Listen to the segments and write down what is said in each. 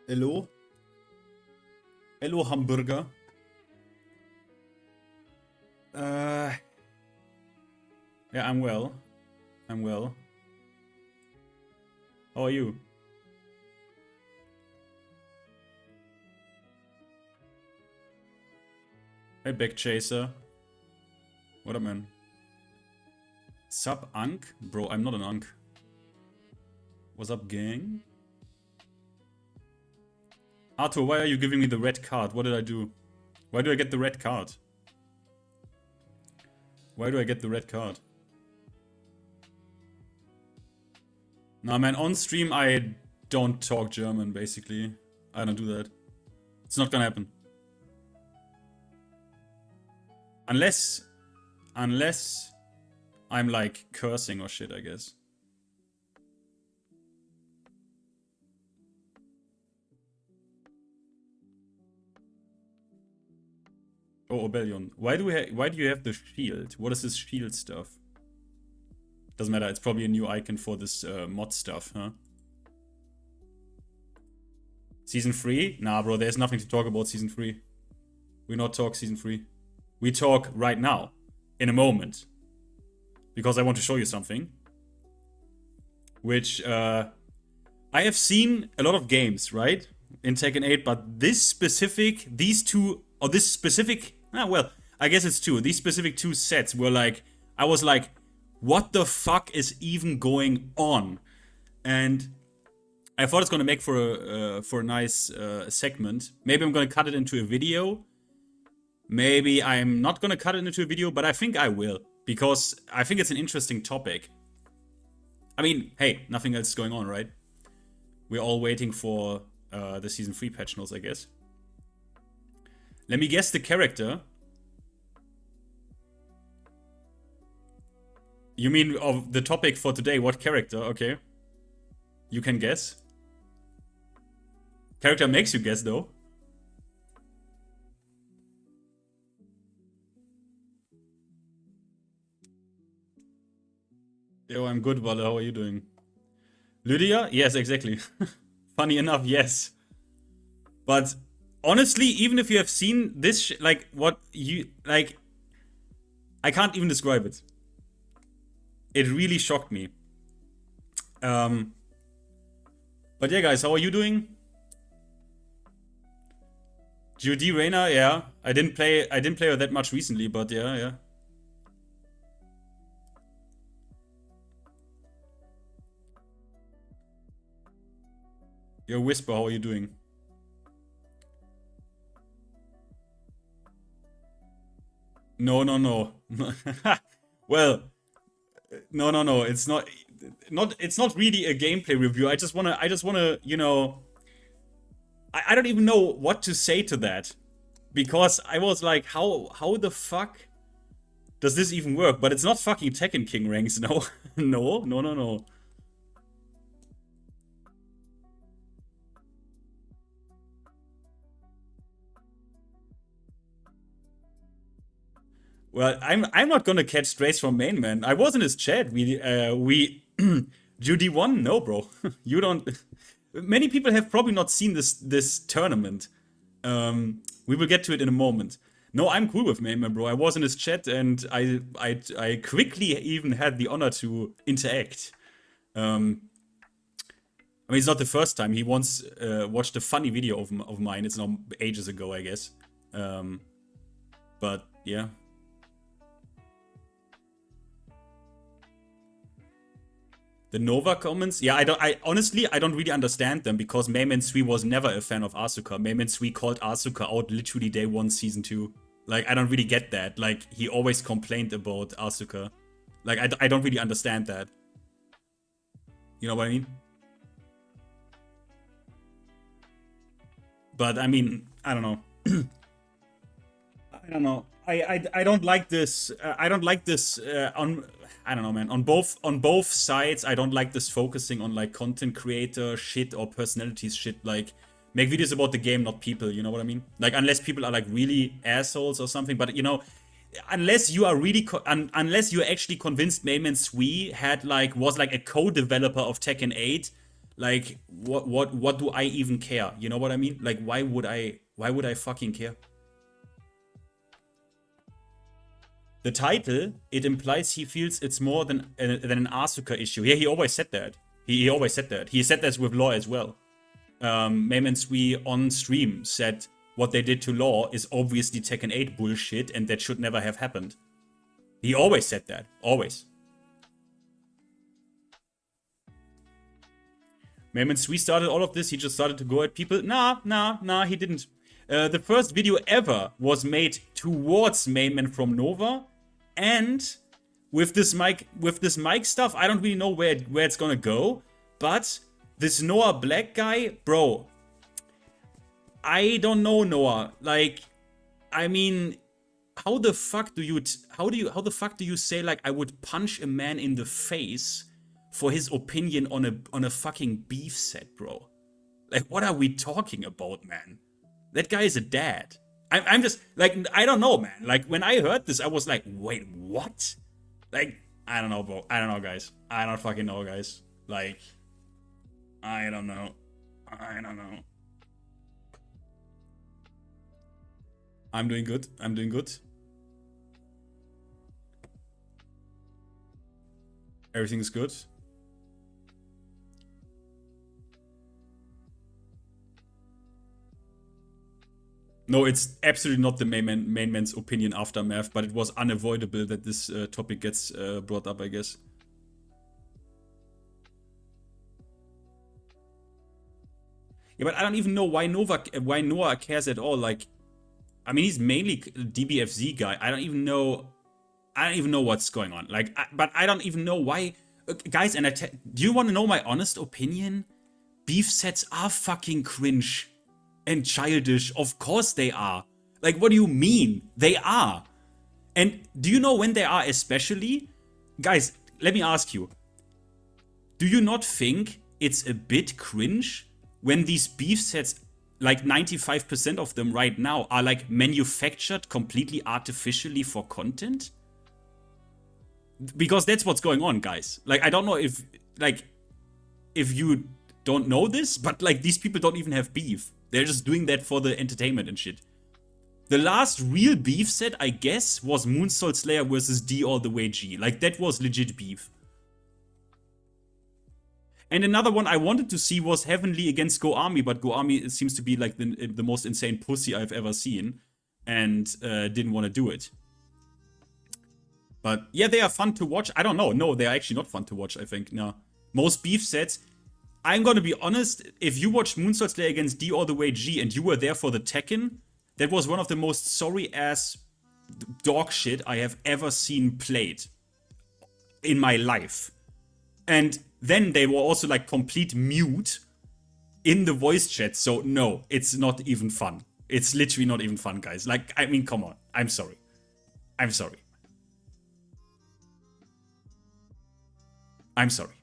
Hello? Hello, Hamburger. Yeah, I'm well. I'm well. How are you? Hey, Back Chaser. What up, man? Sub Ankh? Bro, I'm not an Ankh. What's up, gang? Arthur, why are you giving me the red card? What did I do? Why do I get the red card? Why do I get the red card? Nah, man, on stream I don't talk German, basically. I don't do that. It's not gonna happen. Unless I'm like cursing or shit, I guess. Oh, Obellion. Why do you have the shield? What is this shield stuff? Doesn't matter, it's probably a new icon for this mod stuff, huh? Season 3? Nah, bro, there's nothing to talk about Season 3. We not talk Season 3. We talk right now, in a moment. Because I want to show you something. Which, I have seen a lot of games, right? In Tekken 8, but this specific, well, I guess it's two. These specific two sets were like, I was like, what the fuck is even going on? And I thought it's gonna make for a nice segment. Maybe I'm gonna cut it into a video. Maybe I'm not gonna cut it into a video, but I think I will. Because I think it's an interesting topic. I mean, hey, nothing else is going on, right? We're all waiting for the Season 3 patch notes, I guess. Let me guess the character. You mean of the topic for today, what character? Okay. You can guess. Character makes you guess, though. Yo, I'm good, Walle. How are you doing? Lidia? Yes, exactly. Funny enough, yes. But honestly, even if you have seen this, like, what you, like, I can't even describe it. It really shocked me. But yeah, guys, how are you doing? Judy Reina, yeah. I didn't play her that much recently, but yeah. Yo, Whisper, how are you doing? No. Well, no. It's not really a gameplay review. I just wanna, you know, I don't even know what to say to that, because I was like, how the fuck does this even work? But it's not fucking Tekken King ranks, no. No. Well, I'm not gonna catch strays from Mainman. I was in his chat. We Judy won? No, bro. You don't. Many people have probably not seen this tournament. We will get to it in a moment. No, I'm cool with Mainman, bro. I was in his chat and I quickly even had the honor to interact. I mean, it's not the first time. He once watched a funny video of mine. It's now ages ago, I guess. But yeah. The Nova comments? Yeah, I honestly don't really understand them, because Mainman 3 was never a fan of Asuka. Mainman 3 called Asuka out literally day 1, season 2. Like, I don't really get that. Like, he always complained about Asuka. Like, I don't really understand that. You know what I mean? But, I mean, I don't know. I don't know. I don't like this. I don't like this I don't know, man. On both sides, I don't like this focusing on like content creator shit or personalities shit. Like, make videos about the game, not people. You know what I mean? Like, unless people are like really assholes or something. But you know, unless you are really, unless you're actually convinced Mainman Sui was like a co-developer of Tekken 8, like what do I even care? You know what I mean? Like why would I fucking care? The title, it implies he feels it's more than an Asuka issue. Yeah, he always said that. He always said that. He said that with Law as well. Mainman Sui on stream said what they did to Law is obviously Tekken 8 bullshit and that should never have happened. He always said that. Always. Mainman Sui started all of this. He just started to go at people. Nah, he didn't. The first video ever was made towards Mainman from Nova. And with this mic stuff, I don't really know where it's gonna go. But this Noah Black guy, bro, I don't know, Noah. Like, I mean, how the fuck do you say like I would punch a man in the face for his opinion on a fucking beef set, bro? Like, what are we talking about, man? That guy is a dad. I'm just like, I don't know, man. Like when I heard this, I was like, wait, what? Like, I don't know, bro. I don't know, guys. I don't fucking know, guys. Like, I don't know. I'm doing good. Everything's good. No, it's absolutely not the main man's opinion aftermath, but it was unavoidable that this topic gets brought up, I guess. Yeah, but I don't even know why Noah cares at all. Like, I mean, he's mainly DBFZ guy. I don't even know what's going on. Like, but I don't even know why, guys. And do you want to know my honest opinion? Beef sets are fucking cringe and childish. Of course they are. Like, what do you mean? They are. And do you know when they are especially? Guys, let me ask you. Do you not think it's a bit cringe when these beef sets, like 95% of them right now, are like manufactured completely artificially for content? Because that's what's going on, guys. Like, I don't know if you don't know this, but like these people don't even have beef. They're just doing that for the entertainment and shit. The last real beef set, I guess, was Moonsault Slayer versus D all the way G. Like, that was legit beef. And another one I wanted to see was Heavenly against Go Army, but Go Army seems to be like the most insane pussy I've ever seen, and didn't want to do it. But yeah, they are fun to watch. I don't know. No, they are actually not fun to watch, I think. No. Most beef sets, I'm gonna be honest, if you watched Moonsault Slayer against D all the way G and you were there for the Tekken, that was one of the most sorry-ass dog shit I have ever seen played in my life. And then they were also like complete mute in the voice chat, so no, it's not even fun. It's literally not even fun, guys. Like, I mean, come on. I'm sorry. I'm sorry. I'm sorry.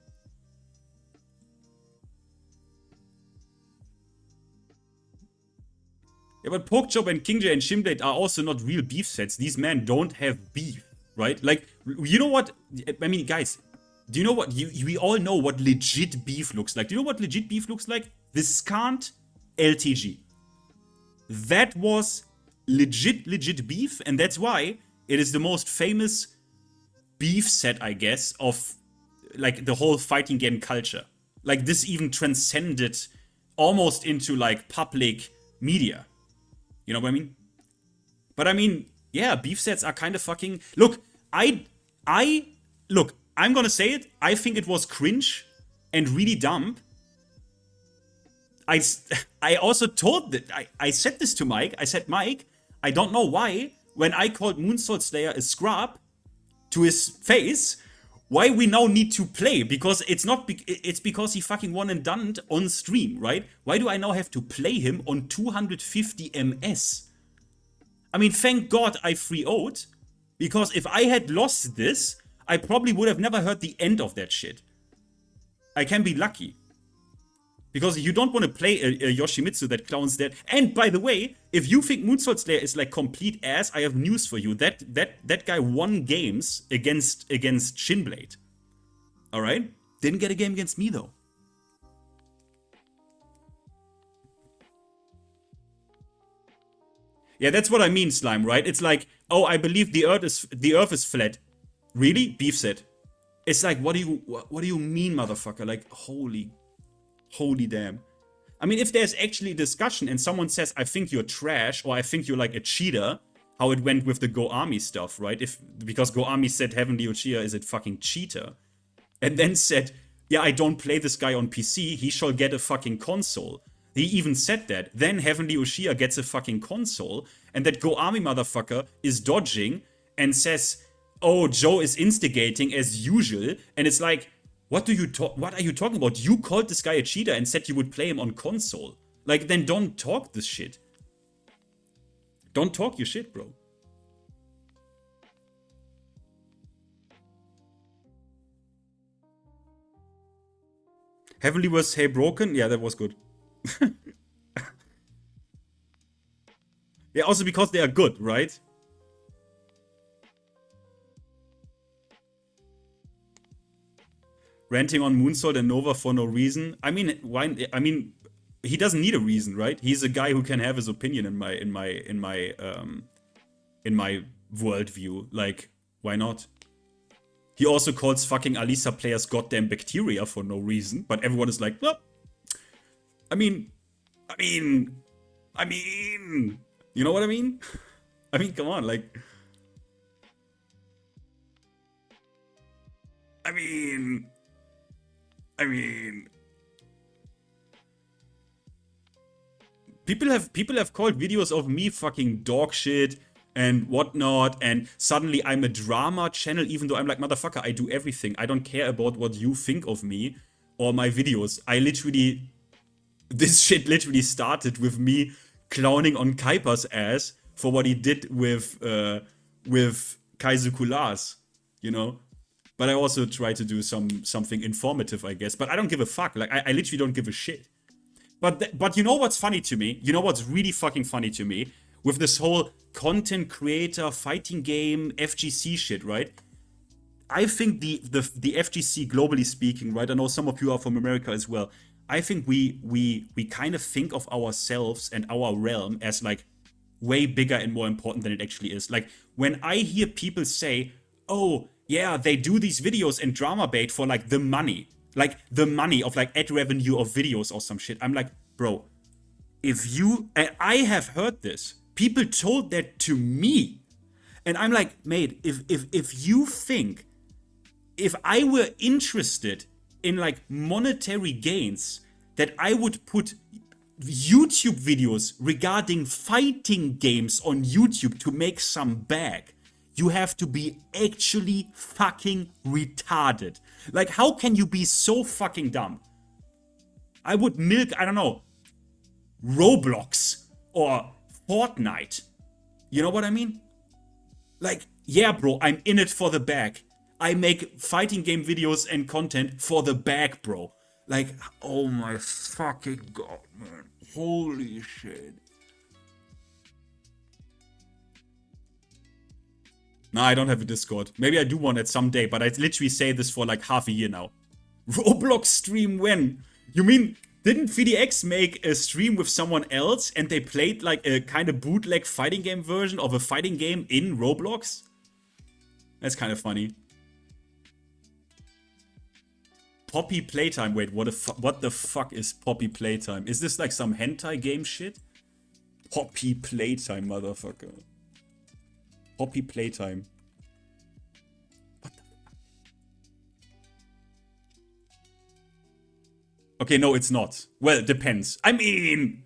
Yeah, but Porkchop and Kingja and Shimblade are also not real beef sets. These men don't have beef, right? Like, you know what? I mean, guys, do you know what? We all know what legit beef looks like. Do you know what legit beef looks like? The Scant LTG. That was legit beef, and that's why it is the most famous beef set, I guess, of like the whole fighting game culture. Like, this even transcended almost into like public media. You know what I mean? But I mean, yeah, beef sets are kind of fucking... Look, look, I'm gonna say it. I think it was cringe and really dumb. I also told that... I said this to Mike. I said, Mike, I don't know why, when I called Moonsault Slayer a scrub to his face, why we now need to play. Because it's not... It's because he fucking won and done it on stream, right? Why do I now have to play him on 250 MS? I mean, thank God I 3-0'd. Because if I had lost this, I probably would have never heard the end of that shit. I can be lucky. Because you don't want to play a Yoshimitsu that clowns that. And by the way, if you think Moonsault Slayer is like complete ass, I have news for you. That guy won games against Shinblade. Alright? Didn't get a game against me though. Yeah, that's what I mean, Slime, right? It's like, oh, I believe the earth is flat. Really? Beef said. It's like, what do you mean, motherfucker? Like, holy damn. I mean, if there's actually a discussion and someone says, I think you're trash, or I think you're like a cheater, how it went with the Go Army stuff, right? Because Go Army said Heavenly Uchiha is a fucking cheater. And then said, yeah, I don't play this guy on PC, he shall get a fucking console. He even said that. Then Heavenly Uchiha gets a fucking console, and that Go Army motherfucker is dodging and says, oh, Joe is instigating as usual, and it's like, what are you talking about? You called this guy a cheater and said you would play him on console. Like, then don't talk this shit. Don't talk your shit, bro. Heavenly was Hey Broken? Yeah, that was good. Yeah, also because they are good, right? Ranting on Moonsault and Nova for no reason. I mean, why? I mean, he doesn't need a reason, right? He's a guy who can have his opinion in my worldview. Like, why not? He also calls fucking Alisa players goddamn bacteria for no reason, but everyone is like, well, I mean, you know what I mean? I mean, come on, like, I mean, people have called videos of me fucking dog shit and whatnot, and suddenly I'm a drama channel, even though I'm like, motherfucker, I do everything. I don't care about what you think of me or my videos. This shit literally started with me clowning on Kuiper's ass for what he did with Kaizu Kulas, you know? But I also try to do something informative, I guess. But I don't give a fuck. Like, I literally don't give a shit. But you know what's funny to me? You know what's really fucking funny to me? With this whole content creator, fighting game, FGC shit, right? I think the FGC, globally speaking, right? I know some of you are from America as well. I think we kind of think of ourselves and our realm as like way bigger and more important than it actually is. Like, when I hear people say, oh, yeah, they do these videos and drama bait for like the money. Like the money of like ad revenue of videos or some shit. I'm like, bro, I have heard this. People told that to me. And I'm like, mate, if you think, if I were interested in like monetary gains, that I would put YouTube videos regarding fighting games on YouTube to make some bag, you have to be actually fucking retarded. Like, how can you be so fucking dumb? I would milk, I don't know, Roblox or Fortnite. You know what I mean? Like, yeah, bro, I'm in it for the bag. I make fighting game videos and content for the bag, bro. Like, oh my fucking god, man. Holy shit. Nah, I don't have a Discord. Maybe I do one at some day, but I literally say this for like half a year now. Roblox stream when? You mean, didn't VDX make a stream with someone else and they played like a kind of bootleg fighting game version of a fighting game in Roblox? That's kind of funny. Poppy Playtime. Wait, what the fuck is Poppy Playtime? Is this like some hentai game shit? Poppy Playtime, motherfucker. Poppy Playtime. What the fuck? Okay, no, it's not. Well, it depends. I mean...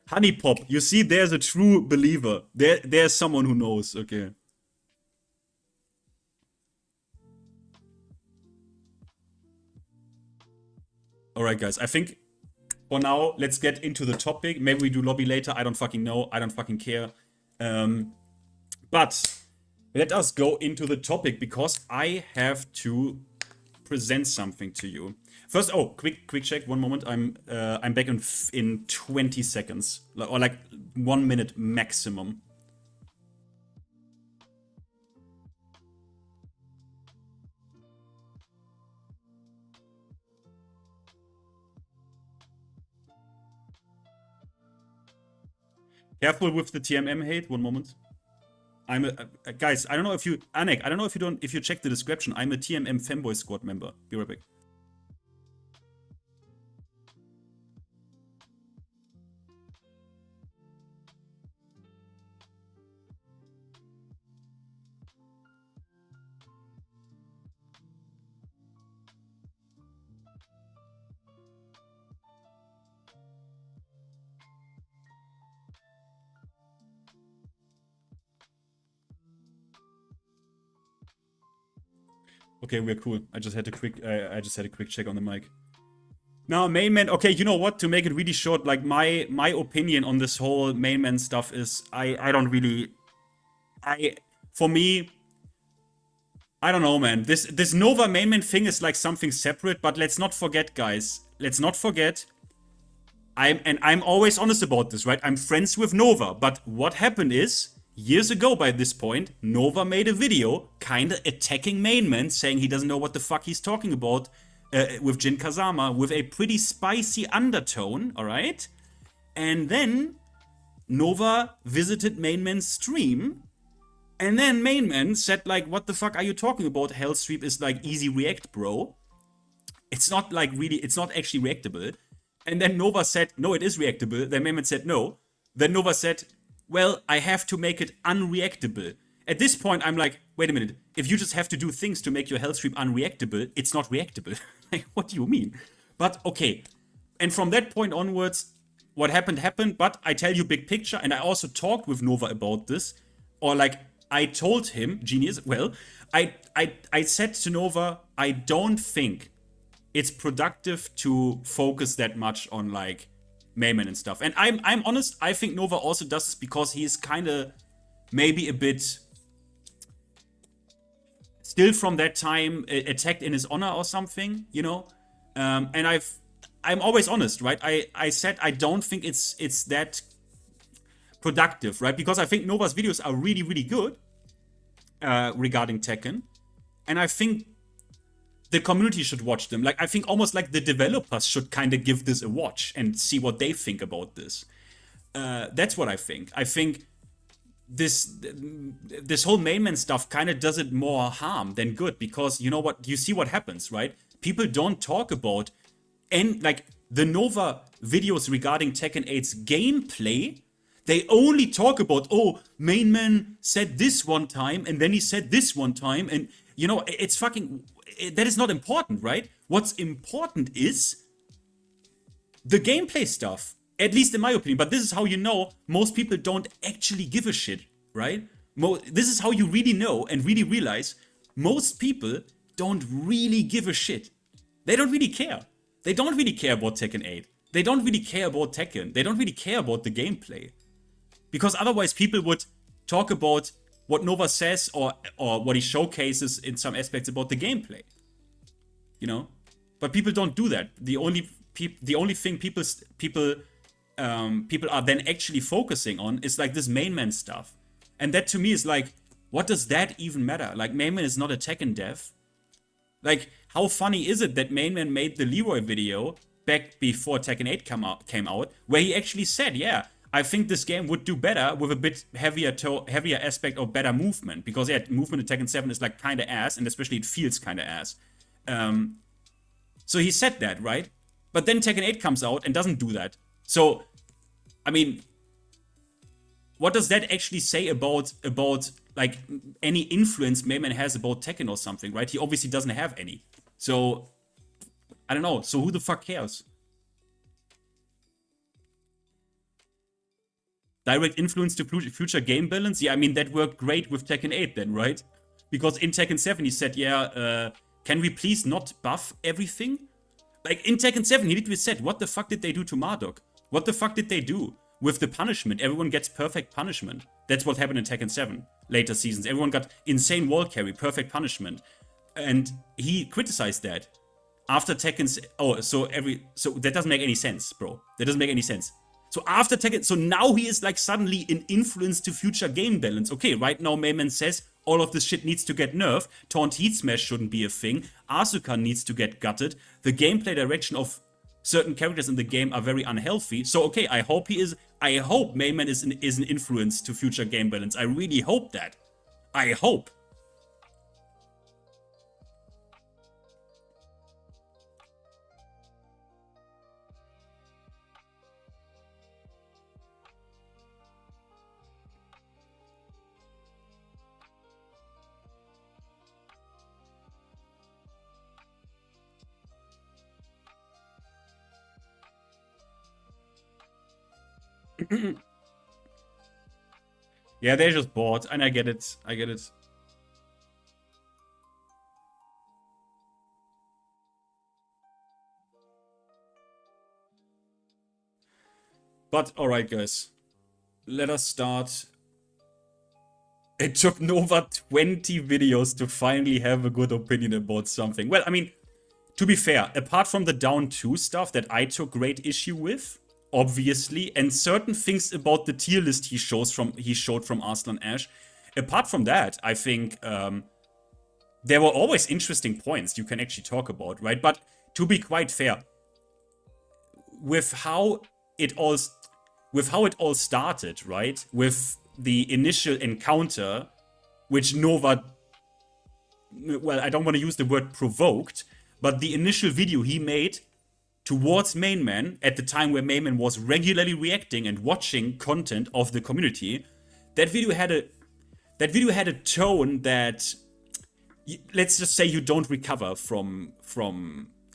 Honey Pop, you see, there's a true believer. There's someone who knows, okay. Alright, guys, I think for now, let's get into the topic. Maybe we do lobby later, I don't fucking know, I don't fucking care. But let us go into the topic because I have to present something to you. First, quick check. 1 moment. I'm back in 20 seconds, or like 1 minute maximum. Careful with the TMM hate. 1 moment. I'm a guys. I don't know if you, Anek. I don't know if you check the description. I'm a TMM-Femboy squad member. Be right back. Okay, we're cool. I just had a quick check on the mic. Now, Mainman. Okay, you know what? To make it really short, like my opinion on this whole Mainman stuff is, I don't really, for me, I don't know, man. This Nova Mainman thing is like something separate. But let's not forget, guys. Let's not forget. I'm always honest about this, right? I'm friends with Nova, but what happened is, years ago by this point, Nova made a video kinda attacking Mainman, saying he doesn't know what the fuck he's talking about with Jin Kazama, with a pretty spicy undertone, alright? And then Nova visited Mainman's stream, and then Mainman said like, what the fuck are you talking about? Hellsweep is like easy react, bro. It's not like really, it's not actually reactable. And then Nova said, no, it is reactable. Then Mainman said no. Then Nova said, well, I have to make it unreactable. At this point, I'm like, wait a minute. If you just have to do things to make your hellsweep unreactable, it's not reactable. Like, what do you mean? But okay. And from that point onwards, what happened happened. But I tell you big picture, and I also talked with Nova about this. Or like, I told him, Genius, well, I said to Nova, I don't think it's productive to focus that much on like Mainman and stuff. And I'm honest, I think Nova also does this because he is kind of maybe a bit still from that time attacked in his honor or something, you know? And I'm always honest, right? I said I don't think it's that productive, right? Because I think Nova's videos are really, really good regarding Tekken. And I think the community should watch them. Like, I think almost like the developers should kind of give this a watch and see what they think about this. That's what I think. I think this whole Mainman stuff kind of does it more harm than good, because you know what? You see what happens, right? People don't talk about, and like the Nova videos regarding Tekken 8's gameplay, they only talk about, oh, Mainman said this one time, and then he said this one time, and you know, it's fucking, that is not important, right? What's important is the gameplay stuff, at least in my opinion. But this is how you know most people don't actually give a shit, right? This is how you really know and really realize most people don't really give a shit. They don't really care. They don't really care about Tekken 8. They don't really care about Tekken. They don't really care about the gameplay. Because otherwise people would talk about what Nova says or what he showcases in some aspects about the gameplay. You know? But people don't do that. The only thing people are then actually focusing on is like this Mainman stuff. And that to me is like, what does that even matter? Like, Mainman is not a Tekken dev. Like, how funny is it that Mainman made the Leroy video back before Tekken 8 came out, where he actually said, yeah, I think this game would do better with a bit heavier aspect of better movement. Because, yeah, movement in Tekken 7 is like kinda ass, and especially it feels kinda ass. So he said that, right? But then Tekken 8 comes out and doesn't do that. So, I mean, what does that actually say about like any influence Mainman has about Tekken or something, right? He obviously doesn't have any. So, I don't know. So who the fuck cares? Direct influence to future game balance? Yeah, I mean, that worked great with Tekken 8 then, right? Because in Tekken 7 he said, yeah, can we please not buff everything? Like, in Tekken 7 he literally said, what the fuck did they do to Marduk? What the fuck did they do? with the punishment. Everyone gets perfect punishment. That's what happened in Tekken 7 later seasons. Everyone got insane wall carry, perfect punishment. And he criticized that. After Tekken's... Oh, so that doesn't make any sense, bro. That doesn't make any sense. So after Tekken... So now he is like suddenly an influence to future game balance. Okay, right now Mainman says all of this shit needs to get nerfed. Taunt Heat Smash shouldn't be a thing. Asuka needs to get gutted. The gameplay direction of certain characters in the game are very unhealthy. So okay, I hope Mainman is an influence to future game balance. I really hope that. I hope. Yeah, they're just bored, and I get it. I get it. But alright, guys. Let us start. It took Nova 20 videos to finally have a good opinion about something. Well, I mean, to be fair, apart from the down 2 stuff that I took great issue with, obviously, and certain things about the tier list he showed from Arslan Ash. Apart from that, I think there were always interesting points you can actually talk about, right? But to be quite fair, with how it all started, right? With the initial encounter, which Nova, well, I don't want to use the word provoked, but the initial video he made towards Mainman at the time where Mainman was regularly reacting and watching content of the community, that video had a tone that, let's just say, you don't recover from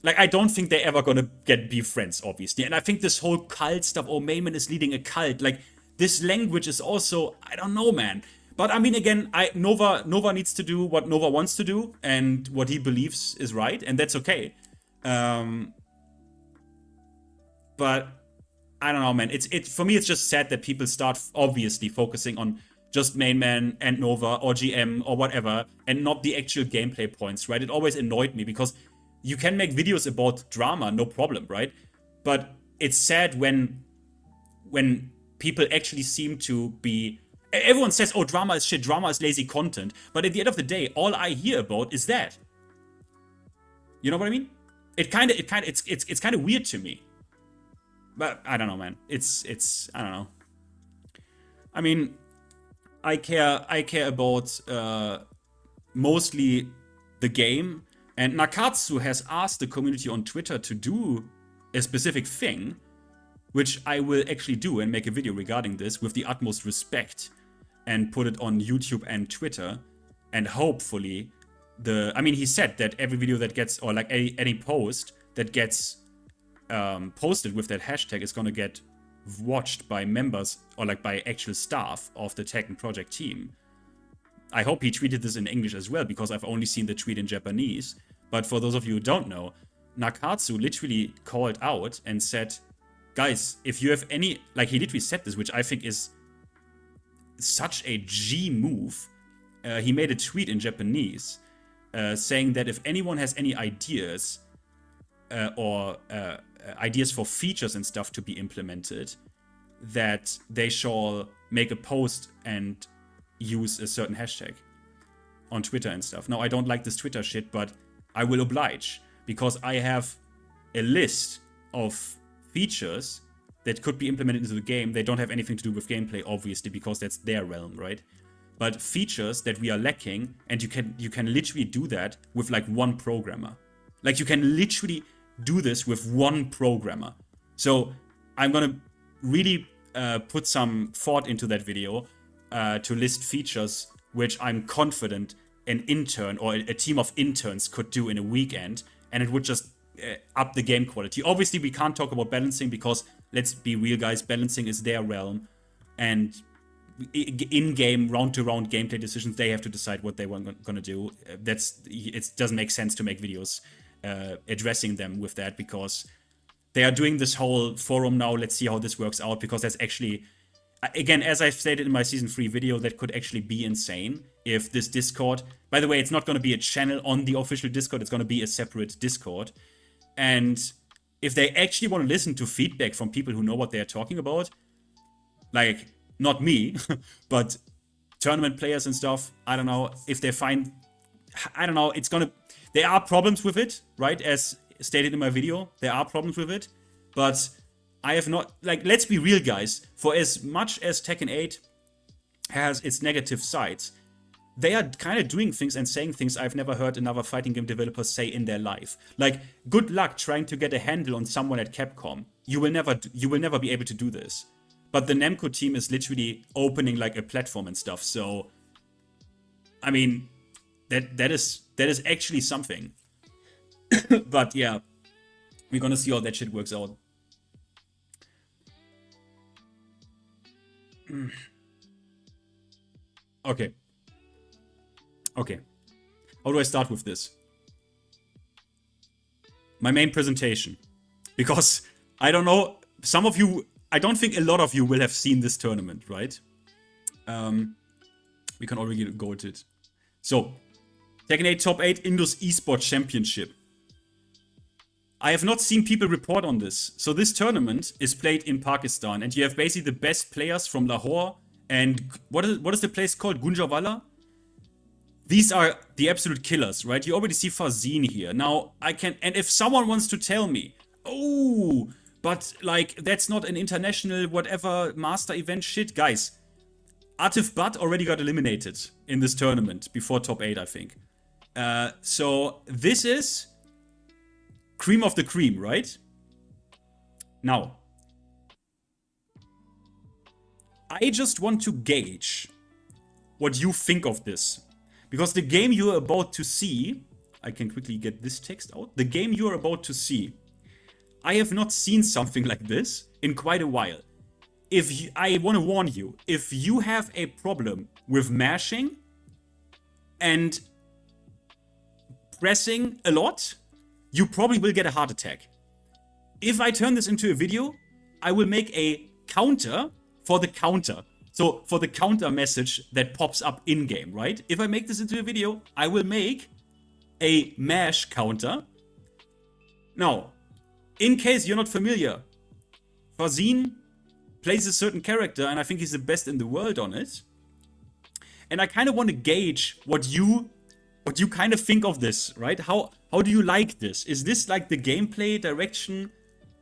like, I don't think they're ever gonna be friends, obviously. And I think this whole cult stuff, oh, Mainman is leading a cult, like, this language is also, I don't know, man. But I mean, again, Nova needs to do what Nova wants to do and what he believes is right, and that's okay. But I don't know, man. For me, it's just sad that people start obviously focusing on just Mainman and Nova or GM or whatever, and not the actual gameplay points, right? It always annoyed me because you can make videos about drama, no problem, right? But it's sad when people actually seem to be... Everyone says, oh, drama is shit, drama is lazy content. But at the end of the day, all I hear about is that. You know what I mean? It's kind of weird to me. But I don't know, man. It's I don't know. I mean, I care about mostly the game, and Nakatsu has asked the community on Twitter to do a specific thing, which I will actually do and make a video regarding this with the utmost respect and put it on YouTube and Twitter, and hopefully I mean, he said that every video that gets, or like any post that gets posted with that hashtag is gonna get watched by members or like by actual staff of the Tekken project team. I hope he tweeted this in English as well, because I've only seen the tweet in Japanese. But for those of you who don't know, Nakatsu literally called out and said, guys, if you have any, like, he literally said this, which I think is such a G move. He made a tweet in Japanese saying that if anyone has any ideas or ideas for features and stuff to be implemented, that they shall make a post and use a certain hashtag on Twitter and stuff. Now, I don't like this Twitter shit, but I will oblige, because I have a list of features that could be implemented into the game. They don't have anything to do with gameplay, obviously, because that's their realm, right? But features that we are lacking, and you can literally do that with like one programmer. Like, you can literally do this with one programmer. So I'm gonna really put some thought into that video to list features which I'm confident an intern or a team of interns could do in a weekend, and it would just up the game quality. Obviously, we can't talk about balancing because, let's be real, guys, balancing is their realm, and in-game, round-to-round gameplay decisions, they have to decide what they want gonna do. It doesn't make sense to make videos addressing them with that, because they are doing this whole forum now, let's see how this works out, because that's actually, again, as I've stated in my Season 3 video, that could actually be insane if this Discord, by the way, it's not going to be a channel on the official Discord, it's going to be a separate Discord. And if they actually want to listen to feedback from people who know what they're talking about, like, not me, but tournament players and stuff, I don't know, if they find, I don't know, it's going to, there are problems with it, right, as stated in my video, there are problems with it, but I have not, like, let's be real, guys, for as much as Tekken 8 has its negative sides, they are kind of doing things and saying things I've never heard another fighting game developer say in their life. Like, good luck trying to get a handle on someone at Capcom. You will never be able to do this. But the Namco team is literally opening like a platform and stuff, so I mean, that is actually something. But yeah, we're gonna see how that shit works out. Okay. Okay. How do I start with this? My main presentation. Because, I don't know, some of you, I don't think a lot of you will have seen this tournament, right? We can already go to it. So, Tekken 8 Top 8 Indus Esports Championship. I have not seen people report on this. So this tournament is played in Pakistan, and you have basically the best players from Lahore and what is the place called? Gunjawala? These are the absolute killers, right? You already see Fazine here. Now, and if someone wants to tell me, oh, but like, that's not an international whatever master event shit, guys. Atif Butt already got eliminated in this tournament before top 8, I think. So this is cream of the cream, right? Now, I just want to gauge what you think of this. Because the game you're about to see, I can quickly get this text out. The game you're about to see, I have not seen something like this in quite a while. I want to warn you, if you have a problem with mashing and pressing a lot, you probably will get a heart attack. If I turn this into a video, I will make a counter for the counter. So for the counter message that pops up in-game, right? If I make this into a video, I will make a mash counter. Now, in case you're not familiar, Fazine plays a certain character, and I think he's the best in the world on it. And I kind of want to gauge what you kind of think of this, right? How do you like this? Is this like the gameplay direction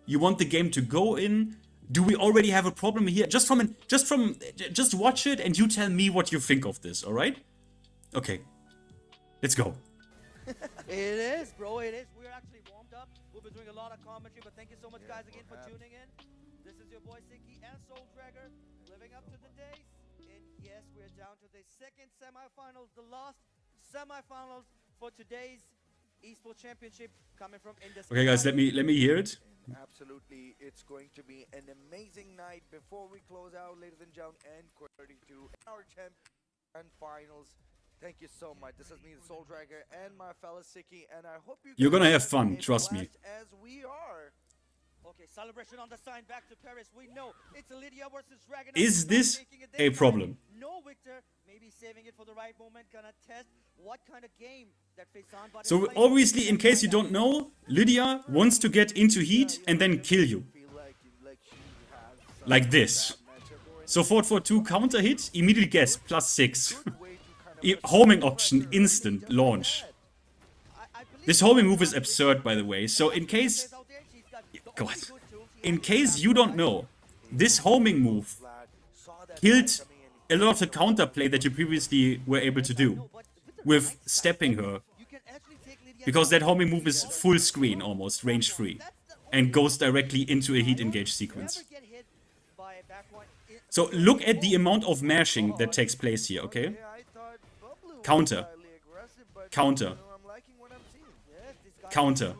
you want the game to go in? Do we already have a problem here? Just watch it and you tell me what you think of this, all right? Okay, let's go. It is, bro. It is. We're actually warmed up. We'll be doing a lot of commentary, but thank you so much, guys, again for tuning in. This is your boy Siki and Soul Dragger, living up to the days. And yes, we're down to the second semifinals, the last semifinals for today's Esports Championship coming from Indus. Okay, guys, let me hear it. Absolutely, it's going to be an amazing night. Before we close out, ladies and gentlemen, and according to our champ and finals. Thank you so much. This is me, the Soul Dragger, and my fellow Siki, and I hope you're gonna have fun. Trust me. As we are. Okay, celebration on the sign back to Paris. We know it's Lidia versus Dragon. Is this a problem? No, Victor. Maybe saving it for the right moment. Gonna test what kind of game that Faison. So obviously, in case you don't know, Lidia wants to get into heat and then kill you. Like this. So 4-4-2 counter hit, immediately guess, +6. Homing option, instant, launch. This homing move is absurd, by the way. So in case... God. In case you don't know, this homing move killed a lot of the counterplay that you previously were able to do with stepping her. Because that homing move is full screen almost, range free, and goes directly into a heat engage sequence. So look at the amount of mashing that takes place here, okay? Counter. Counter. Counter.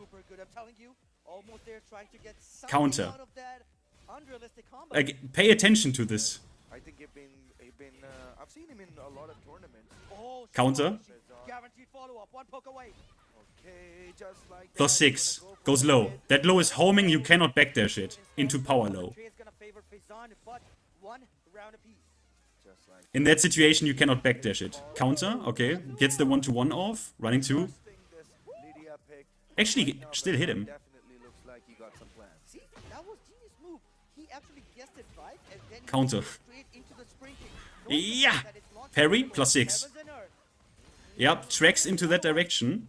Counter. Like, pay attention to this. I think I've seen him in a lot of tournaments. Counter. Guaranteed follow-up. One poke away. Okay, just like Plus that, 6. gonna go for Goes the low. hit. That low is homing, you cannot backdash it. Into power low. Trey is gonna favor Faison, but 1 round apiece. Just like In that situation, you cannot backdash it. Counter, okay. Gets the 1-to-1 off. Running 2. thing this Lidia pick. Actually, still hit him. Definitely looks like he got some plans. See, that was genius move. He actually guessed it right, and then Counter. he went straight into the sprinting. Knowing Yeah! that it's not Parry, possible. plus 6. Heavens and earth. Yep, tracks into that direction.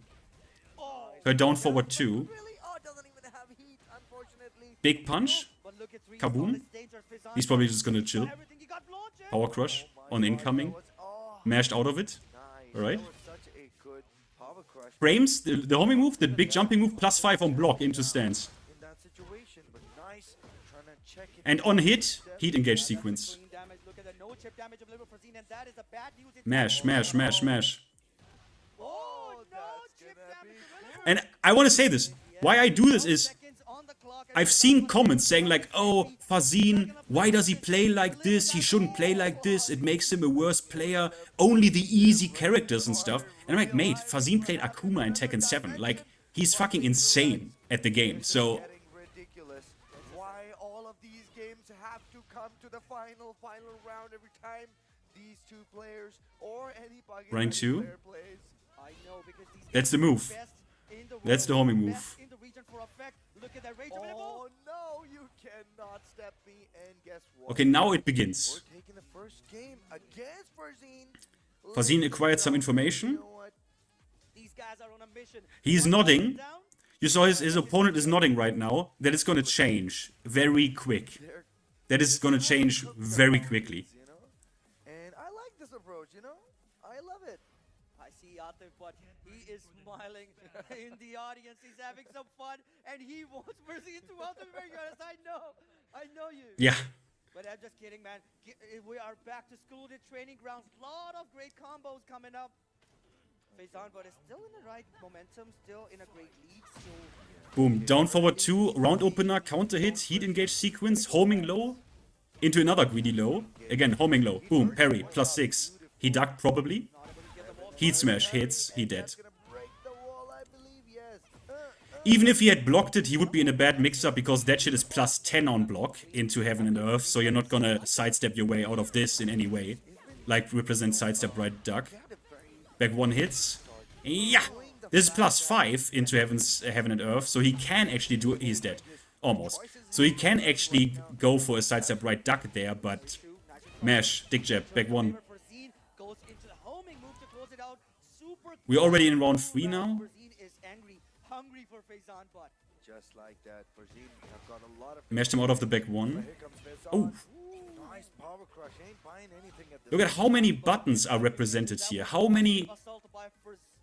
Her down forward 2. Really? Oh, doesn't even have heat, unfortunately. Big punch. But look at three Kaboom. solid stages, Faison. He's probably just gonna chill. Everything he got launched. Power crush on incoming. Oh, Mashed out of it. nice. Alright. That was such a good power crush Frames, the homing move, the big jumping move, plus 5 on block into stance. in that situation, but nice. Trying to check it. And on hit, heat engage sequence. Clean damage. Look at the no chip damage available for Zine, and that is a bad news. It's Mash, mash, mash, mash. Oh, no that's chip gonna damage be available. And I want to say this. Why I do this is, Seconds on the clock, and I've seen comments saying like, oh, Fazine, why does he play like this? He shouldn't play like this. It makes him a worse player. Only the easy characters and stuff. And I'm like, mate, Fazine played Akuma in Tekken 7. Like, he's fucking insane at the game. So, getting ridiculous. Why all of these games have to come to the final round every time these two players or anybody Rank 2. plays. I know, because these That's the guys are move. best in the That's the world, homing best move. in the region for a fact. Look at that rage Oh available. no, you cannot step me, and guess what? okay, now it We're begins. taking the first game against Fazine. Fazine acquired some information. You know what? These guys are on a mission. He's One nodding. down. You saw his opponent is nodding right now. That is gonna change very quick. They're That is gonna change very quickly. you know? And I like this approach, you know? I love it. I see Atif, but he is smiling in the audience. He's having some fun, and he wants Mercy into Ultimate. Very honest, I know you. Yeah. But I'm just kidding, man. We are back to school, the training grounds. Lot of great combos coming up. Faison, but is still in the right momentum, still in a great lead. So Boom. Down forward 2. Round opener. Counter hit. Heat engage sequence. Homing low. Into another greedy low. Again, homing low. Boom. Parry. Plus 6. He ducked probably. not able to get the ball. Heat smash hits. He dead. That's gonna break the wall, I believe, yes. Even if he had blocked it, he would be in a bad mix-up because that shit is plus 10 on block into Heaven and Earth, so you're not gonna sidestep your way out of this in any way. Like represent sidestep right duck. Back 1 hits. Yeah! This is plus 5 into Heaven and Earth, so he can actually do it. He's dead. Almost. So he can actually go for a sidestep right duck there, but mash, dick jab, back 1. For Zine, goes into the homing move to close it out. Super We're already in round 3 now. Zine is angry, hungry for Faison, but Just like that, Fazine have got a lot of. Mashed him out of the back 1. Here comes Faison. Oh. Nice power crush. Ain't buying anything at this Look at how many buttons are represented here. How many... assault by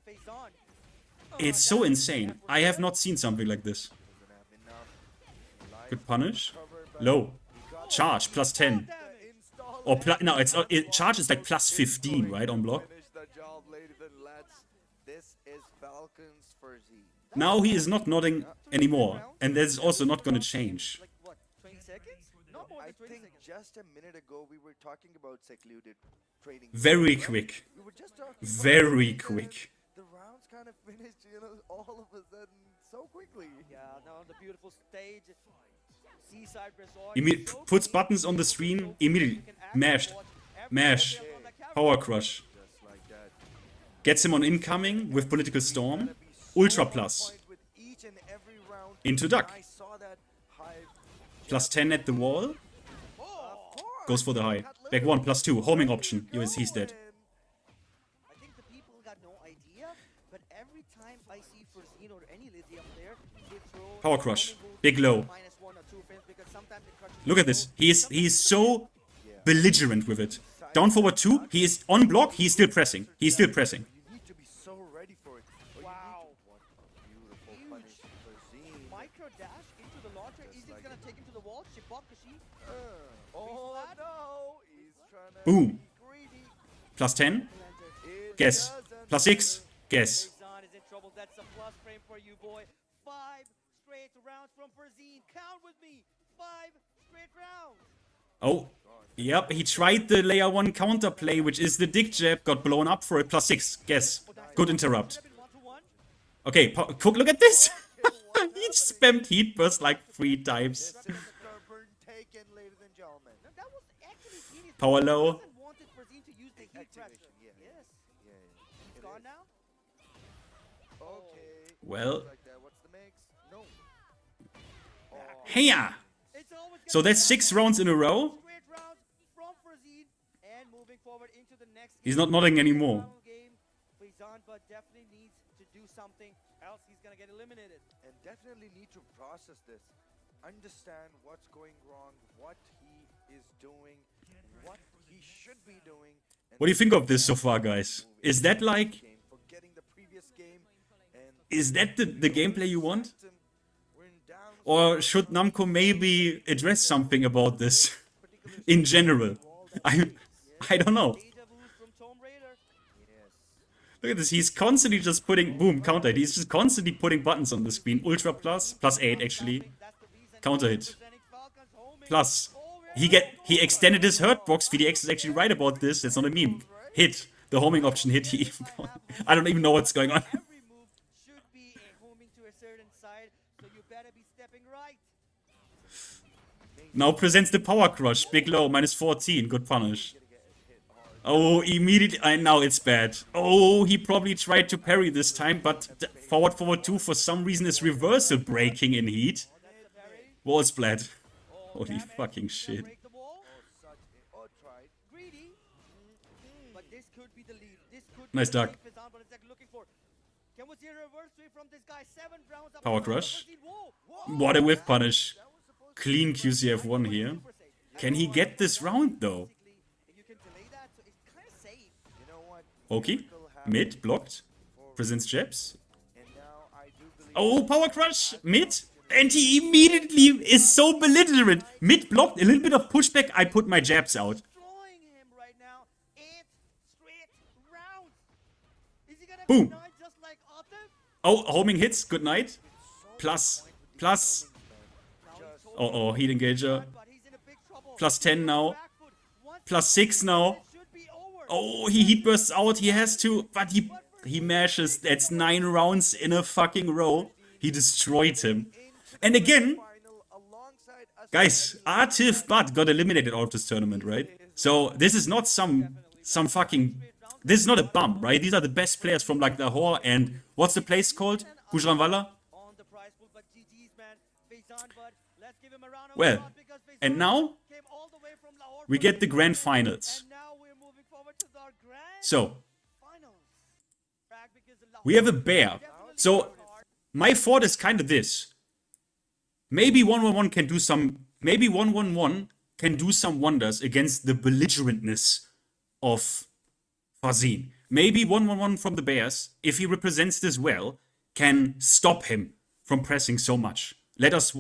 Faison. It's so insane. I have not seen something like this. doesn't have enough. Good punish. Low. Charge, plus 10. Install Or no, charge is like plus 15, right, on block? Finish the job, ladies and lads. This is Falcons for Z. Now he is not nodding anymore. And that is also not gonna change. Like what, 20 seconds? Not more I than 20 think seconds. just a minute ago we were talking about secluded training. Very quick. We were just talking Very about quick. The rounds kind of finished, you know, all of a sudden so quickly. Yeah, now on the beautiful stage. Seaside Resort. Puts buttons on the screen, immediately mashed. Mash. Power crush. Just like that. Gets him on incoming with political storm. Ultra plus. With each and every round. Into duck. I saw that high. Plus 10 at the wall. Goes for the high. Back 1, plus 2. Homing option. He's dead. I think the people got no idea, but every time I see Fazine or any Lidia player, they throw Power crush. homing moves Big low. -1 or 2 frames because sometimes it crushes Look at you. this. He's so belligerent with it. Down forward 2. He is on block. He's still pressing. He's still pressing. You need to be so ready for it. But Wow. What a beautiful punish for Zine. Micro dash into the launcher. Is he gonna take him to the wall? Shibokashi. Oh no! He's trying to Boom. be greedy. Plus 10. It Guess. doesn't Plus 6. Guess. Faison is in trouble. That's a plus frame for you, boy. 5 straight rounds from Fazine. Count with me. 5 straight rounds. Oh. Yep, he tried the layer 1 counterplay, which is the dick jab. Got blown up for it. Plus 6. Guess. Good interrupt. 1-1. Okay, look at this. He spammed heat burst like 3 times. This is a turn taken, ladies and gentlemen. No, that was actually genius. Power He low. doesn't want it for Zine to use the heat pressure. Activation, yeah. Yes. Yeah, He's it gone is. now. Okay. Well. Like that. What's the mix? No. Heya! It's always So gonna that's be 6 rounds in a row. straight rounds from Frazine and moving forward into the next He's game. not nodding anymore. Final game. Frazine, but definitely needs to do something else he's gonna get eliminated. And definitely need to process this. Understand what's going wrong, what he is doing, what he should be doing. And What do you think of this so far, guys? Is that like, forgetting the previous game and is that the gameplay you want? we're in down Or should Namco maybe address something about this in general? I don't know. Deja vu from Tomb Raider. yes. Look at this, he's constantly just putting, boom, counter hit. He's just constantly putting buttons on the screen. Ultra plus, +8 actually. That's the reason Counter hit. presenting Falcons homing. Plus, he extended his hurt box. VDX is actually right about this. That's not a meme. Hit. The homing option hit. He I don't even know what's going on. Every move should be a homing to a certain side, so you better be stepping right. Now presents the power crush. Big low, -14. Good punish. Oh, immediately. Now it's bad. Oh, he probably tried to parry this time, but forward 2 for some reason is reversal breaking in heat. Wall splat. Holy fucking shit. Break the wall. Tried. Greedy. But this could be the lead. This could Nice be the duck. lead Fazan, but it's like looking for. Can we see a reverse sweep from this guy? 7 rounds up. Power to crush. Whoa, whoa. What a whiff punish. Clean QCF1 here. Super safe. Can he get this round though? If you can delay that, so it's kind of safe. You know what? Okay. Mid, blocked. Presents jabs. And now I do believe Oh, power crush. Mid. And he immediately is so belligerent. Mid blocked. A little bit of pushback. I put my jabs out. Destroying him right now. 8 straight rounds. Is he gonna Boom. be 9 just like Autism? Oh, homing hits. Good night. Plus. Oh, heat engager. But he's in a big trouble. +10 now. Back foot. Once +6 now. it should be over. Oh, he heat bursts out. He has to. But he mashes. That's 9 rounds in a fucking row. He destroyed him. And again, final alongside us. guys, Artif Bud got eliminated out of this tournament, right? So this is not some fucking. This is not a bump, right? These are the best players from like Lahore and what's the place called? Gujranwala? On the prize pool, but GG's, man. Faison, but let's give him a round of Well, applause because Faison and now came all the way from Lahore we for get the this grand tournament, finals. And now we're moving forward to the grand So finals. Back because Lahore we have a bear. definitely So worked hard. my thought is kind of this. Maybe 111 can do some. Maybe 111 can do some wonders against the belligerentness of Fazine. Maybe 111 from the Bears, if he represents this well, can stop him from pressing so much. Let us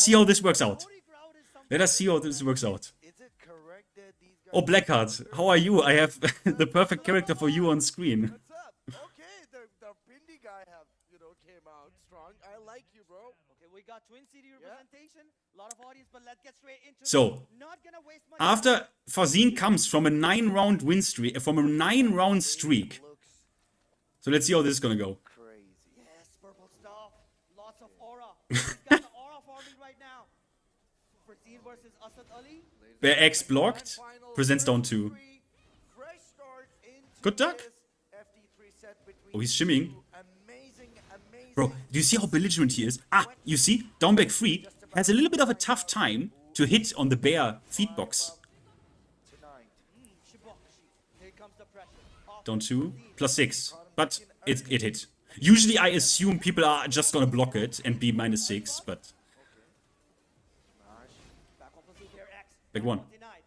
see how this works out. Cody Crowd is something Let us see how this works out. Is it correct that these guys Oh, Blackheart, how are you? I have the perfect character for you on screen. What's up? Okay, the Pindy guy have, came out strong. I like you, bro. Okay, we got Twin City representation, a lot of audience, but let's get straight into So, it. Not gonna waste much After Fazine comes from a 9-round win streak, from a 9-round streak. Looks So let's see how this is gonna go. crazy. Yes, purple stuff. Lots of aura. He's got the aura forming right now. Frazine versus Asad Ali. Bear X blocked. Presents down 2. Fresh start into Good duck. this FD3 set between Oh, he's shimmying. two amazing. Bro, do you see how belligerent he is? Ah, you see? Down back 3 has a little bit of a tough time to hit on the bear feed box. Tonight. Shiboshi. Here comes the pressure. Off Down 2. Frazine. +6. But it hit. Usually I assume people are just gonna block it and be -6, but Back on pursuit here, X. Back 1. Denied.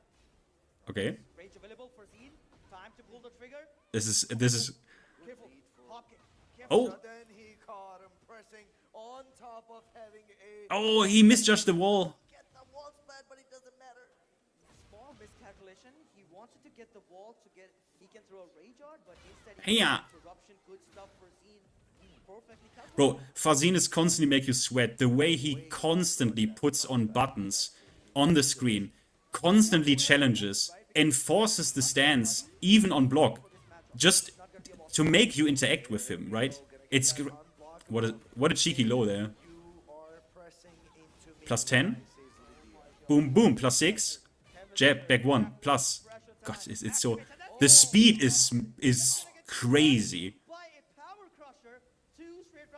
Okay. Range available for Zine. Time to pull the trigger. This is Careful. Hop kick. Careful. Oh. But then he caught him pressing on top of having a Oh, he misjudged the wall. get the wall splat, but it doesn't matter. Small miscalculation. He wanted to get the wall to get. He can throw a rage art, but instead Hey, he yeah. interruption. Good stuff for Zine. Perfectly calculated. Bro, Fazine is constantly make you sweat. The way he constantly puts on buttons on the screen, constantly challenges, enforces the stance, even on block, just to make you interact with him, right? It's... What a cheeky low there. Plus 10. Boom, boom, plus 6. Jab, back 1, plus. God, it's so... The speed is crazy.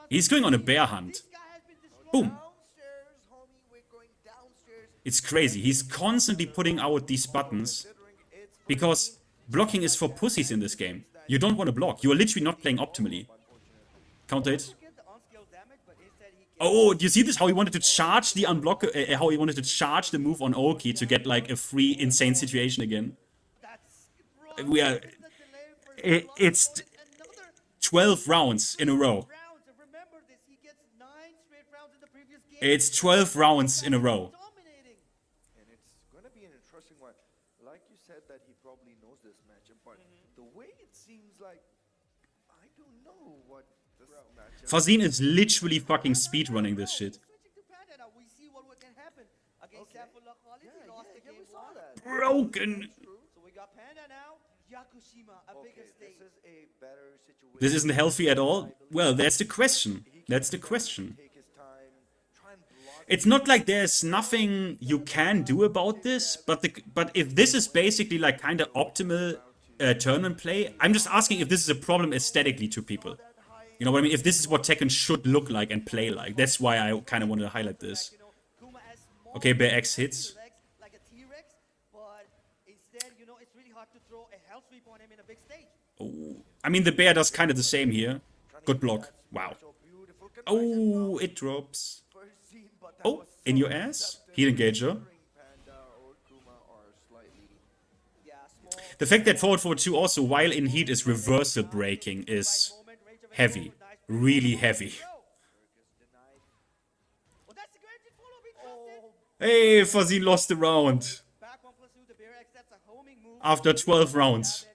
He's going on a bear hunt. Boom. It's crazy. He's constantly putting out these buttons because blocking is for pussies in this game. You don't want to block. You are literally not playing optimally. Counter it. Oh, do you see this? How he wanted to charge the unblock, how he wanted to charge the move on Oki to get like a free insane situation again. We are. It's 12 rounds in a row. It's 12 rounds in a row. And it's gonna be an interesting one. Like you said that he probably knows this matchup, but the way it seems like I don't know what this matchup. Fazine is literally fucking speedrunning this shit. Broken. This isn't healthy at all? Well, that's the question. That's the question. It's not like there's nothing you can do about this, but if this is basically like kind of optimal tournament play, I'm just asking if this is a problem aesthetically to people. You know what I mean? If this is what Tekken should look like and play like. That's why I kind of wanted to highlight this. Okay, Bear X hits. Oh, I mean, the bear does kind of the same here. Good block. Wow. Oh, it drops. Oh, in your ass? Heat engager. The fact that forward 4-2 also, while in heat, is reversal breaking is heavy. Really heavy. Hey, Fazine lost the round. After 12 rounds.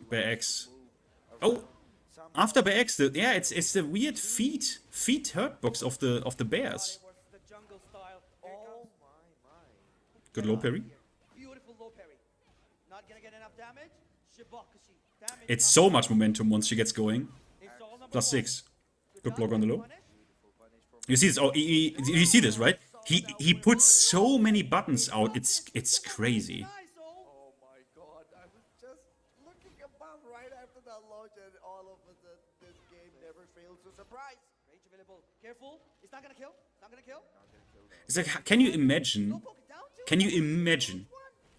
Bear X. Oh! After Bear X, yeah, it's the weird feet hurtbox of the bears. Good low parry. It's so much momentum once she gets going. Plus 6. Good block on the low. You see this? Oh, you see this, right? He puts so many buttons out. It's crazy. It's like, can you imagine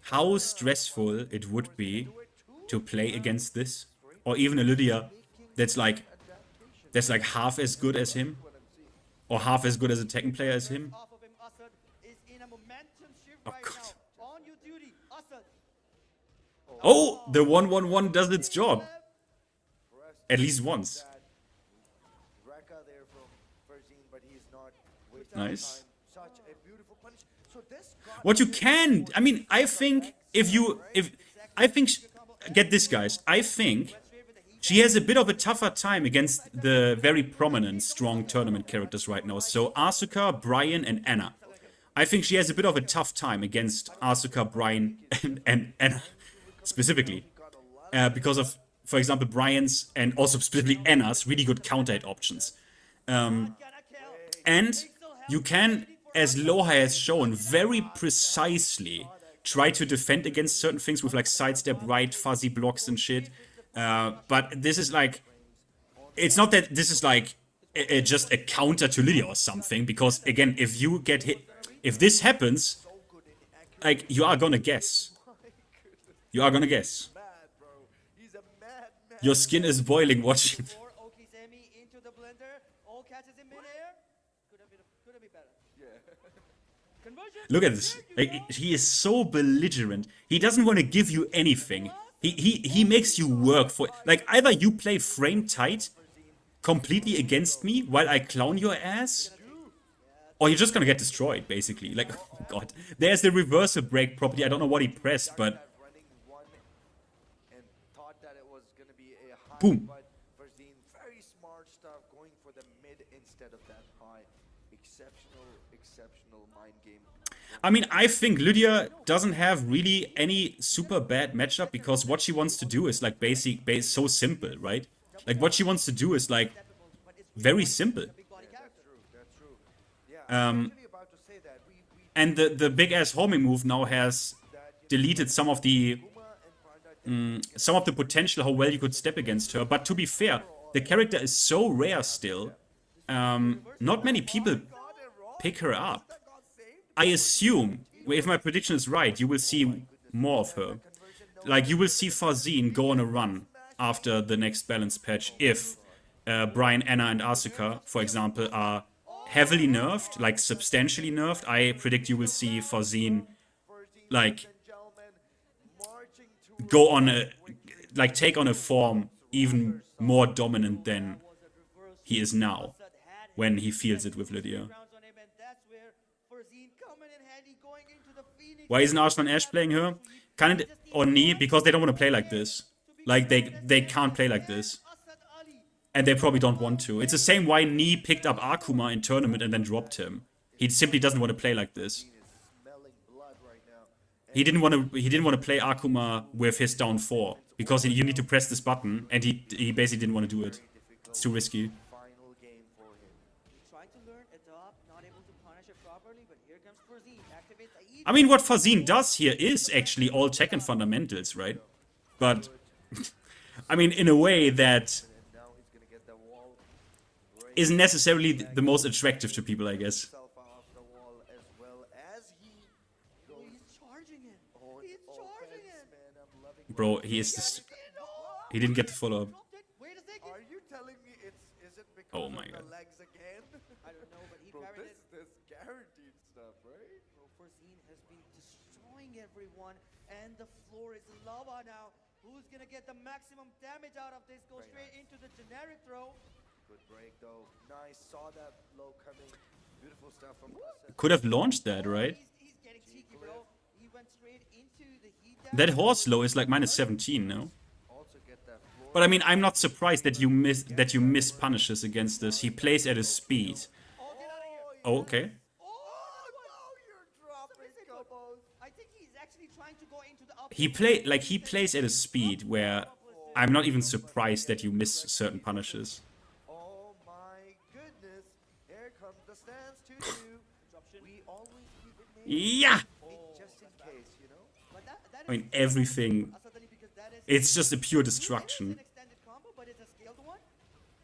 how stressful it would be to play against this? Or even a Lidia that's like half as good as him? Or half as good as a Tekken player as him? Oh god. Oh, the 1-1-1 does its job. At least once. Nice. What you can, I mean, I think get this, guys. I think she has a bit of a tougher time against the very prominent, strong tournament characters right now. So Asuka, Brian, and Anna. I think she has a bit of a tough time against Asuka, Brian, and Anna, specifically. Because of, for example, Brian's and also specifically Anna's really good counter hit options. And you can, as Loha has shown, very precisely try to defend against certain things with like sidestep, right, fuzzy blocks and shit. But this is like, it's not that this is like just a counter to Lidia or something, because again, if you get hit, if this happens, like, you are gonna guess. You are gonna guess. Your skin is boiling watching. Look at this. Like, he is so belligerent. He doesn't want to give you anything. He makes you work for it. Like, either you play frame tight completely against me while I clown your ass, or you're just gonna get destroyed, basically. Like, oh god. There's the reversal break property. I don't know what he pressed, but... Boom. exceptional mind game. I mean, I think Lidia doesn't have really any super bad matchup because what she wants to do is like so simple, right? Like what she wants to do is like very simple. That's true. Yeah, I'm actually about to say that. And the big ass homing move now has deleted some of the potential how well you could step against her. But to be fair, the character is so rare still. Not many people pick her up. I assume, if my prediction is right, you will see more of her. Like, you will see Farzine go on a run after the next balance patch if Brian, Anna, and Asuka, for example, are heavily nerfed, like substantially nerfed. I predict you will see Farzine, like, go on a, like, take on a form even more dominant than he is now when he feels it with Lidia. Why isn't Arslan Ash playing her? Kind or Knee? Because they don't want to play like this. Like, they can't play like this. And they probably don't want to. It's the same why Knee picked up Akuma in tournament and then dropped him. He simply doesn't want to play like this. He didn't want to play Akuma with his down 4 because you need to press this button, and he basically didn't want to do it. It's too risky. I mean, what Farzine does here is actually all Tekken fundamentals, right? But I mean, in a way that isn't necessarily the most attractive to people, I guess. Bro, he is just... He didn't get the follow-up. Oh my god. I don't know, but he parried it. This guaranteed stuff, right? Farzine has been destroying everyone, and the floor is lava now. Who's gonna get the maximum damage out of this? Go straight into the generic throw. Good break though. Nice, saw that low coming. Beautiful stuff from Usad. Could have launched that, right? He's getting cheeky, bro. He went straight into the heat. That horse low is like minus 17, no? Also get that floor. But I mean, I'm not surprised that you miss punishes against this. He plays at a speed. Oh, get out of here. Oh, okay. Oh no, you're dropping combos. I think he's actually trying to go into the up. He plays at a speed where I'm not even surprised that you miss certain punishes. Oh my goodness. Here comes the stance to you. We always keep it named Yeah! just in case, you know? But that I mean, everything. Asatani, because that is It's just a pure an destruction. extended combo, but it's a scaled one.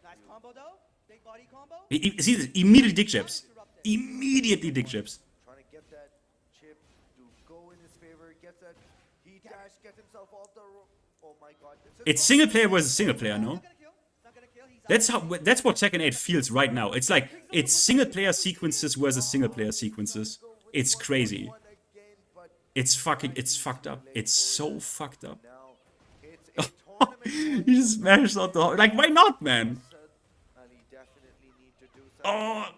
Nice combo though. Big body combo. See this? Immediately dick jabs. Immediately dick jabs. Trying to get that chip to go in his favor. Gets that heat dash, gets himself off the rope. Oh my god. It's single player versus single player, no? Not gonna kill. Not gonna kill. He's That's what Tekken 8 feels right now. It's like it's single player sequences versus single player sequences. It's crazy. It's fucked up. It's so fucked up. now it's a tournament. He just smashed out the like, why not, man? And he definitely need to do something.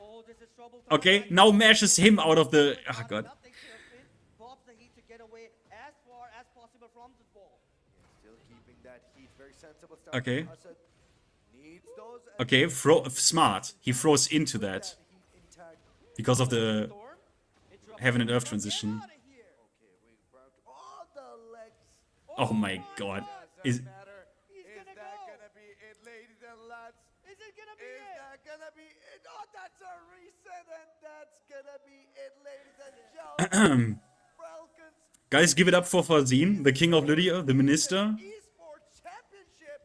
Oh, Oh, this is trouble. for okay. the Now mashes him out of the. Oh god. Nothing to have been. Pops the heat to get away as far as possible from the ball. Still keeping that heat. Very sensible stuff. Okay. Usad needs those Okay, smart. He throws into that heat intact. because of the Storm. Interrupt. heaven and earth transition. Outta here. Okay, we brought all the legs. Oh my god. Is Matter. He's Is gonna that go. gonna be it, ladies and lads? Is it gonna be Is it? that gonna be it? Oh, that's a reset, and that's gonna be it, ladies and gentlemen. Falcons guys, give it up for Farzine, the king of Lydia, the minister. Esports Championship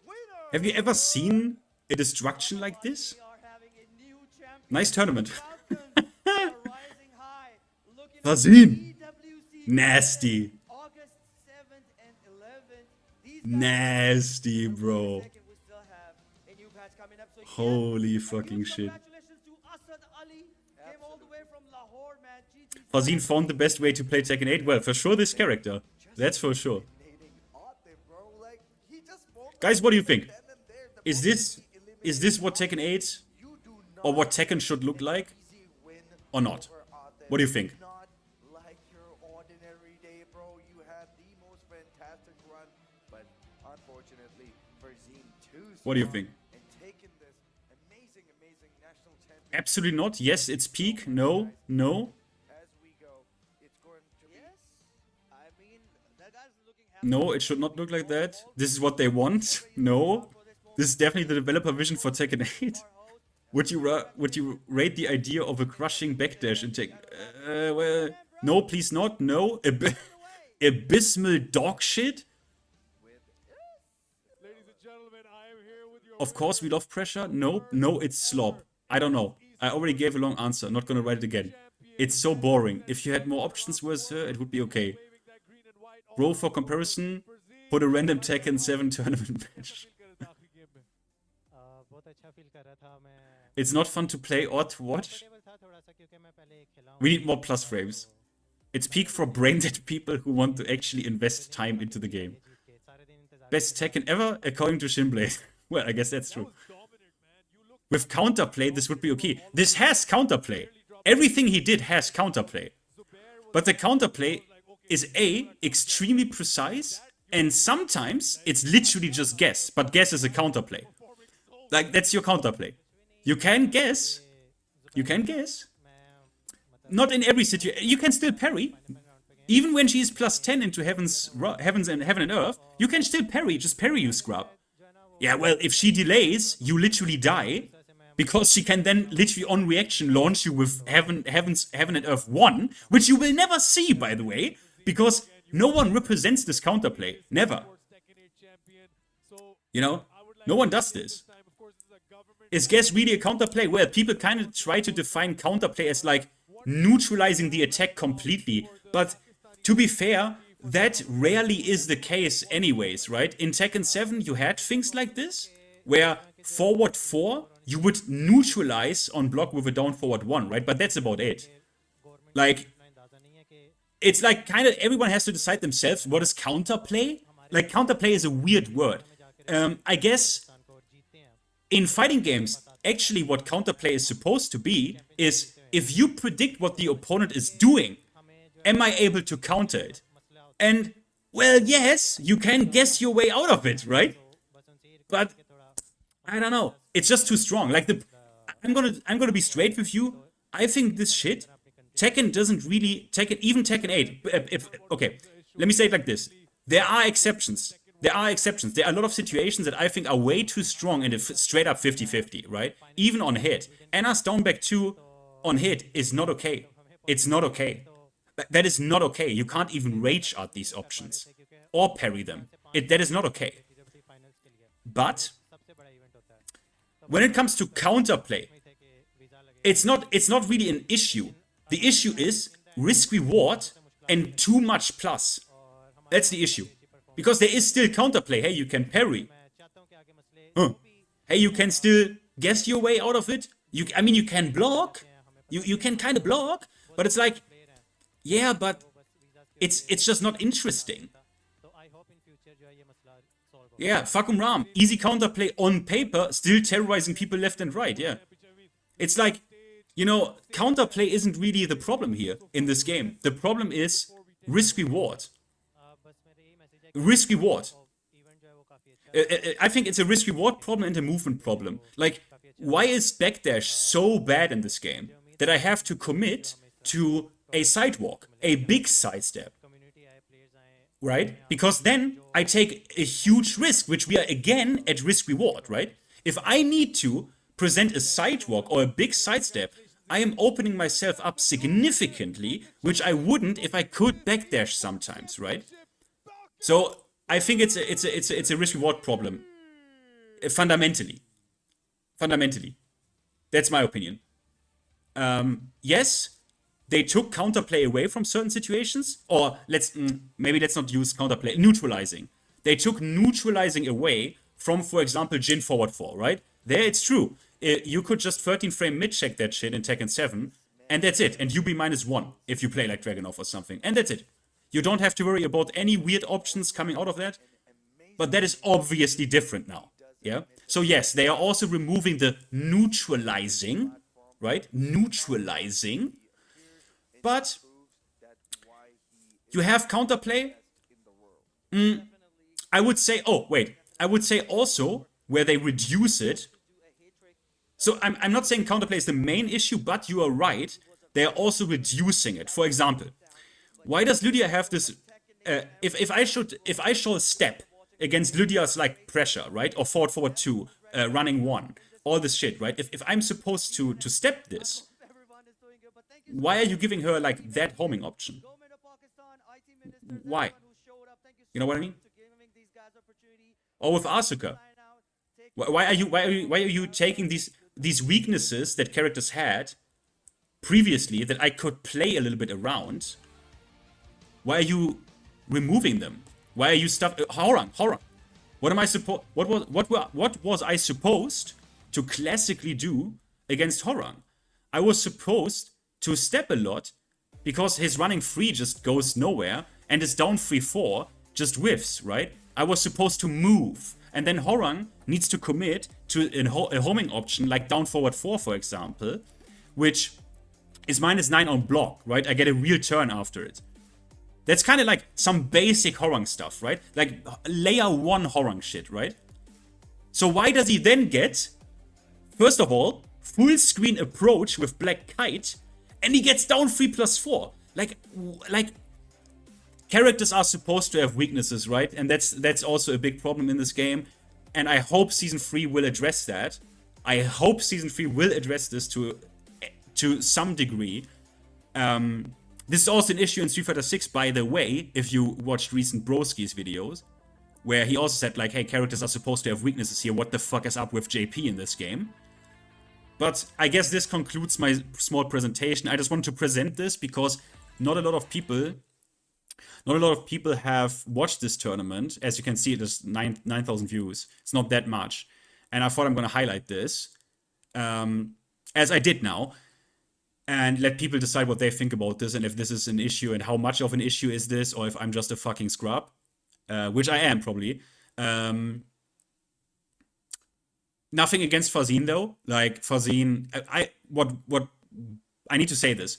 winner. Have you ever seen a destruction like this? We are having a new champion. Nice tournament. Falcons are rising high. Looking at Farzine. EWC Nasty. August 7th and 11th. These guys Nasty, bro. Second, we still have a new patch coming up. So yes, Holy a fucking huge shit. Congratulations to Asad Ali. Came all the way from Lahore, man. GG. Farzine found the best way to play Tekken 8. Well, for sure this character. That's for sure. Dominating Autism, bro. Like, he just woke Guys, what do you think? then and there. The Is this what Tekken 8 you do not or what Tekken should look like easy win or not? over Autism. What do you think? Not like your ordinary day, bro. You had the most fantastic run, but unfortunately, Farzine too What do you strong think? and taking this amazing national championship Absolutely not. Yes, it's peak. No, no, As we go, it's going to be Yes. I mean, that guy's looking no, it should not look like that. This is what they want. No. This is definitely the developer vision for Tekken 8. Would you rate the idea of a crushing backdash in Tekken? Well, no, please not. No. Abysmal dog shit? Of course, we love pressure. No, no, it's slop. I don't know. I already gave a long answer. Not gonna write it again. It's so boring. If you had more options with her, it would be okay. Bro, for comparison, put a random Tekken 7 tournament match. It's not fun to play or to watch. We need more plus frames. It's peak for brain-dead people who want to actually invest time into the game. Best Tekken ever, according to Shinblade. Well, I guess that's true. With counterplay, this would be okay. This has counterplay. Everything he did has counterplay. But the counterplay is A, extremely precise, and sometimes it's literally just guess. But guess is a counterplay. Like, that's your counterplay. You can guess. You can guess. Not in every situation. You can still parry. Even when she is plus 10 into heaven and earth, you can still parry. Just parry, you scrub. Yeah, well, if she delays, you literally die. Because she can then literally on reaction launch you with heaven and earth 1. Which you will never see, by the way. Because no one represents this counterplay. Never. You know? No one does this. Is guess really a counterplay? Well, people kind of try to define counterplay as like neutralizing the attack completely. But to be fair, that rarely is the case anyways, right? In Tekken 7 you had things like this, where forward 4 you would neutralize on block with a down forward 1, right? But that's about it. Like, it's like kind of everyone has to decide themselves what is counterplay. Like, counterplay is a weird word. I guess in fighting games, actually what counterplay is supposed to be is if you predict what the opponent is doing, am I able to counter it? And, well, yes, you can guess your way out of it, right? But, I don't know. It's just too strong. Like, I'm gonna be straight with you. I think this shit, Tekken doesn't really, even Tekken 8, okay, let me say it like this. There are exceptions. There are exceptions. There are a lot of situations that I think are way too strong in a straight up 50-50, right? Even on hit. Anna's down back 2 on hit is not okay. It's not okay. That is not okay. You can't even rage art these options. Or parry them. That is not okay. But when it comes to counterplay, it's not really an issue. The issue is risk-reward and too much plus. That's the issue. Because there is still counterplay. Hey, you can parry. Hey, you can still guess your way out of it. I mean, you can block. You can kind of block. But it's like, yeah, but it's just not interesting. Yeah, fuck Ram. Easy counterplay on paper, still terrorizing people left and right, yeah. It's like, you know, counterplay isn't really the problem here in this game. The problem is risk-reward. Risk-reward. I think it's a risk-reward problem and a movement problem. Like, why is backdash so bad in this game that I have to commit to a sidewalk, a big sidestep? Right? Because then I take a huge risk, which we are again at risk-reward, right? If I need to present a sidewalk or a big sidestep, I am opening myself up significantly, which I wouldn't if I could backdash sometimes, right? So I think it's a risk-reward problem, fundamentally. Fundamentally, that's my opinion. Yes, they took counterplay away from certain situations, or maybe let's not use counterplay. Neutralizing. They took neutralizing away from, for example, Jin forward 4, right? There it's true. You could just 13 frame mid check that shit in Tekken 7, and that's it. And you be -1 if you play like Dragunov or something, and that's it. You don't have to worry about any weird options coming out of that. But that is obviously different now. Yeah? So yes, they are also removing the neutralizing, right? Neutralizing. But you have counterplay. I would say, I would say also where they reduce it. So I'm not saying counterplay is the main issue, but you are right. They are also reducing it. For example, why does Lidia have this? If I show a step against Lydia's like pressure, right, or forward 2, running 1, all this shit, right? If I'm supposed to step this, why are you giving her like that homing option? Why? You know what I mean? Or with Asuka, why are you taking these weaknesses that characters had previously that I could play a little bit around? Why are you removing them? Why are you Horang. What am I what was I supposed to classically do against Horang? I was supposed to step a lot because his running 3 just goes nowhere and his down 3-4 just whiffs, right? I was supposed to move, and then Horang needs to commit to a homing option like down forward 4, for example, which is -9 on block, right? I get a real turn after it. That's kind of like some basic Horang stuff, right? Like layer 1 Horang shit, right? So why does he then get, first of all, full screen approach with Black Kite, and he gets down 3+4? Like characters are supposed to have weaknesses, right? And that's also a big problem in this game. And I hope Season 3 will address that. I hope Season 3 will address this to some degree. This is also an issue in Street Fighter 6, by the way, if you watched recent Broski's videos, where he also said, like, hey, characters are supposed to have weaknesses here. What the fuck is up with JP in this game? But I guess this concludes my small presentation. I just wanted to present this because not a lot of people have watched this tournament. As you can see, it is 9,000 views. It's not that much. And I thought I'm going to highlight this, as I did now, and let people decide what they think about this and if this is an issue and how much of an issue is this, or if I'm just a fucking scrub, which I am probably. Nothing against Fazine though. Like Fazine, I need to say this.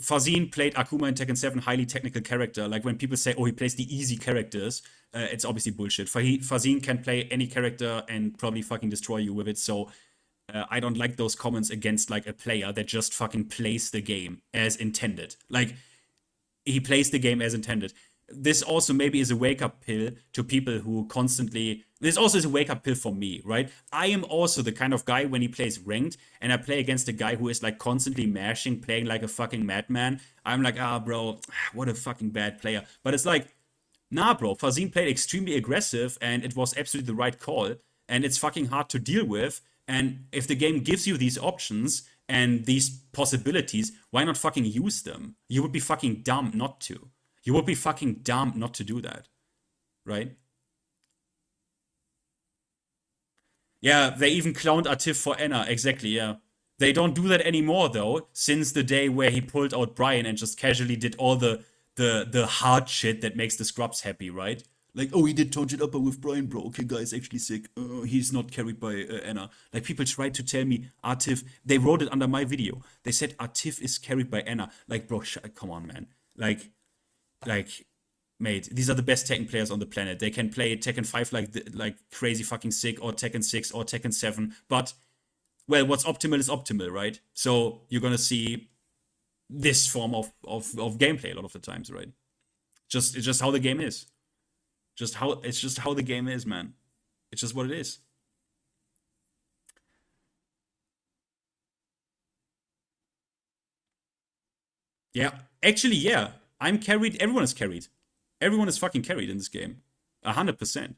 Fazine played Akuma in Tekken 7, highly technical character. Like when people say, oh, he plays the easy characters, it's obviously bullshit. Fazine can play any character and probably fucking destroy you with it. So I don't like those comments against like a player that just fucking plays the game as intended. Like he plays the game as intended. This also maybe is a wake-up pill to people who constantly... This also is a wake-up pill for me, right? I am also the kind of guy when he plays ranked and I play against a guy who is like constantly mashing, playing like a fucking madman. I'm like, bro, what a fucking bad player. But it's like, nah, bro, Fazine played extremely aggressive and it was absolutely the right call. And it's fucking hard to deal with. And if the game gives you these options and these possibilities, why not fucking use them? You would be fucking dumb not to. You would be fucking dumb not to do that, right? Yeah, they even clowned Atif for Anna, exactly, yeah. They don't do that anymore, though, since the day where he pulled out Brian and just casually did all the hard shit that makes the scrubs happy, right? Like, oh, he did Tonjit Upper with Brian, bro. Okay, guys, actually sick. He's not carried by Anna. Like, people tried to tell me Atif, they wrote it under my video. They said Atif is carried by Anna. Like, bro, come on, man. Like, mate, these are the best Tekken players on the planet. They can play Tekken 5 like crazy fucking sick, or Tekken 6, or Tekken 7. But, well, what's optimal is optimal, right? So you're gonna see this form of gameplay a lot of the times, right? It's just how the game is. It's just how the game is, man. It's just what it is. Yeah, actually, yeah. I'm carried. Everyone is carried. Everyone is fucking carried in this game. 100%.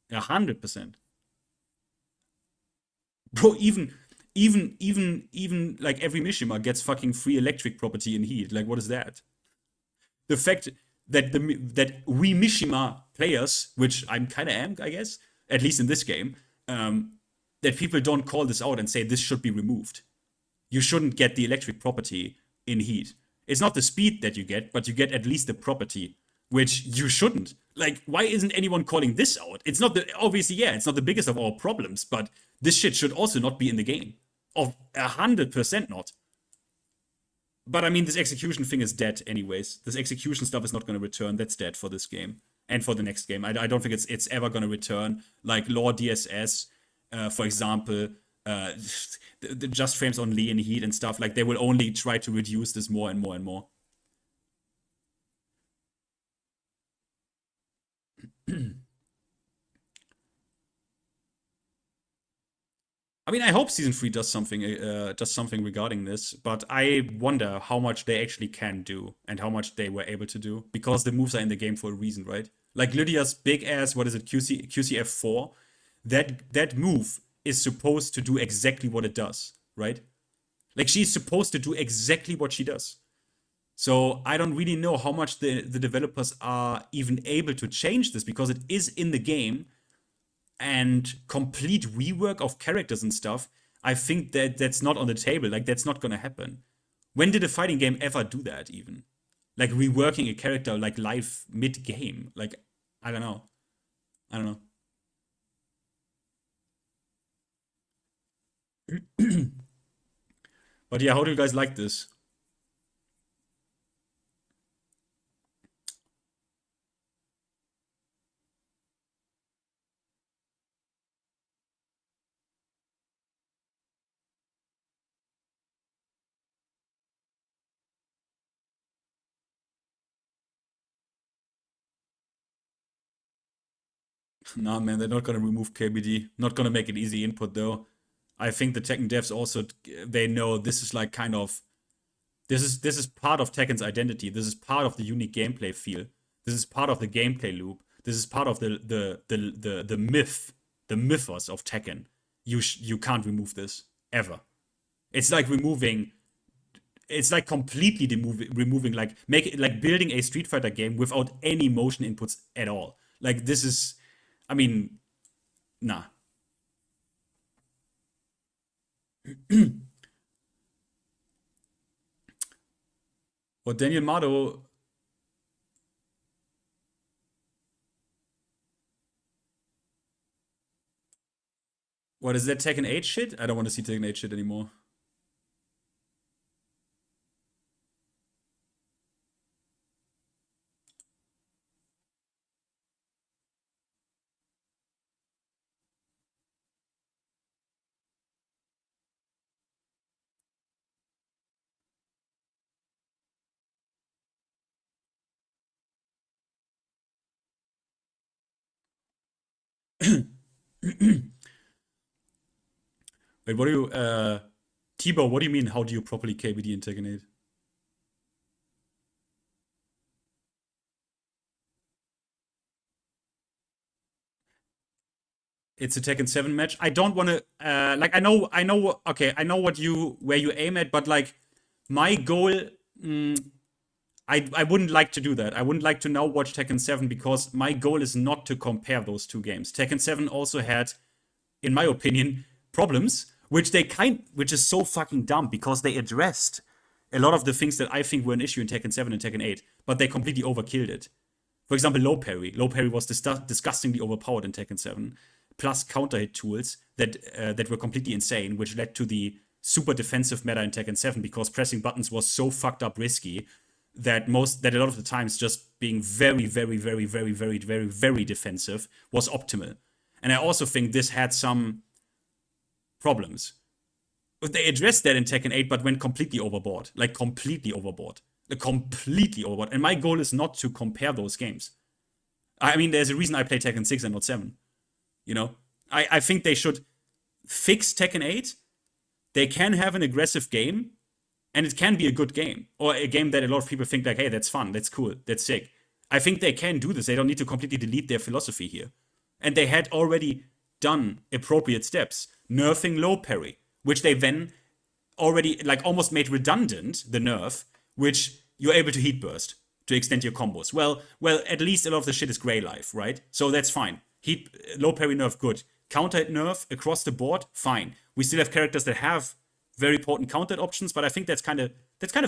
100%. Bro, even like every Mishima gets fucking free electric property in heat. Like, what is that? The fact that we Mishima players, which I'm kind of am, I guess, at least in this game, that people don't call this out and say this should be removed. You shouldn't get the electric property in heat. It's not the speed that you get, but you get at least the property, which you shouldn't. Like, why isn't anyone calling this out? It's not obviously, yeah, it's not the biggest of our problems, but this shit should also not be in the game. Of 100% not. But I mean, this execution thing is dead anyways. This execution stuff is not going to return. That's dead for this game. And for the next game. I don't think it's ever going to return. Like Law DSS, for example, uh, the just frames on Lee and Heat and stuff. Like they will only try to reduce this more and more and more. I mean, I hope season 3 does something regarding this, but I wonder how much they actually can do and how much they were able to do, because the moves are in the game for a reason, right? Like Lydia's big ass, what is it, QCF4? That move is supposed to do exactly what it does, right? Like she's supposed to do exactly what she does. So I don't really know how much the developers are even able to change this, because it is in the game, and complete rework of characters and stuff, I think that's not on the table. Like that's not gonna happen. When did a fighting game ever do that even? Like reworking a character like live mid-game? Like, I don't know. I don't know. But yeah, how do you guys like this? Nah, man, they're not gonna remove KBD. Not gonna make it easy input though. I think the Tekken devs also, they know this is like kind of, this is part of Tekken's identity. This is part of the unique gameplay feel. This is part of the gameplay loop. This is part of the myth, the mythos of Tekken. You can't remove this ever. It's like removing. It's like completely removing, like make it like building a Street Fighter game without any motion inputs at all. Like this is, I mean, nah. Or Daniel Mado. What is that, Tekken 8 shit? I don't want to see Tekken 8 shit anymore. Wait, what do you, Tibo, what do you mean, how do you properly KBD in Tekken 8? It's a Tekken 7 match. I don't want to, like, okay, I know where you aim at, but like, my goal, I wouldn't like to do that. I wouldn't like to now watch Tekken 7, because my goal is not to compare those two games. Tekken 7 also had, in my opinion, problems, which is so fucking dumb, because they addressed a lot of the things that I think were an issue in Tekken 7 and Tekken 8, but they completely overkilled it. For example, low parry. Low parry was disgustingly overpowered in Tekken 7, plus counter hit tools that were completely insane, which led to the super defensive meta in Tekken 7, because pressing buttons was so fucked up risky that a lot of the times just being very, very, very, very, very, very, very defensive was optimal. And I also think this had some problems. They addressed that in Tekken 8, but went completely overboard. Like, completely overboard. Completely overboard. And my goal is not to compare those games. I mean, there's a reason I play Tekken 6 and not 7. You know? I think they should fix Tekken 8. They can have an aggressive game, and it can be a good game. Or a game that a lot of people think like, hey, that's fun, that's cool, that's sick. I think they can do this. They don't need to completely delete their philosophy here. And they had already done appropriate steps. Nerfing low parry, which they then already like almost made redundant, the nerf, which you're able to heat burst to extend your combos. Well, at least a lot of the shit is gray life, right? So that's fine. Low parry nerf, good. Counter hit nerf across the board, fine. We still have characters that have very potent counter hit options, but I think that's kind of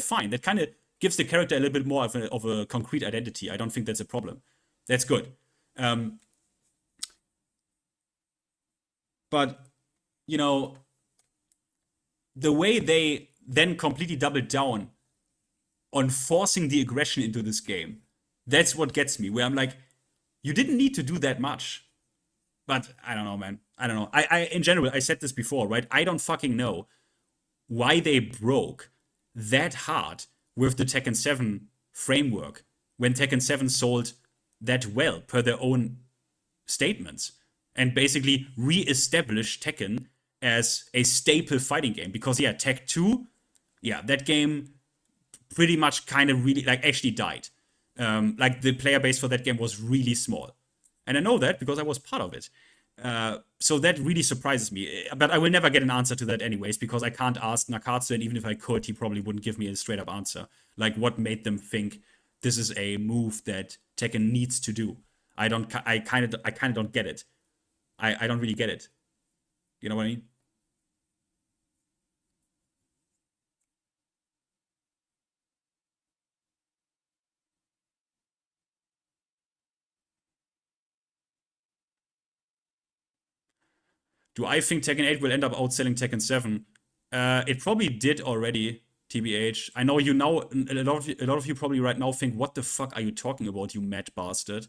fine. That kind of gives the character a little bit more of a concrete identity. I don't think that's a problem. That's good. But, you know, the way they then completely doubled down on forcing the aggression into this game, that's what gets me. Where I'm like, you didn't need to do that much. But I don't know, man. I don't know. In general, I said this before, right? I don't fucking know why they broke that hard with the Tekken 7 framework when Tekken 7 sold that well per their own statements and basically re-established Tekken as a staple fighting game. Because yeah, Tek 2, yeah, that game pretty much kind of really like actually died. Like the player base for that game was really small. And I know that because I was part of it. So that really surprises me. But I will never get an answer to that anyways, because I can't ask Nakatsu, and even if I could, he probably wouldn't give me a straight up answer. Like what made them think this is a move that Tekken needs to do. I kind of don't get it. I don't really get it. You know what I mean? Do I think Tekken 8 will end up outselling Tekken 7? It probably did already, TBH. I know you now, a lot of you probably right now think, what the fuck are you talking about, you mad bastard?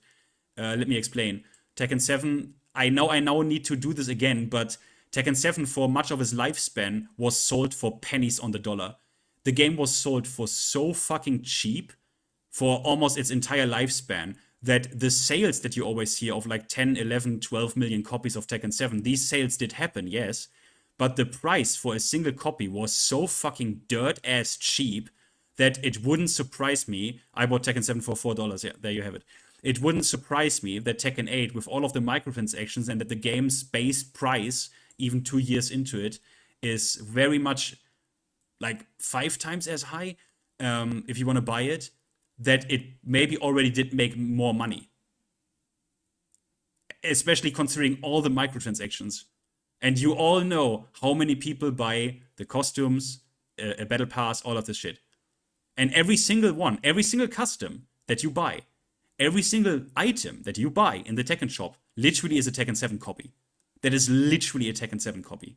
Let me explain. Tekken 7, I now need to do this again, but Tekken 7 for much of its lifespan was sold for pennies on the dollar. The game was sold for so fucking cheap for almost its entire lifespan that the sales that you always hear of like 10, 11, 12 million copies of Tekken 7, these sales did happen, yes, but the price for a single copy was so fucking dirt ass cheap that it wouldn't surprise me. I bought Tekken 7 for $4. Yeah, there you have it. It wouldn't surprise me that Tekken 8, with all of the microtransactions and that the game's base price, even 2 years into it, is very much like 5 times as high if you want to buy it, that it maybe already did make more money. Especially considering all the microtransactions. And you all know how many people buy the costumes, a battle pass, all of this shit. And every single one, every single custom that you buy, every single item that you buy in the Tekken shop literally is a Tekken 7 copy. That is literally a Tekken 7 copy.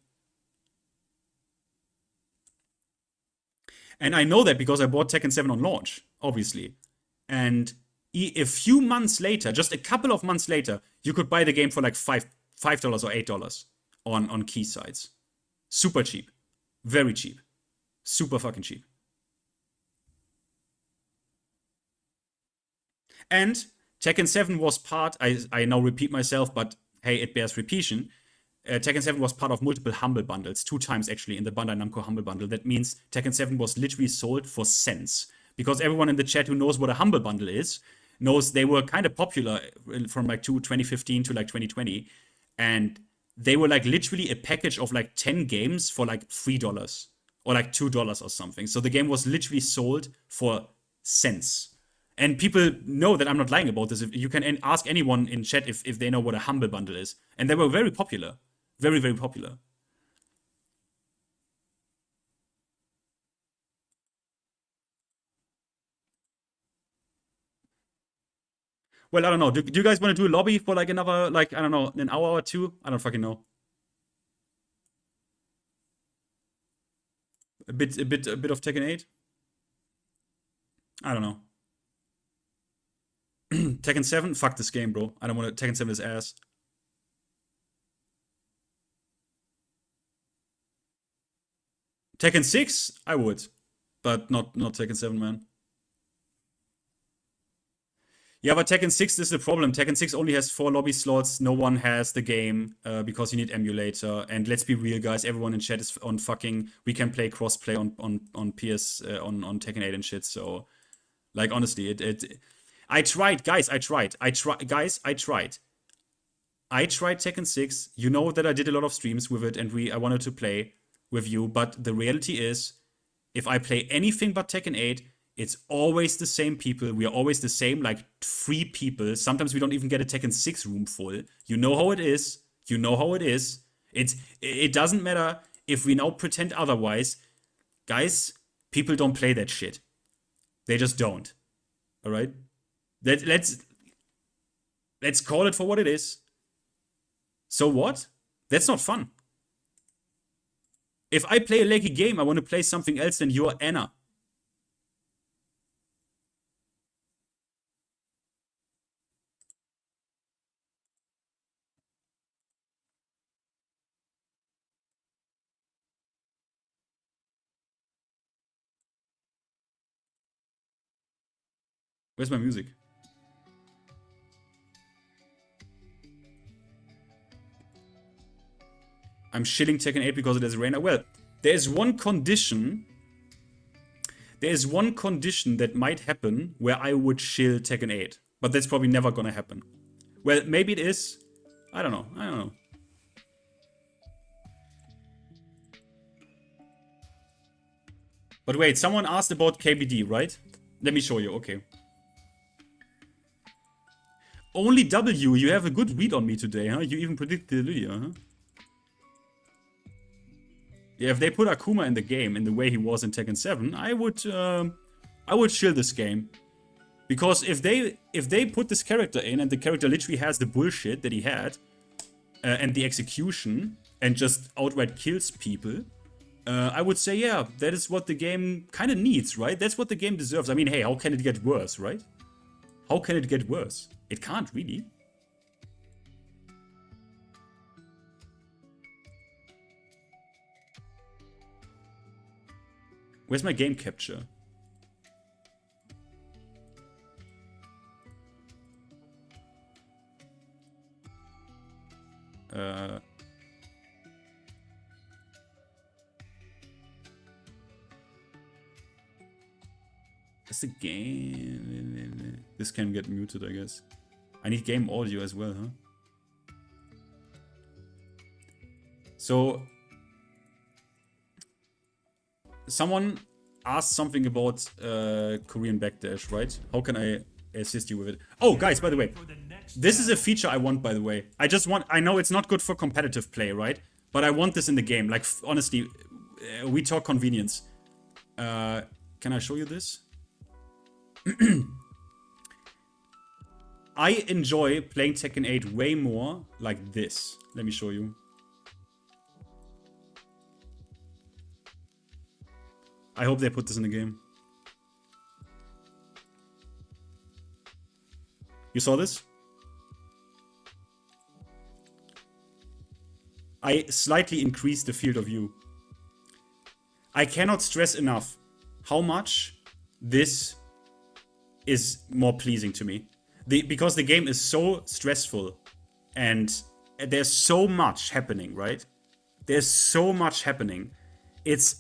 And I know that because I bought Tekken 7 on launch, obviously. And a few months later, just a couple of months later, you could buy the game for like $5 or $8 on key sites. Super cheap. Very cheap. Super fucking cheap. And Tekken 7 was part, I now repeat myself, but hey, it bears repetition. Tekken 7 was part of multiple Humble Bundles, 2 times actually in the Bandai Namco Humble Bundle. That means Tekken 7 was literally sold for cents. Because everyone in the chat who knows what a Humble Bundle is knows they were kind of popular from like 2015 to like 2020. And they were like literally a package of like 10 games for like $3 or like $2 or something. So the game was literally sold for cents. And people know that I'm not lying about this. If you can ask anyone in chat if they know what a Humble Bundle is. And they were very popular. Very, very popular. Well, I don't know. Do you guys want to do a lobby for like another, like, I don't know, an hour or two? I don't fucking know. A bit of Tekken 8? I don't know. Tekken 7? Fuck this game, bro. I don't want to. Tekken 7 is ass. Tekken 6? I would. But not Tekken 7, man. Yeah, but Tekken 6 is the problem. Tekken 6 only has 4 lobby slots. No one has the game because you need emulator. And let's be real, guys. Everyone in chat is on fucking. We can play crossplay on PS on Tekken 8 and shit. So, like, honestly, I tried, guys. I tried. I tried Tekken 6. You know that I did a lot of streams with it, and I wanted to play with you. But the reality is, if I play anything but Tekken 8, it's always the same people. We are always the same, like 3 people. Sometimes we don't even get a Tekken 6 room full. You know how it is. You know how it is. It doesn't matter if we now pretend otherwise. Guys, people don't play that shit. They just don't. All right? Let's call it for what it is. So what? That's not fun. If I play a laggy game, I want to play something else than your Anna. Where's my music? I'm shilling Tekken 8 because it has Reina. Well, there's one condition. There's one condition that might happen where I would shill Tekken 8. But that's probably never gonna happen. Well, maybe it is. I don't know. I don't know. But wait, someone asked about KBD, right? Let me show you. Okay. Only W. You have a good read on me today, huh? You even predicted Lidia, huh? Yeah, if they put Akuma in the game in the way he was in Tekken 7, I would shill this game. Because if they put this character in and the character literally has the bullshit that he had and the execution and just outright kills people, I would say, yeah, that is what the game kind of needs, right? That's what the game deserves. I mean, hey, how can it get worse, right? How can it get worse? It can't really. Where's my game capture? That's the game. This can get muted, I guess. I need game audio as well, huh? So, someone asked something about Korean backdash, right? How can I assist you with it? Oh, guys, by the way, this is a feature I want, by the way. I know it's not good for competitive play, right? But I want this in the game. Like, honestly, we talk convenience. Can I show you this? I enjoy playing Tekken 8 way more like this. Let me show you. I hope they put this in the game. You saw this? I slightly increased the field of view. I cannot stress enough how much this is more pleasing to me. Because the game is so stressful and there's so much happening, right? There's so much happening. It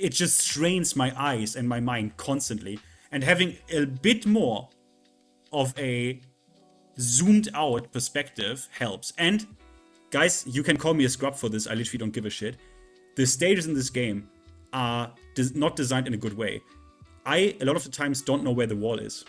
just strains my eyes and my mind constantly. And having a bit more of a zoomed out perspective helps. And guys, you can call me a scrub for this. I literally don't give a shit. The stages in this game are not designed in a good way. A lot of the times don't know where the wall is.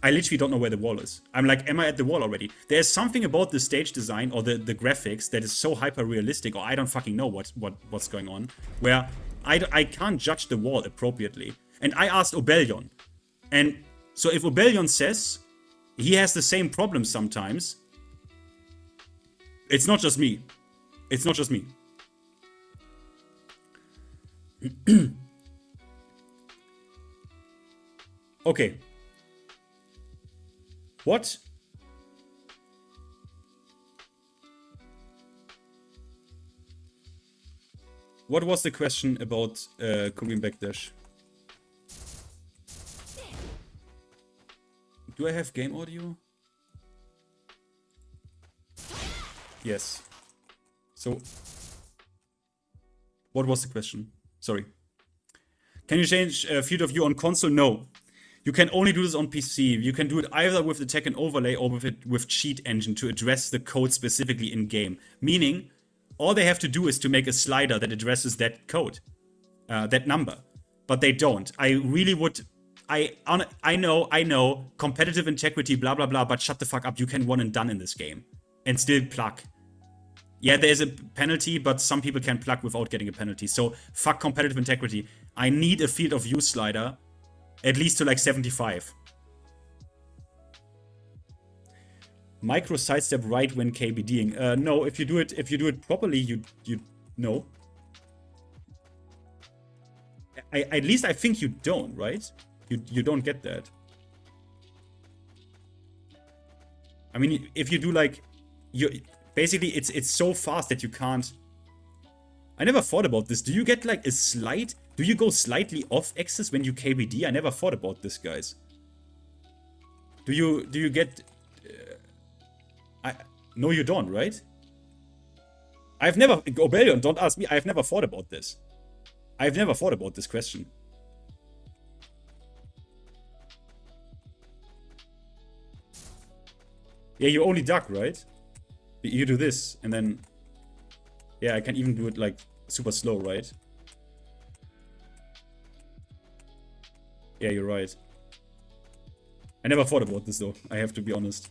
I literally don't know where the wall is. I'm like, am I at the wall already? There's something about the stage design or the graphics that is so hyper realistic, or I don't fucking know what's going on, where I can't judge the wall appropriately. And I asked Obelion. And so if Obelion says he has the same problem sometimes, it's not just me. It's not just me. Okay. What? What was the question about Korean backdash? Do I have game audio? Yes. So, what was the question? Sorry. Can you change field of view on console? No. You can only do this on PC. You can do it either with the Tekken overlay or with cheat engine to address the code specifically in game. Meaning, all they have to do is to make a slider that addresses that code, that number. But they don't. I really would. I know, competitive integrity, blah blah blah. But shut the fuck up. You can one and done in this game, and still plug. Yeah, there's a penalty, but some people can plug without getting a penalty. So fuck competitive integrity. I need a field of view slider. At least to like 75. Micro sidestep right when KBDing. No, if you do it properly, you no. At least I think you don't, right? You don't get that. I mean, if you do like basically it's so fast that you can't. I never thought about this. Do you get like a slide? Do you go slightly off axis when you KBD? I never thought about this, guys. Do you get... No, you don't, right? I've never... Obelion, don't ask me. I've never thought about this. I've never thought about this question. Yeah, you only duck, right? You do this, and then... Yeah, I can even do it, like, super slow, right? Yeah, you're right. I never thought about this, though. I have to be honest.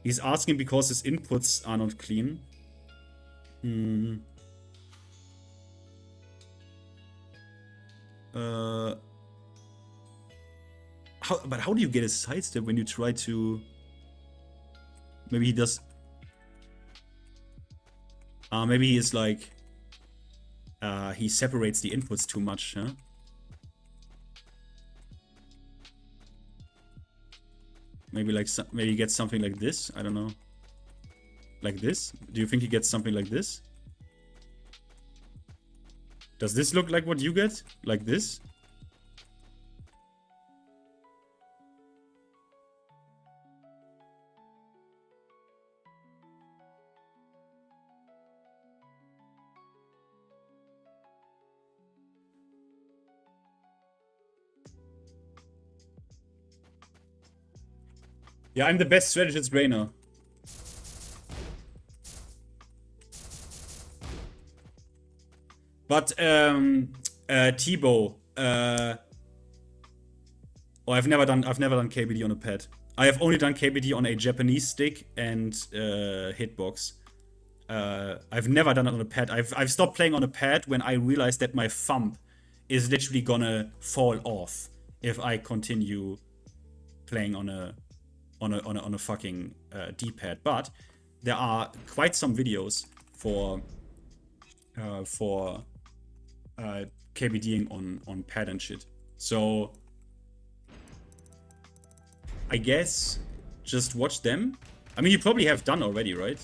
He's asking because his inputs are not clean. How do you get a sidestep when you try to... Maybe he does... maybe he is like... he separates the inputs too much, huh? Maybe like maybe he gets something like this. I don't know. Like this? Do you think he gets something like this? Does this look like what you get? Like this? Yeah, I'm the best strategist, Reina. But T-Bow, oh, I've never done KBD on a pad. I have only done KBD on a Japanese stick and hitbox. I've never done it on a pad. I've stopped playing on a pad when I realized that my thumb is literally gonna fall off if I continue playing on a fucking D-pad. But there are quite some videos for KBDing on pad and shit. So I guess just watch them. I mean, you probably have done already, right?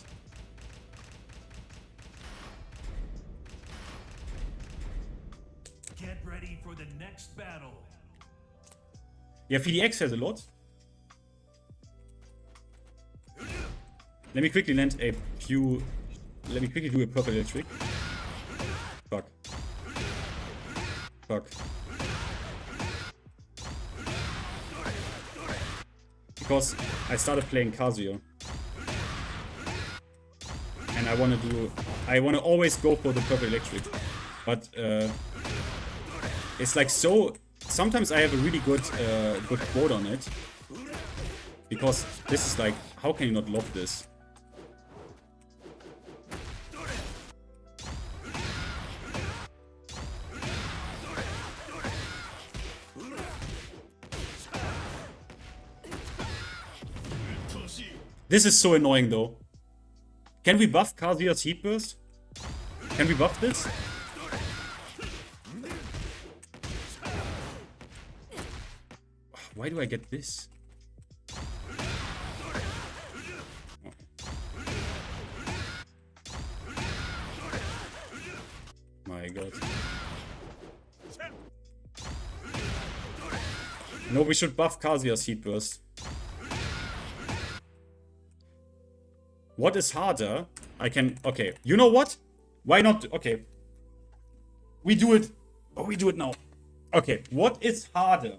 Get ready for the next battle. Yeah, PDX has a lot. Let me quickly land a few. Let me quickly do a purple electric. Fuck. Fuck. Because I started playing Kazuya. And I wanna always go for the purple electric. But it's like so. Sometimes I have a really good quote on it. Because this is like, how can you not love this? This is so annoying though. Can we buff Kazuya's heat burst? Can we buff this? Why do I get this? My god. No, we should buff Kazuya's heat burst. What is harder? I can... Okay, you know what? Why not? Okay. We do it. Oh, we do it now. Okay, what is harder?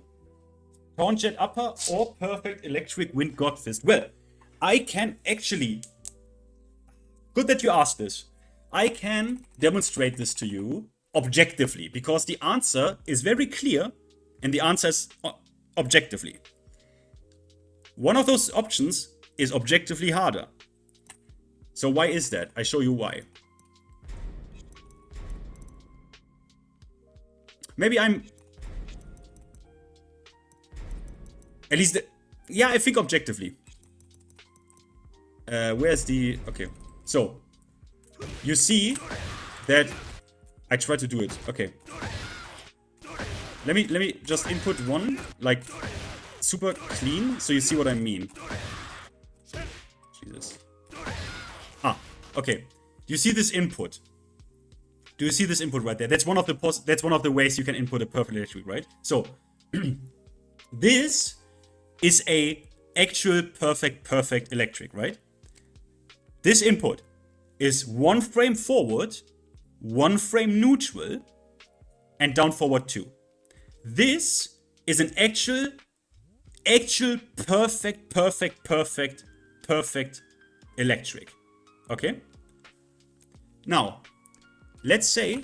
Taunt Jet Upper or Perfect Electric Wind God Fist? Well, I can actually... Good that you asked this. I can demonstrate this to you objectively, because the answer is very clear, and the answer is objectively. One of those options is objectively harder. So why is that? I show you why. Maybe I'm... At least... Yeah, I think objectively. Where's the... Okay. So... You see that... I try to do it. Okay. Let me just input one, like, super clean, so you see what I mean. Jesus. Ah, Okay, you see this input? Do you see this input right there? That's one of the ways you can input a perfect electric, right? So this is a actual perfect electric, right? This input is 1 frame forward, 1 frame neutral, and down forward 2. This is an actual perfect electric. Okay? Now, let's say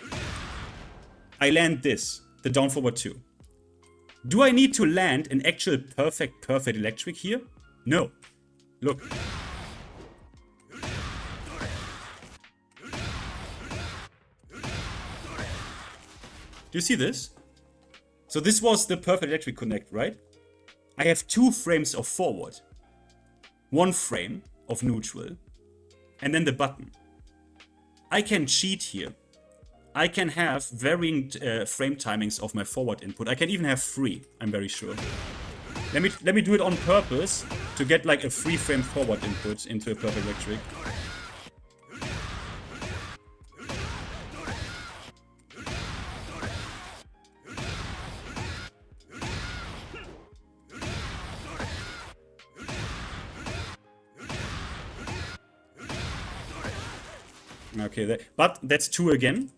I land this, the down forward 2. Do I need to land an actual perfect electric here? No. Look. Do you see this? So this was the perfect electric connect, right? I have 2 frames of forward, 1 frame of neutral, and then the button. I can cheat here. I can have varying frame timings of my forward input. I can even have 3, I'm very sure. Let me do it on purpose to get like a 3 frame forward input into a perfect electric. Okay, but that's 2 again.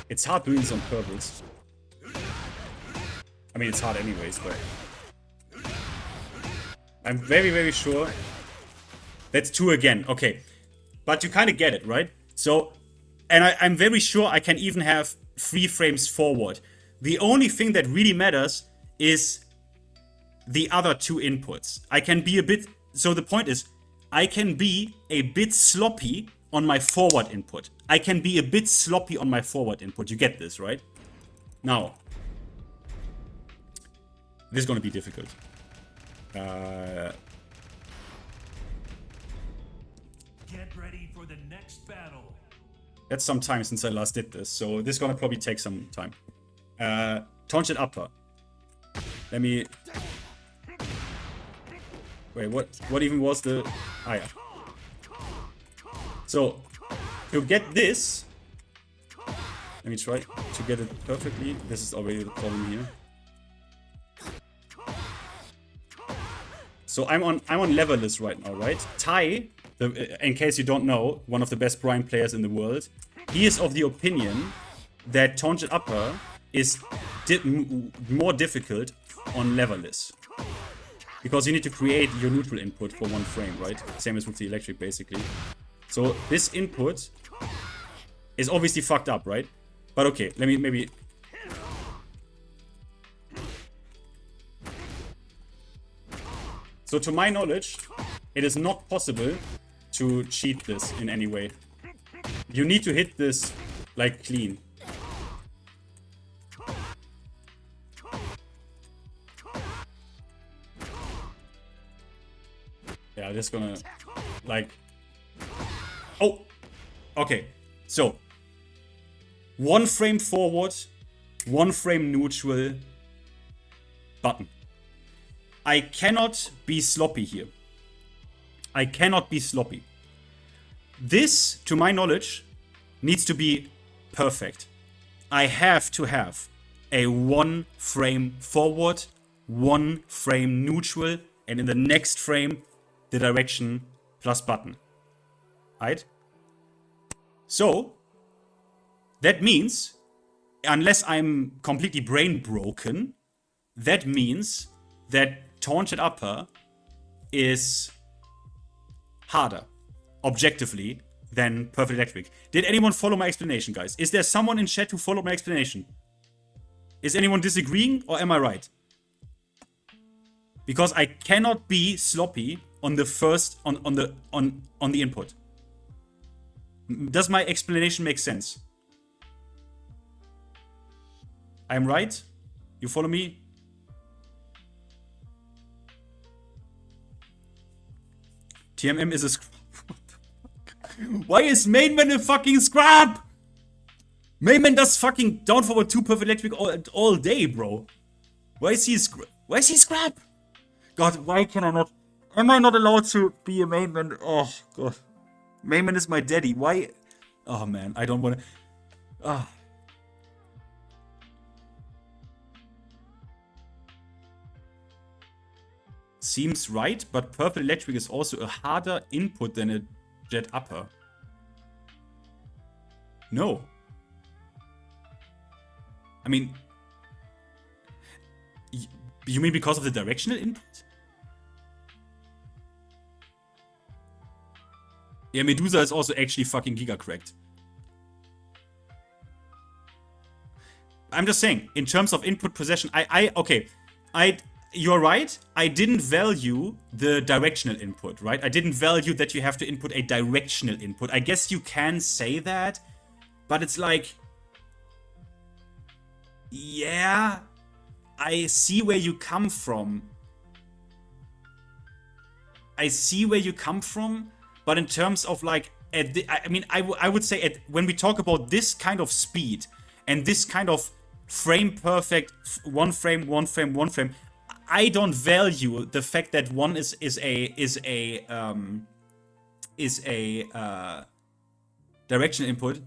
It's hard doing this on purpose. I mean, it's hard anyways, but I'm very sure that's 2 again. Okay, but you kind of get it, right? So, and I'm very sure I can even have 3 frames forward. The only thing that really matters is the other 2 inputs. I can be a bit, so the point is, I can be a bit sloppy on my forward input. I can be a bit sloppy on my forward input. You get this, right? Now, this is gonna be difficult. Get ready for the next battle. That's some time since I last did this, so this is gonna probably take some time. Taunched upper. Let me... Wait, what even was the... Ah, yeah. So, to get this... Let me try to get it perfectly. This is already the problem here. So I'm on levelist right now, right? Tai, in case you don't know, one of the best Brian players in the world, he is of the opinion that taunched upper is more difficult on levelist. Because you need to create your neutral input for 1 frame, right? Same as with the electric, basically. So this input is obviously fucked up, right? But okay, let me maybe... So to my knowledge, it is not possible to cheat this in any way. You need to hit this, like, clean. Yeah, just gonna, like... Oh! Okay, so... 1 frame forward, 1 frame neutral, button. I cannot be sloppy here. I cannot be sloppy. This, to my knowledge, needs to be perfect. I have to have a 1 frame forward, 1 frame neutral, and in the next frame, the direction plus button. Right? So, that means, unless I'm completely brain broken, that means that taunched upper is harder, objectively, than perfect electric. Did anyone follow my explanation, guys? Is there someone in chat who followed my explanation? Is anyone disagreeing, or am I right? Because I cannot be sloppy on the first on the input. Does my explanation make sense? I'm right? You follow me? TMM is a scrap. Why is Mainman a fucking scrap? Mainman does fucking down forward 2 perfect electric all day, bro. Why is he scrap? God, why can I not? Am I not allowed to be a Mainman? Oh, God. Mainman is my daddy. Why? Oh, man. I don't want to... Ah. Seems right, but purple electric is also a harder input than a jet upper. No. I mean... You mean because of the directional input? Yeah, Medusa is also actually fucking giga cracked. I'm just saying, in terms of input possession, you're right. I didn't value the directional input, right? I didn't value that you have to input a directional input. I guess you can say that, but it's like, yeah, I see where you come from. But in terms of like, I would say when we talk about this kind of speed and this kind of frame perfect, one frame, I don't value the fact that one is a directional input.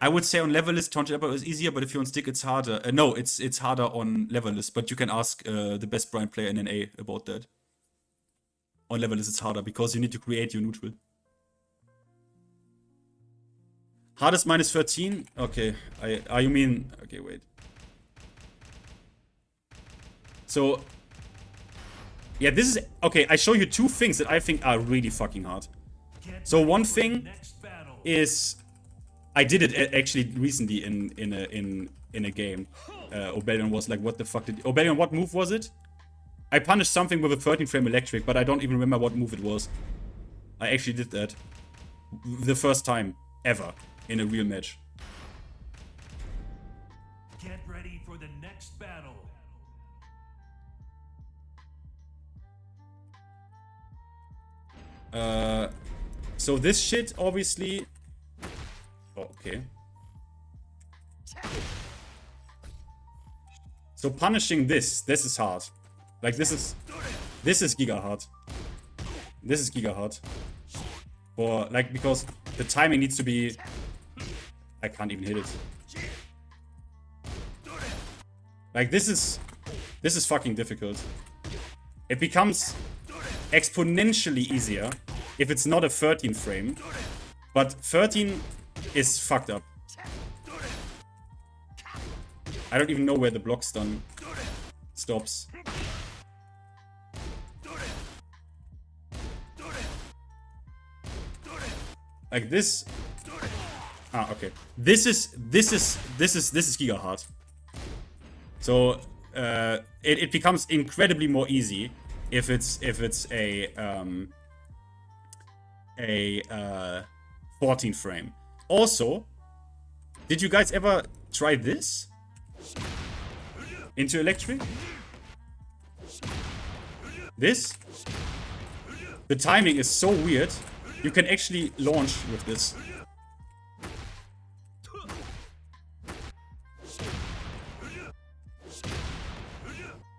I would say on level list, tangent upper is easier, but if you're on stick, it's harder. No, it's harder on level list, but you can ask the best Brian player in NA about that. On level list, it's harder because you need to create your neutral. Hardest minus 13? Okay, you mean... Okay, wait. So... Yeah, this is... Okay, I show you two things that I think are really fucking hard. So one thing is... I did it actually recently in a game. Obelion was like, what the fuck did... Obelion, what move was it? I punished something with a 13 frame electric, but I don't even remember what move it was. I actually did that. The first time ever in a real match. Get ready for the next battle. So this shit obviously... Oh, okay. So punishing this is hard. Like this is giga hard. This is giga hard. Or like because the timing needs to be... I can't even hit it. Like this is fucking difficult. It becomes exponentially easier if it's not a 13 frame. But 13 is fucked up. I don't even know where the block stun stops. Like this. Ah, okay. This is giga hard. So it becomes incredibly more easy if it's a 14 frame. Also, did you guys ever try this? Into electric? This? The timing is so weird. You can actually launch with this.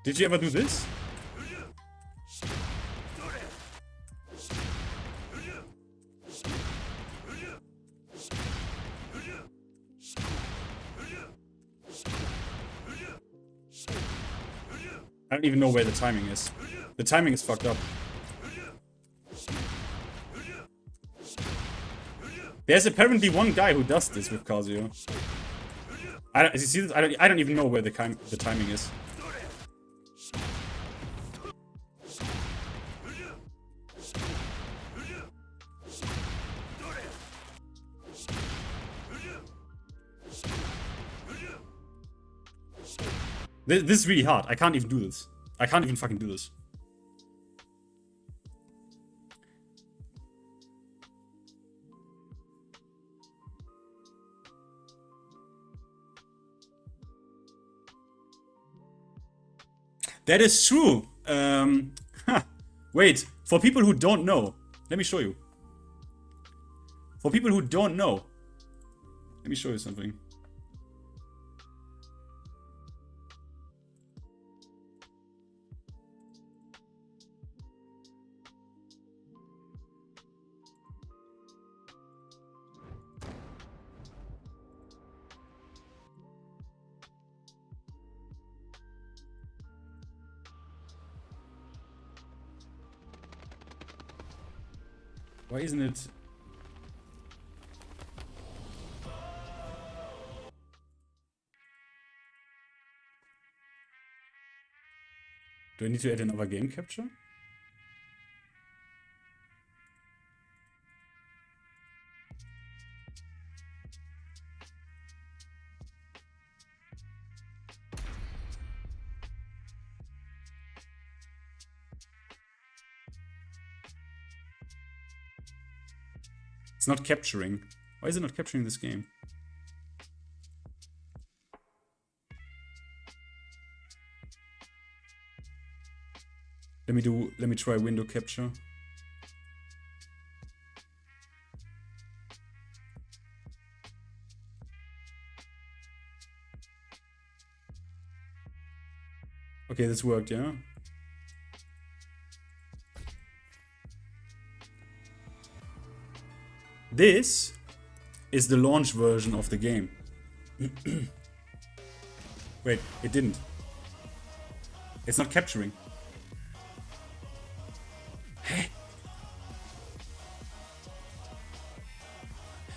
Did you ever do this? I don't even know where the timing is. The timing is fucked up. There's apparently one guy who does this with Kazuya. You see this? I don't even know where the timing is. This is really hard. I can't even do this. I can't even fucking do this. That is true. Wait, for people who don't know, let me show you. For people who don't know, let me show you something. Why isn't it? Do I need to add another game capture? It's not capturing. Why is it not capturing this game? Let me try window capture. Okay, this worked, yeah? This is the launch version of the game. Wait, it didn't. It's not capturing.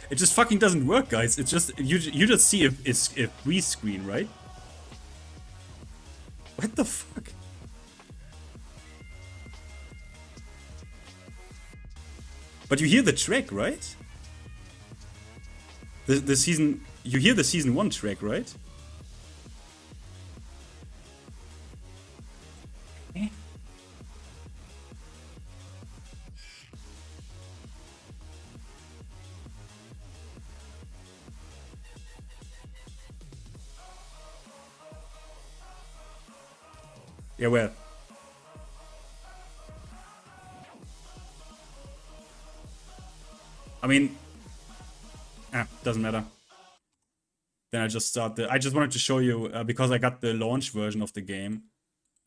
It just fucking doesn't work, guys. It's just you just see a freeze screen, right? What the fuck? But you hear the track, right? The season, you hear the season 1 track, right? Yeah, well. I mean, doesn't matter. Then I just start I just wanted to show you, because I got the launch version of the game.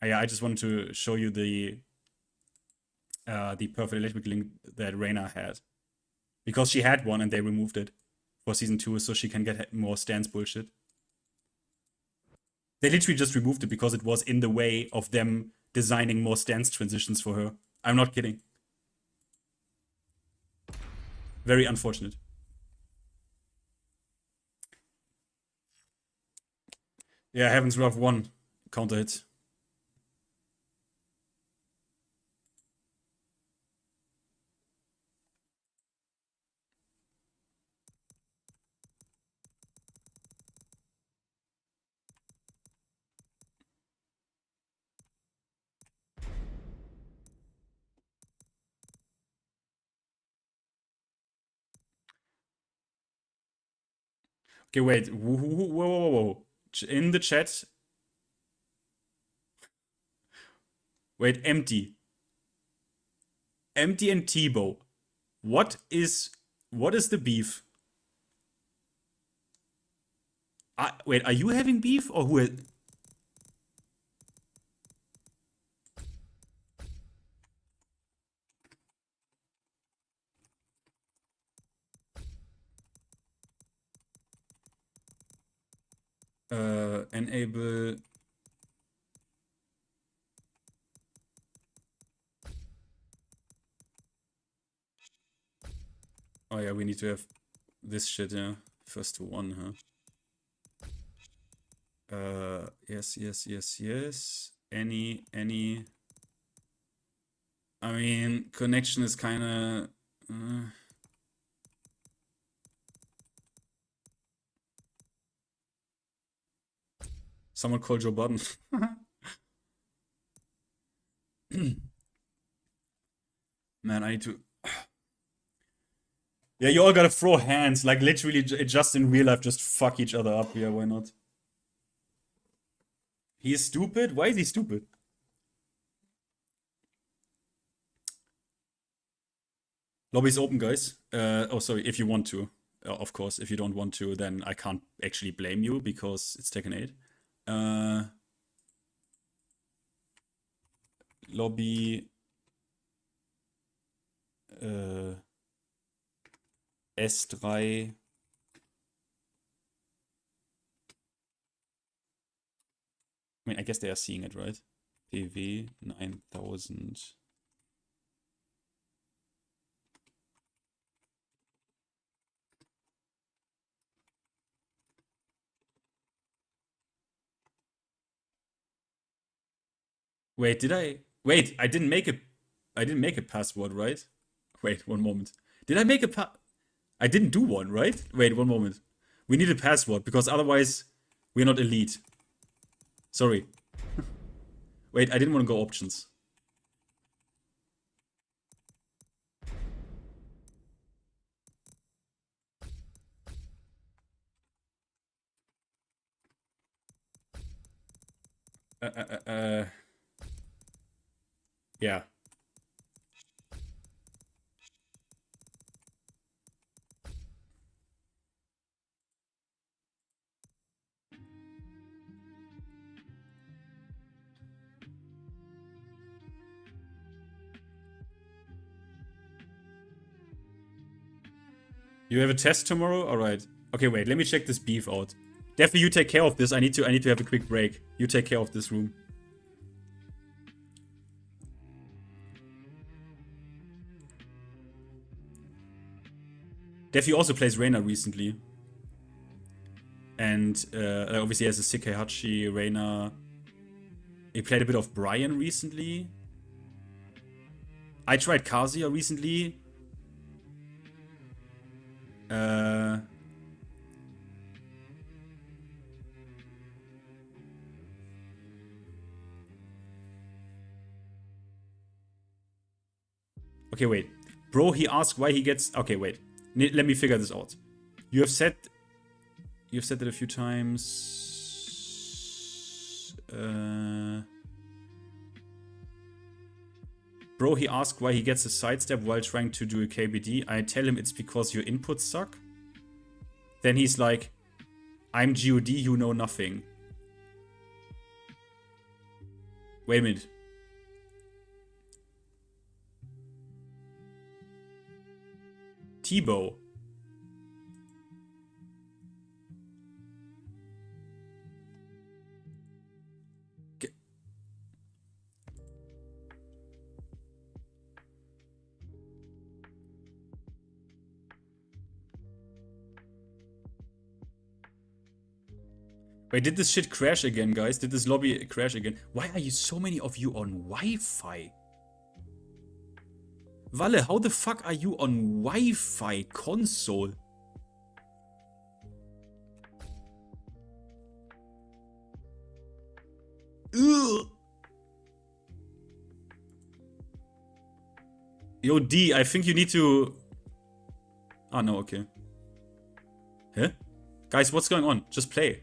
I just wanted to show you the perfect electric link that Reina had. Because she had one and they removed it for season 2 so she can get more stance bullshit. They literally just removed it because it was in the way of them designing more stance transitions for her. I'm not kidding. Very unfortunate. Yeah, Heaven's Wrath 1 counter hit. Okay, wait. Whoa. In the chat. Wait, empty. Empty and Tebow. What is the beef? Wait, are you having beef or who? Enable. Oh yeah, we need to have this shit, yeah. First to 1, huh? Yes. Any. I mean, connection is kinda... Someone call Joe Budden. Man, I need to... Yeah, you all gotta throw hands. Like, literally, just in real life, just fuck each other up. Yeah, why not? He is stupid? Why is he stupid? Lobby's open, guys. Oh, sorry, if you want to. Of course, if you don't want to, then I can't actually blame you because it's Tekken 8. Lobby. S3. I mean, I guess they are seeing it, right? PV 9000. Wait, did I? Wait, I didn't make a password, right? Wait, one moment. Did I make a I didn't do one, right? Wait, one moment. We need a password because otherwise we're not elite. Sorry. Wait, I didn't want to go options. Yeah. You have a test tomorrow? Alright. Okay, wait, let me check this beef out. Definitely you take care of this. I need to have a quick break. You take care of this room. Defi also plays Reina recently. And obviously has a sick Heihachi, Reina. He played a bit of Brian recently. I tried Kazuya recently. Okay, wait. Bro, he asked why he gets... Okay, wait. Let me figure this out. You've said that a few times. Bro, he asked why he gets a sidestep while trying to do a KBD. I tell him it's because your inputs suck. Then he's like, I'm GOD, you know nothing. Wait a minute. T-Bow. Wait, did this shit crash again, guys? Did this lobby crash again? Why are you so many of you on Wi-Fi? Walle, how the fuck are you on Wi-Fi console? Ugh. Yo, D, I think you need to... Ah, no, okay. Huh? Guys, what's going on? Just play.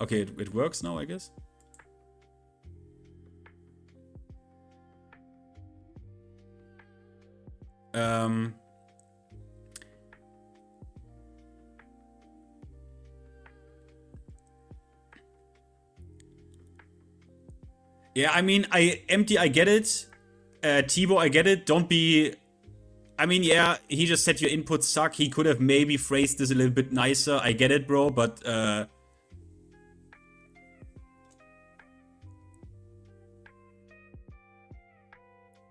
Okay, it works now, I guess. Yeah, I mean, Empty, I get it. T-Bow, I get it. Don't be... I mean, yeah, he just said your inputs suck. He could have maybe phrased this a little bit nicer. I get it, bro, but...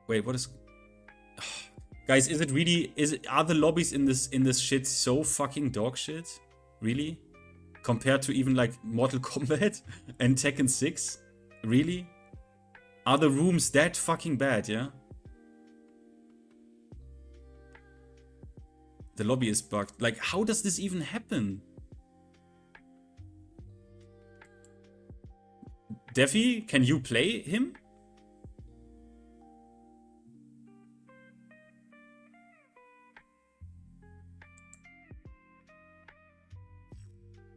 Wait, what is... Guys, is it really... Are the lobbies in this shit so fucking dog shit? Really? Compared to even, like, Mortal Kombat and Tekken 6? Really? Are the rooms that fucking bad, yeah? The lobby is bugged. Like, how does this even happen? Defi, can you play him?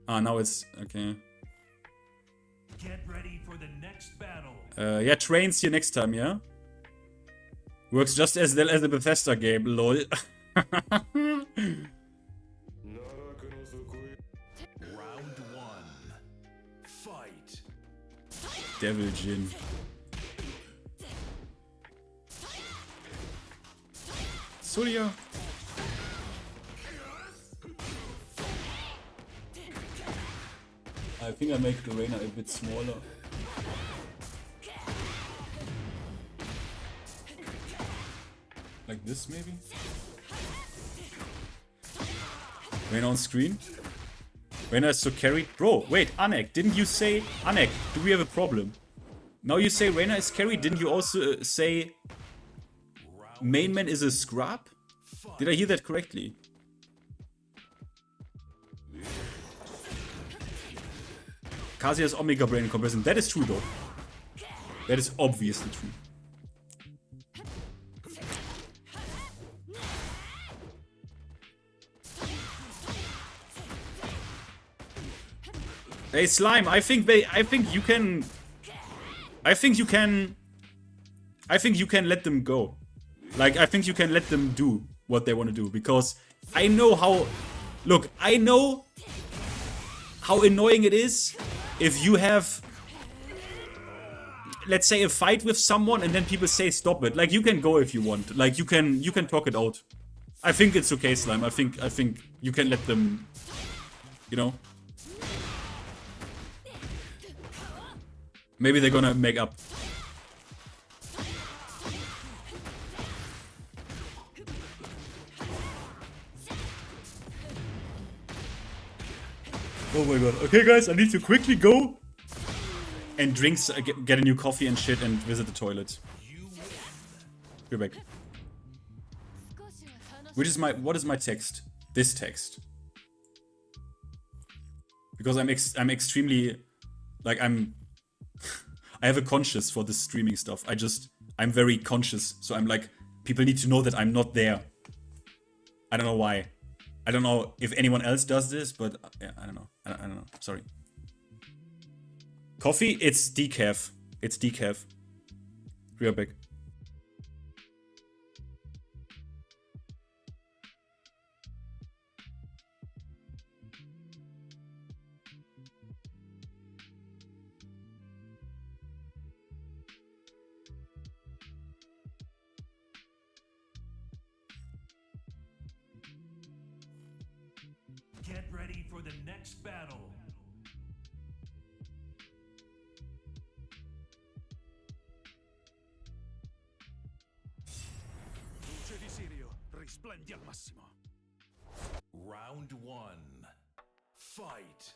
Ah, now it's... Okay. Get ready for the next battle. Yeah, trains here next time, yeah? Works just as well as a Bethesda game, lol. Round 1. Fight. Devil Jin. Surya. I think I make the Reina a bit smaller. Like this, maybe? Reina on screen? Reina is so carried. Bro, wait, Anek, didn't you say... Anek, do we have a problem? Now you say Reina is carry. Didn't you also say Mainman is a scrub? Did I hear that correctly? Kazuya's Omega Brain in comparison. That is true though. That is obviously true. Hey Slime, I think you can let them go. Like, I think you can let them do what they want to do, because I know how, look, I know how annoying it is if you have, let's say, a fight with someone and then people say stop it. Like, you can go if you want. Like, you can talk it out. I think it's okay, Slime. I think you can let them, you know. Maybe they're gonna make up. Oh my god. Okay, guys, I need to quickly go and drinks, get a new coffee and shit, and visit the toilet. Be back. What is my text? This text. Because I'm extremely, like, I have a conscience for this streaming stuff. I'm very conscious, so I'm like, people need to know that I'm not there. I don't know why. I don't know if anyone else does this, but yeah, I don't know. I don't know. Sorry. Coffee? It's decaf. It's decaf. Real big. Get ready for the next battle. Luce di Sirio, risplendi al massimo. Round 1. Fight.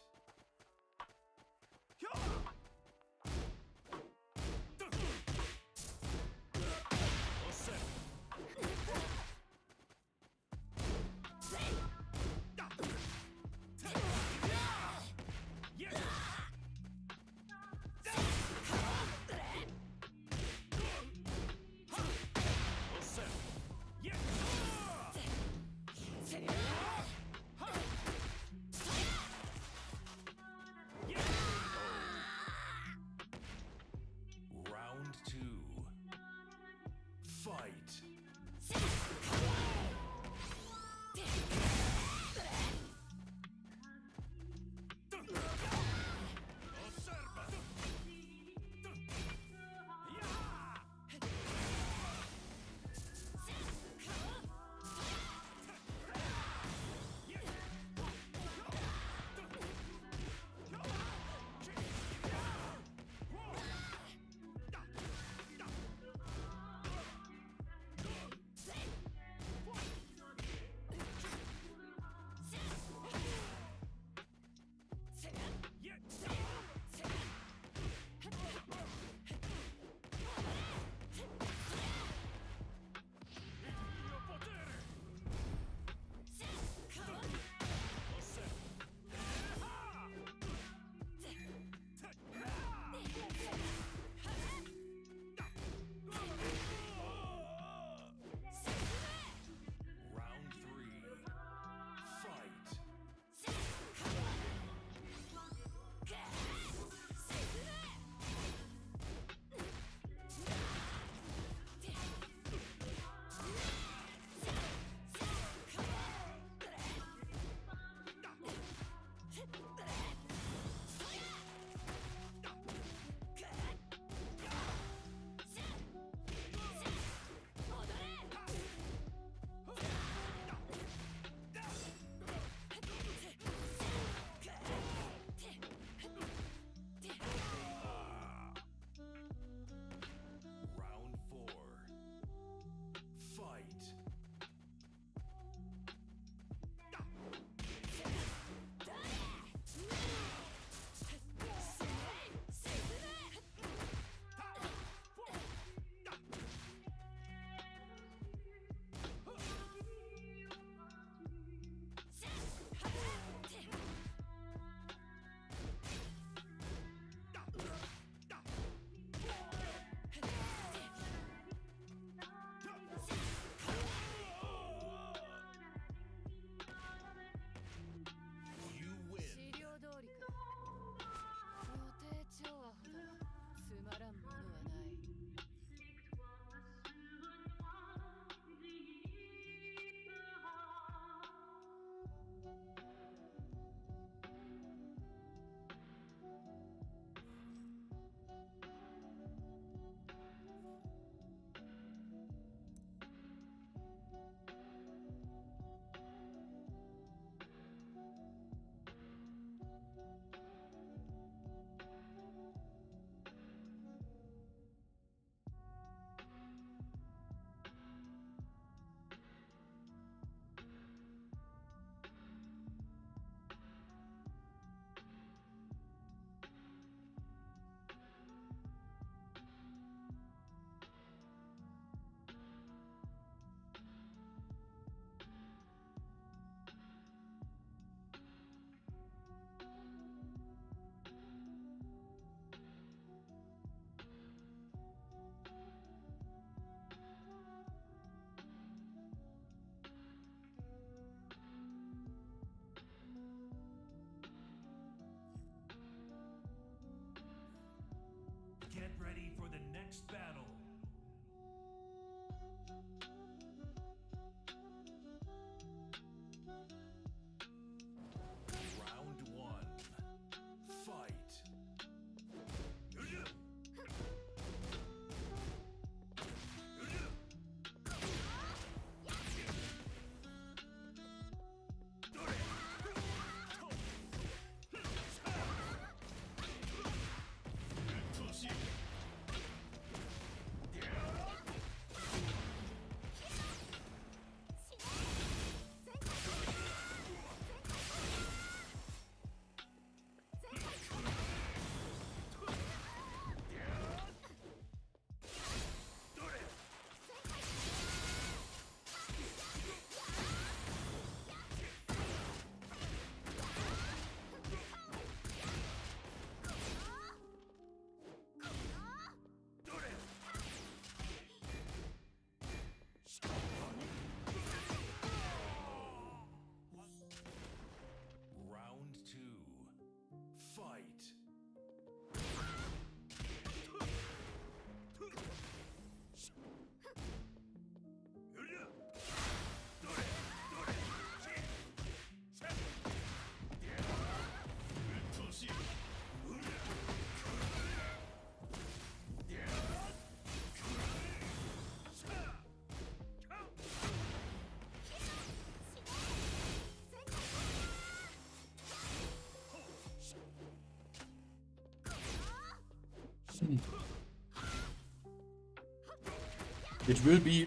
It will be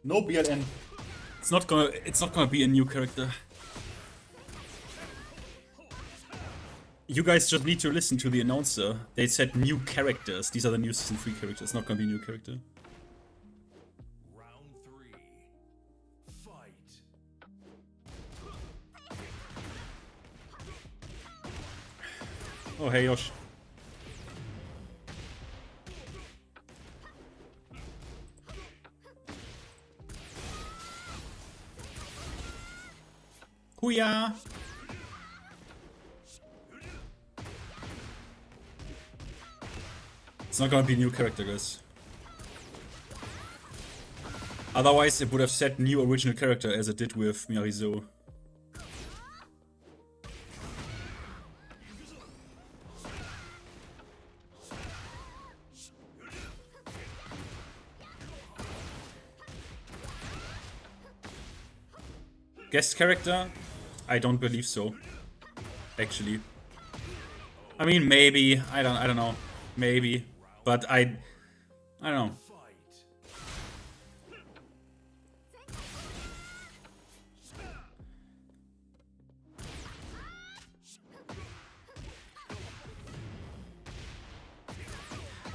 no BLN. It's not gonna be a new character. You guys just need to listen to the announcer. They said new characters. These are the new Season 3 characters. It's not gonna be a new character. Round 3. Fight. Oh, hey, Yosh. Hooyah! It's not gonna be a new character, guys. Otherwise, it would have said new original character as it did with Miary Thumbnail Art. Guest character? I don't believe so. Actually. I mean, maybe. I don't know. Maybe. But I don't know.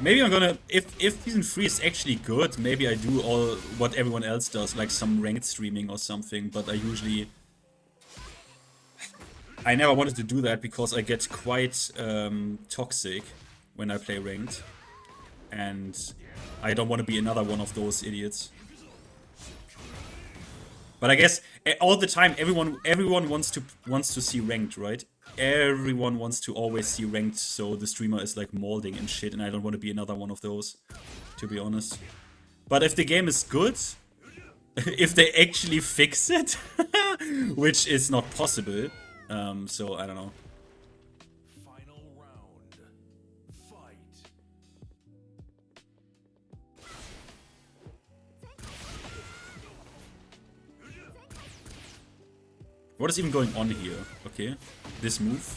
Maybe I'm gonna, if Season 3 is actually good, maybe I do all what everyone else does, like some ranked streaming or something, but I never wanted to do that because I get quite toxic when I play ranked. And I don't want to be another one of those idiots. But I guess all the time everyone wants to see ranked, right? Everyone wants to always see ranked, so the streamer is like molding and shit, and I don't want to be another one of those, to be honest. But if the game is good, if they actually fix it, which is not possible, so I don't know. Final round. Fight. What is even going on here? Okay, this move.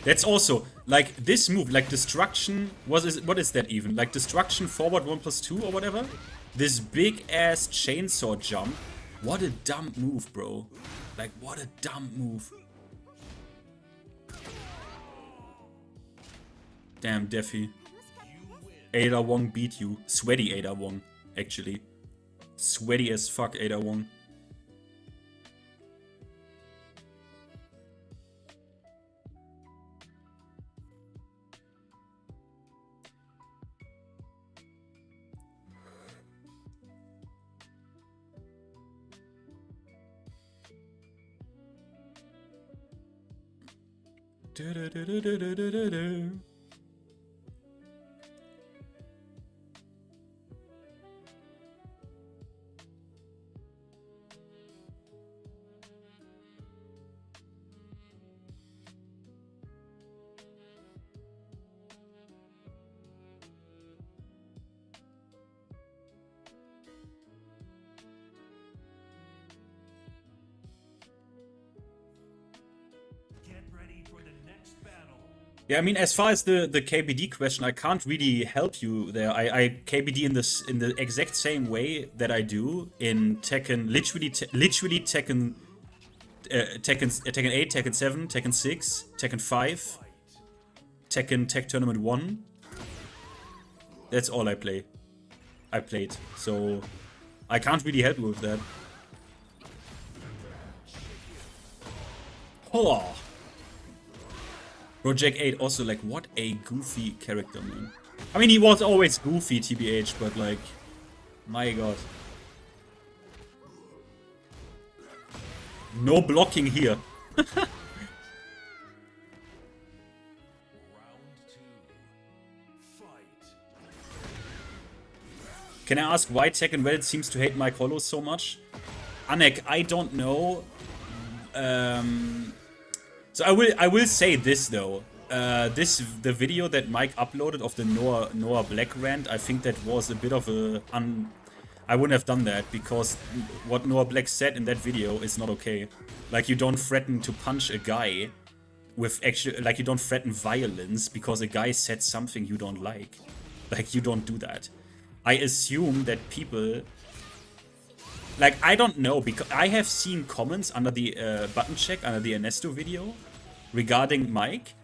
That's also, like, this move, like destruction, what is that even? Like destruction forward 1+2 or whatever? This big ass chainsaw jump. What a dumb move, bro. Like, what a dumb move. Damn, Defi. Ada Wong beat you. Sweaty Ada Wong, actually. Sweaty as fuck Ada Wong. Get ready for the next battle. Yeah, I mean, as far as the KBD question, I can't really help you there. I KBD in the exact same way that I do in Tekken, literally Tekken, Tekken 8, Tekken 7, Tekken 6, Tekken 5, Tekken Tech Tournament 1. That's all I played. So I can't really help you with that. Oh. Project 8 also, like, what a goofy character, man. I mean, he was always goofy, TBH, but, like, my god. No blocking here. Round 2. Fight. Can I ask why Tekken Reddit seems to hate Mike Hollow so much? Anek, I don't know. So I will say this though. The video that Mike uploaded of the Noah Black rant, I think that was a bit of a I wouldn't have done that because what Noah Black said in that video is not okay. Like, you don't threaten to punch a guy with actually, like, you don't threaten violence because a guy said something you don't like. Like, you don't do that. I assume that people, like, I don't know, because I have seen comments under the button check, under the Ernesto video regarding Mike,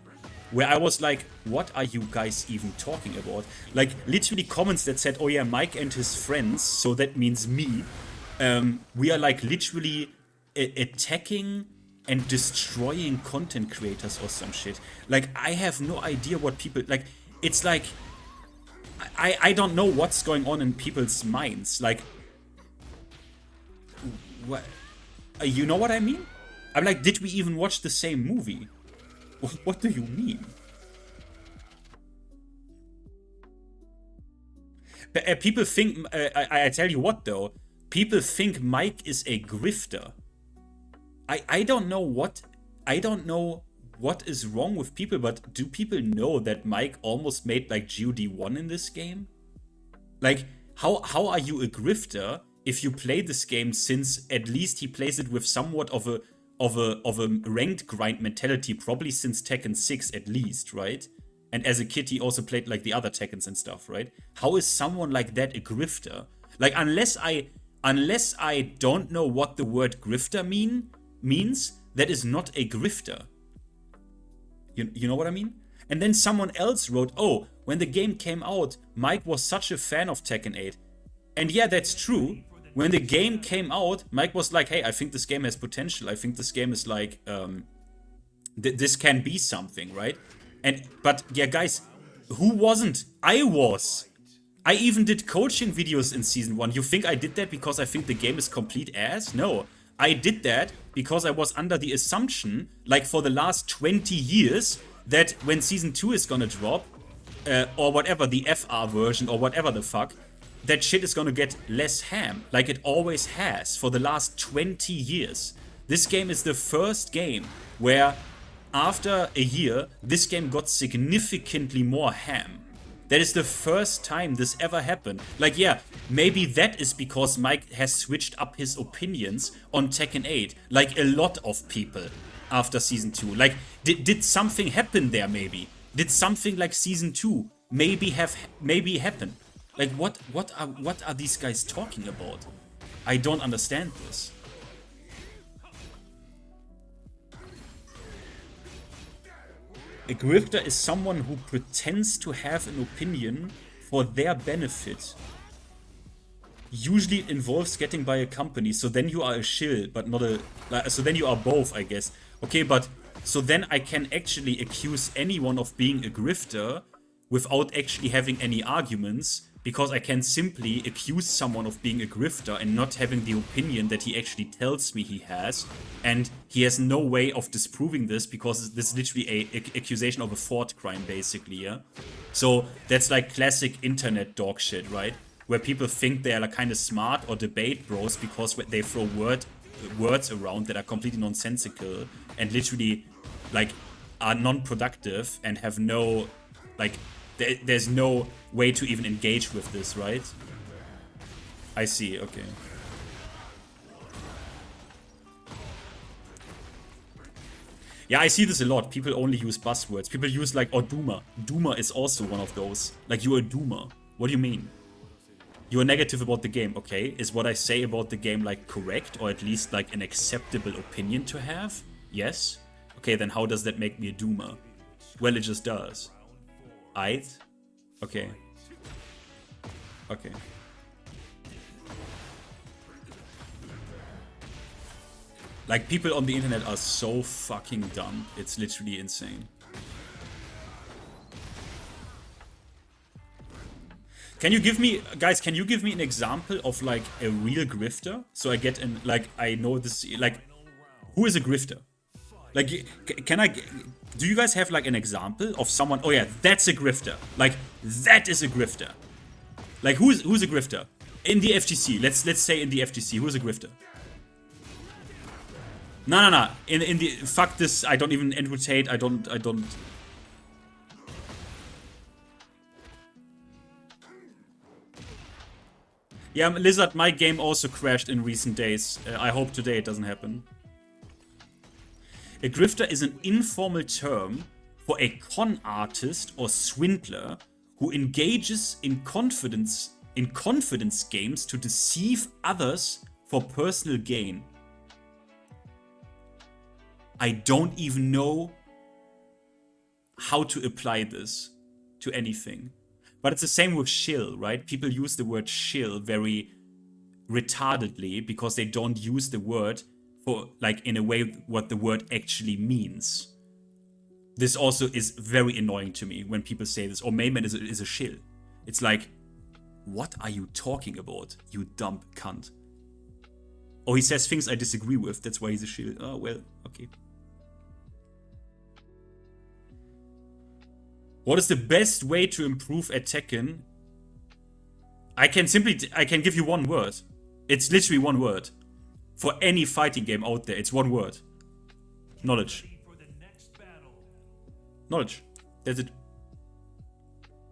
where I was like, what are you guys even talking about? Like, literally comments that said, oh yeah, Mike and his friends, so that means me, we are like literally attacking and destroying content creators or some shit. Like, I have no idea what people, like, it's like, I don't know what's going on in people's minds. Like, what, you know what I mean? I'm like, did we even watch the same movie? What do you mean? People think, I tell you what though, people think Mike is a grifter. I don't know what is wrong with people, but do people know that Mike almost made like GOD1 in this game? Like, how are you a grifter if you play this game, since at least he plays it with somewhat of a ranked grind mentality, probably since Tekken 6 at least, right? And as a kid he also played like the other Tekkens and stuff, right? How is someone like that a grifter? Like, unless I don't know what the word grifter means, that is not a grifter. You know what I mean? And then someone else wrote, oh, when the game came out, Mike was such a fan of Tekken 8. And yeah, that's true. When the game came out, Mike was like, hey, I think this game has potential. I think this game is like, this can be something, right? But yeah, guys, who wasn't? I was. I even did coaching videos in Season 1. You think I did that because I think the game is complete ass? No. I did that because I was under the assumption, like for the last 20 years, that when Season 2 is gonna drop, or whatever, the FR version, or whatever the fuck, that shit is gonna get less ham, like it always has for the last 20 years. This game is the first game where, after a year, this game got significantly more ham. That is the first time this ever happened. Like, yeah, maybe that is because Mike has switched up his opinions on Tekken 8, like a lot of people after Season 2. Like, did something happen there maybe? Did something like Season 2 maybe happen? Like, what are these guys talking about? I don't understand this. A grifter is someone who pretends to have an opinion for their benefit. Usually it involves getting by a company, so then you are a shill, but not a... so then you are both, I guess. Okay, but... so then I can actually accuse anyone of being a grifter without actually having any arguments, because I can simply accuse someone of being a grifter and not having the opinion that he actually tells me he has, and he has no way of disproving this because this is literally a accusation of a thought crime, basically, yeah? So that's like classic internet dog shit, right? Where people think they're like kind of smart or debate bros because they throw words around that are completely nonsensical and literally like are non-productive and have no like there's no way to even engage with this, right? I see, okay. Yeah, I see this a lot. People only use buzzwords. People use like, oh, doomer. Doomer is also one of those. Like, you're a doomer. What do you mean? You are negative about the game. Okay, is what I say about the game like correct, or at least like an acceptable opinion to have? Yes. Okay, then how does that make me a doomer? Well, it just does. Okay. Okay. Like, people on the internet are so fucking dumb. It's literally insane. Can you give me, guys, can you give me an example of like a real grifter? So I get in, like, I know this, like, who is a grifter? Like, do you guys have like an example of someone? Oh yeah, that's a grifter. Like, that is a grifter. Like, who's a grifter? In the FGC, let's say in the FGC, who's a grifter? No. In the, fuck this, I don't even entertain, I don't. Yeah, Lizard, my game also crashed in recent days. I hope today it doesn't happen. A grifter is an informal term for a con artist or swindler who engages in confidence games to deceive others for personal gain. I don't even know how to apply this to anything. But it's the same with shill, right? People use the word shill very retardedly because they don't use the word for, like, in a way what the word actually means. This also is very annoying to me when people say this. Or Mainman is a shill. It's like, what are you talking about, you dumb cunt? Or he says things I disagree with, that's why he's a shill. Oh, well, okay. What is the best way to improve at Tekken? I can give you one word. It's literally one word. For any fighting game out there, it's one word. Knowledge. Knowledge. That's it.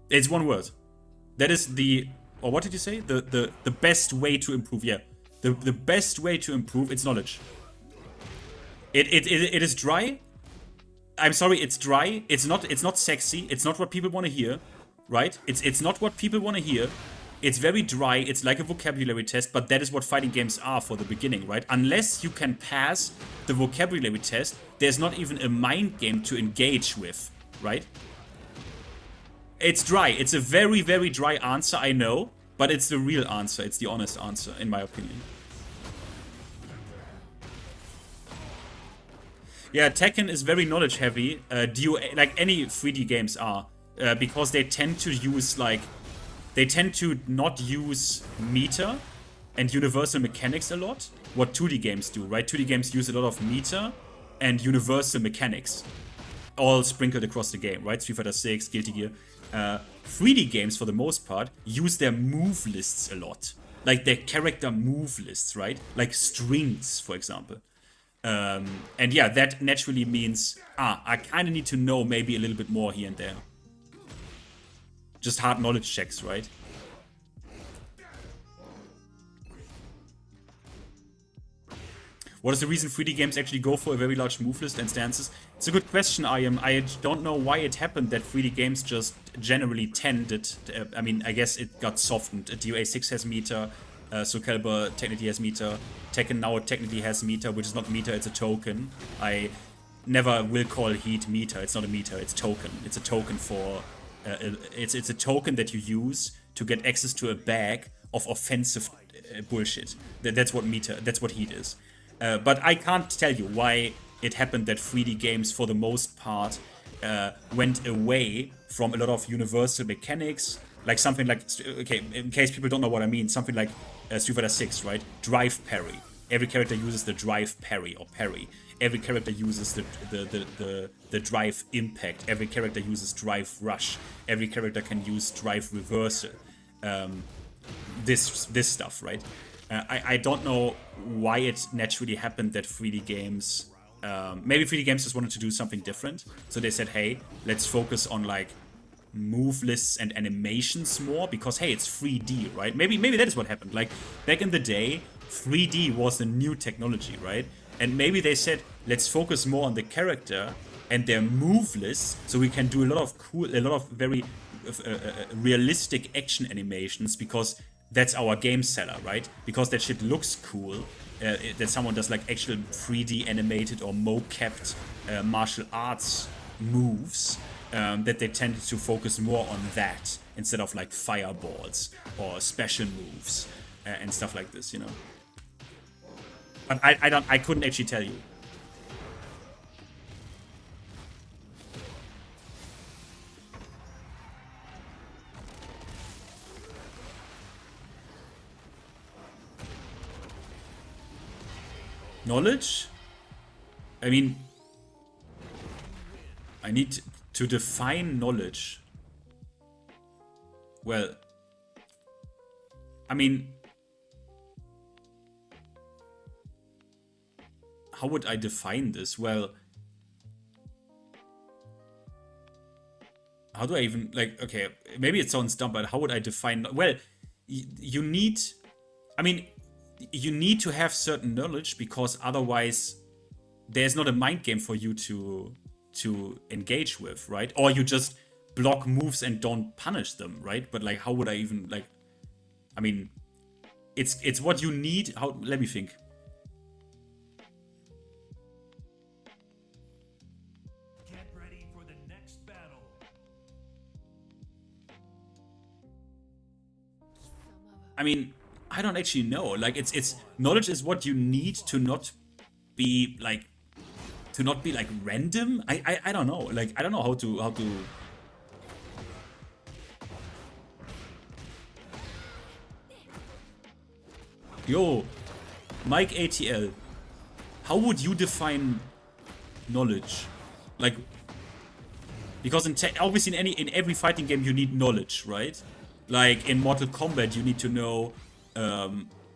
It's one word. That is the... Or what did you say? The best way to improve. Yeah. The best way to improve, it's knowledge. It is dry. I'm sorry, it's dry. It's not sexy. It's not what people want to hear. Right? It's not what people want to hear. It's very dry. It's like a vocabulary test, but that is what fighting games are for the beginning, right? Unless you can pass the vocabulary test, there's not even a mind game to engage with, right? It's dry. It's a very, very dry answer, I know, but it's the real answer. It's the honest answer, in my opinion. Yeah, Tekken is very knowledge heavy, like any 3D games are, because they tend to use, like, they tend to not use meter and universal mechanics a lot, what 2D games do, right? 2D games use a lot of meter and universal mechanics, all sprinkled across the game, right? Street Fighter 6, Guilty Gear. 3D games, for the most part, use their move lists a lot. Like their character move lists, right? Like strings, for example. And yeah, that naturally means, I kind of need to know maybe a little bit more here and there. Just hard knowledge checks, right? What is the reason 3D games actually go for a very large move list and stances? It's a good question, I don't know why it happened that 3D games just generally tended. I mean, I guess it got softened. DOA 6 has meter, Soul Calibur technically has meter. Tekken now technically has meter, which is not meter, it's a token. I never will call heat meter. It's not a meter, it's token. It's a token for... it's a token that you use to get access to a bag of offensive bullshit. That's what meter, that's what heat is. But I can't tell you why it happened that 3D games, for the most part, went away from a lot of universal mechanics. Like something like, okay, in case people don't know what I mean, something like Street Fighter 6, right? Drive parry. Every character uses the drive parry or parry. Every character uses the drive impact. Every character uses drive rush. Every character can use drive reversal. This stuff, right? I don't know why it naturally happened that 3D games... maybe 3D games just wanted to do something different. So they said, hey, let's focus on like move lists and animations more because, hey, it's 3D, right? Maybe that is what happened. Like back in the day, 3D was the new technology, right? And maybe they said, let's focus more on the character and their move lists so we can do a lot of very realistic action animations because that's our game seller, right? Because that shit looks cool. That someone does like actual 3D animated or mo-capped martial arts moves, that they tended to focus more on that instead of like fireballs or special moves and stuff like this, you know. But I couldn't actually tell you. Knowledge? I mean, I need to define knowledge. Well, I mean, how would I define this? Well, how do I even, like, okay, maybe it sounds dumb, but how would I define, well, you need, I mean, you need to have certain knowledge because otherwise there's not a mind game for you to engage with, right? Or you just block moves and don't punish them, right? But like, how would I even like? I mean, it's what you need. How? Let me think. Get ready for the next battle. I mean, I don't actually know. Like, it's knowledge is what you need to not be like random. I don't know. Like, I don't know how to. Yo, Mike ATL, how would you define knowledge? Like, because obviously in every fighting game you need knowledge, right? Like in Mortal Kombat, you need to know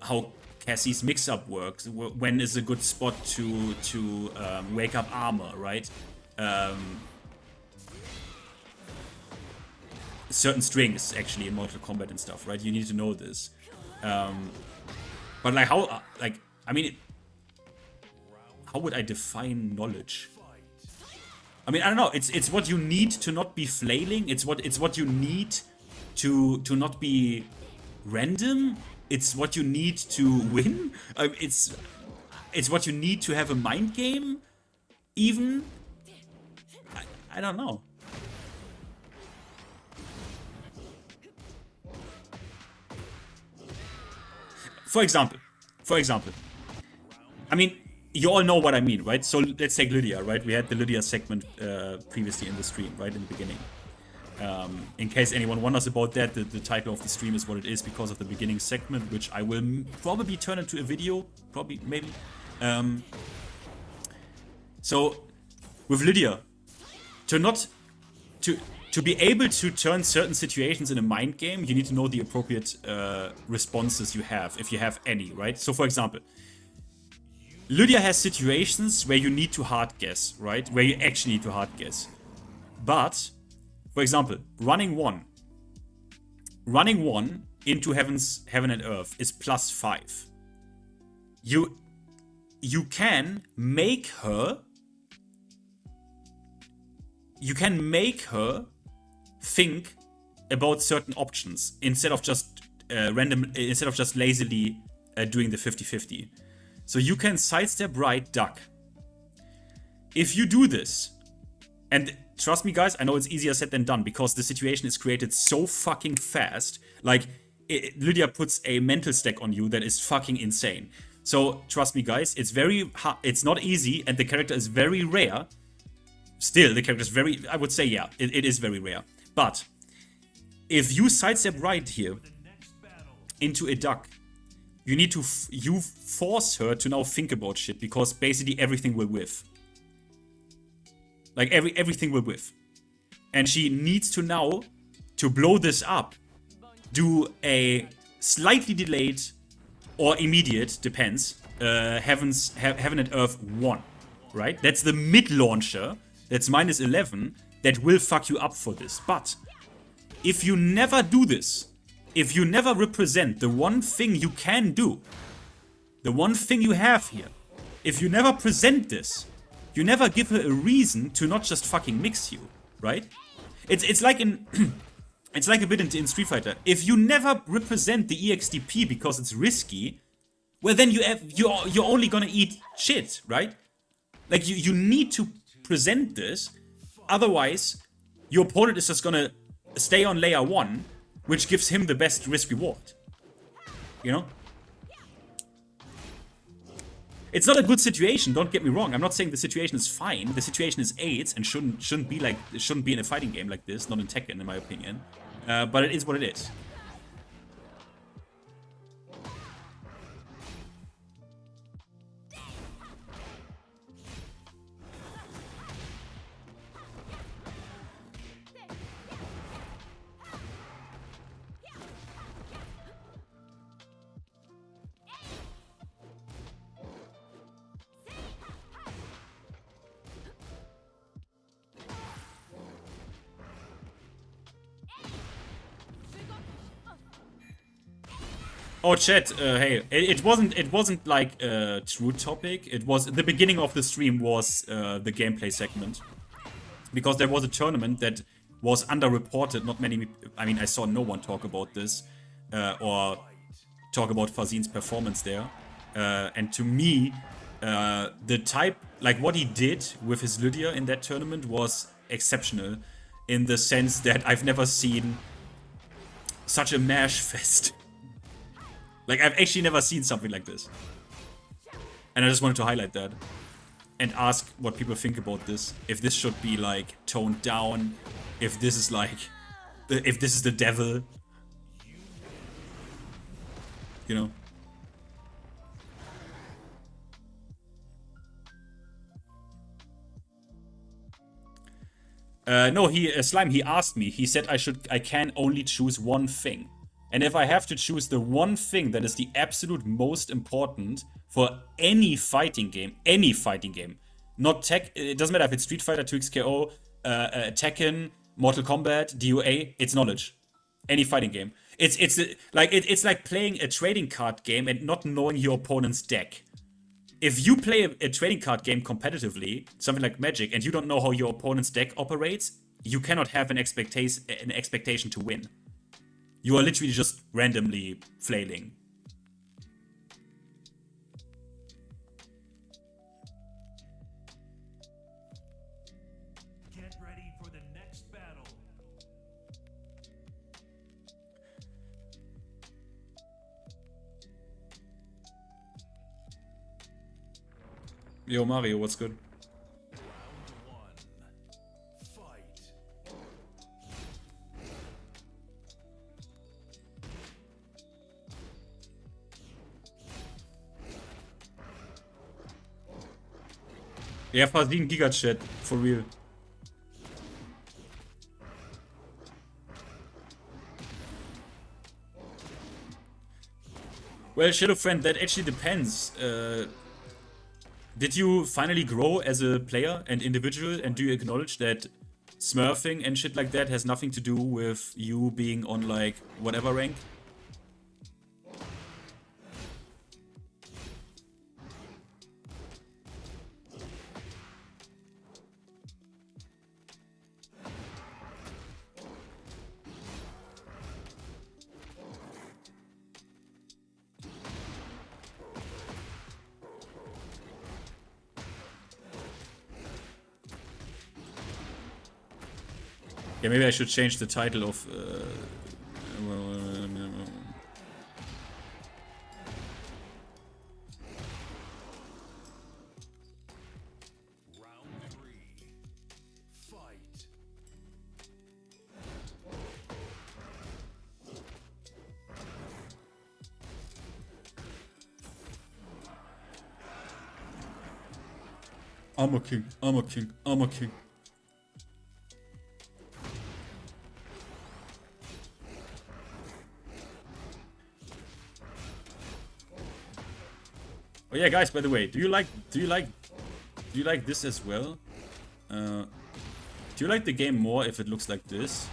how Cassie's mix-up works. When is a good spot to wake up armor, right? Certain strings actually in Mortal Kombat and stuff, right? You need to know this. But like how, I mean, how would I define knowledge? I mean, I don't know. It's what you need to not be flailing. It's what you need to not be random. It's what you need to win. It's what you need to have a mind game. Even I don't know. For example, I mean, you all know what I mean, right? So let's take Lidia, right? We had the Lidia segment previously in the stream, right, in the beginning. In case anyone wonders about that, the title of the stream is what it is because of the beginning segment, which I will probably turn into a video, maybe. So with Lidia, to be able to turn certain situations in a mind game, you need to know the appropriate responses you have, if you have any, right? So for example, Lidia has situations where you need to hard guess, right? Where you actually need to hard guess. But, for example, running one into Heaven and Earth is +5. You can make her think about certain options instead of just lazily doing the 50-50. So you can sidestep right, duck. If you do this, and trust me guys, I know it's easier said than done because the situation is created so fucking fast. Like, Lidia puts a mental stack on you that is fucking insane. So trust me guys, it's very hard, it's not easy, and the character is very rare. Still, the character is very, I would say, yeah, it is very rare. But if you sidestep right here into a duck, you need to you force her to now think about shit because basically everything will whiff. Like everything will whiff, and she needs to now, to blow this up, do a slightly delayed or immediate, depends, Heaven and Earth 1, right? That's the mid launcher. That's -11, that will fuck you up for this. But if you never do this, if you never represent the one thing you can do, the one thing you have here, if you never present this, you never give her a reason to not just fucking mix you, right? It's like in it's like a bit in Street Fighter. If you never represent the EXDP because it's risky, well then you're only gonna eat shit, right? Like you need to present this, otherwise your opponent is just gonna stay on layer 1, which gives him the best risk reward. You know? It's not a good situation, don't get me wrong. I'm not saying the situation is fine. The situation is AIDS and shouldn't be in a fighting game like this, not in Tekken in my opinion. But it is what it is. Oh, chat. Hey, it wasn't like a true topic. It was the beginning of the stream was the gameplay segment, because there was a tournament that was underreported. Not many. I mean, I saw no one talk about this or talk about Fazin's performance there. And to me, the type, like what he did with his Lidia in that tournament was exceptional, in the sense that I've never seen such a mash fest. Like, I've actually never seen something like this. And I just wanted to highlight that. And ask what people think about this. If this should be, like, toned down. If this is, like... if this is the devil. You know? No, Slime, he asked me. He said I can only choose one thing. And if I have to choose the one thing that is the absolute most important for any fighting game, not tech, it doesn't matter if it's Street Fighter, 2XKO, Tekken, Mortal Kombat, DOA, it's knowledge. Any fighting game. It's like playing a trading card game and not knowing your opponent's deck. If you play a trading card game competitively, something like Magic, and you don't know how your opponent's deck operates, you cannot have an expectation to win. You are literally just randomly flailing. Get ready for the next battle. Yo, Mario, what's good? Yeah, Fazin Gigachat, for real. Well, Shadow Friend, that actually depends. Did you finally grow as a player and individual, and do you acknowledge that smurfing and shit like that has nothing to do with you being on, like, whatever rank? Yeah, maybe I should change the title of... Round 3. Fight. I'm a king, I'm a king, I'm a king. Oh yeah, guys, by the way, do you like this as well? Do you like the game more if it looks like this?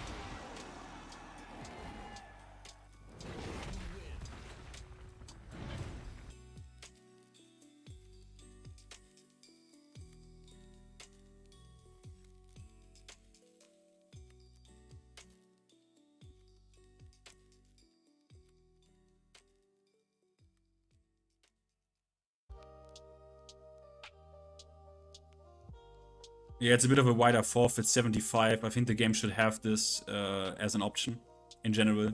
Yeah, it's a bit of a wider forfeit, 75. I think the game should have this as an option in general.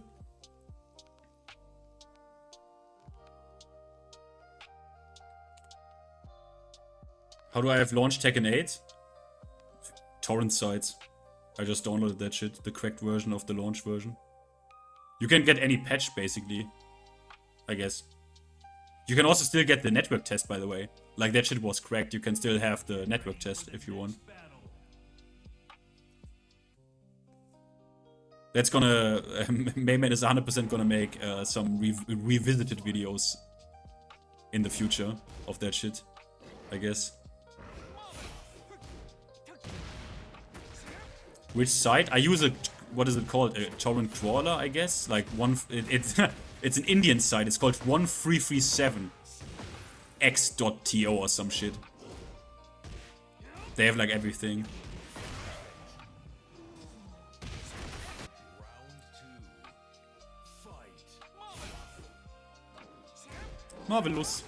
How do I have launched Tekken 8? Torrent sites. I just downloaded that shit, the cracked version of the launch version. You can get any patch, basically. I guess. You can also still get the network test, by the way. Like, that shit was cracked. You can still have the network test if you want. That's gonna... Mainman is 100% gonna make some revisited videos in the future of that shit, I guess. Which site? I use a... What is it called? A torrent crawler, I guess? Like, one... It's It's an Indian site. It's called 1337x.to or some shit. They have like everything. Marvelous.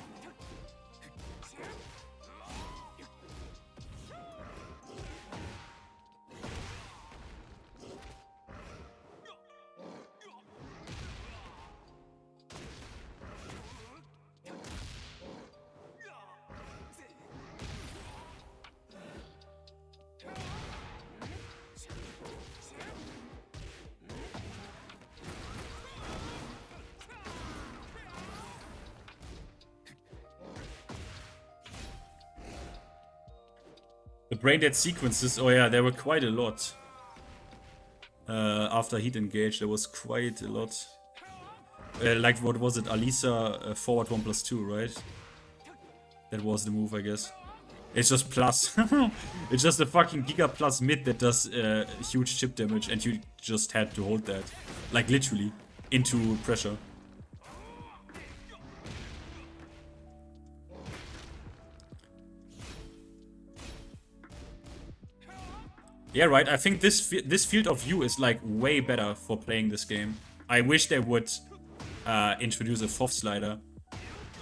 The brain dead sequences, oh yeah, there were quite a lot. After heat engage, there was quite a lot. Like, what was it? Alisa forward 1+2, right? That was the move, I guess. It's just plus. It's just a fucking Giga plus mid that does huge chip damage, and you just had to hold that. Like, literally. Into pressure. Yeah, right. I think this field of view is like way better for playing this game. I wish they would introduce a FOV slider.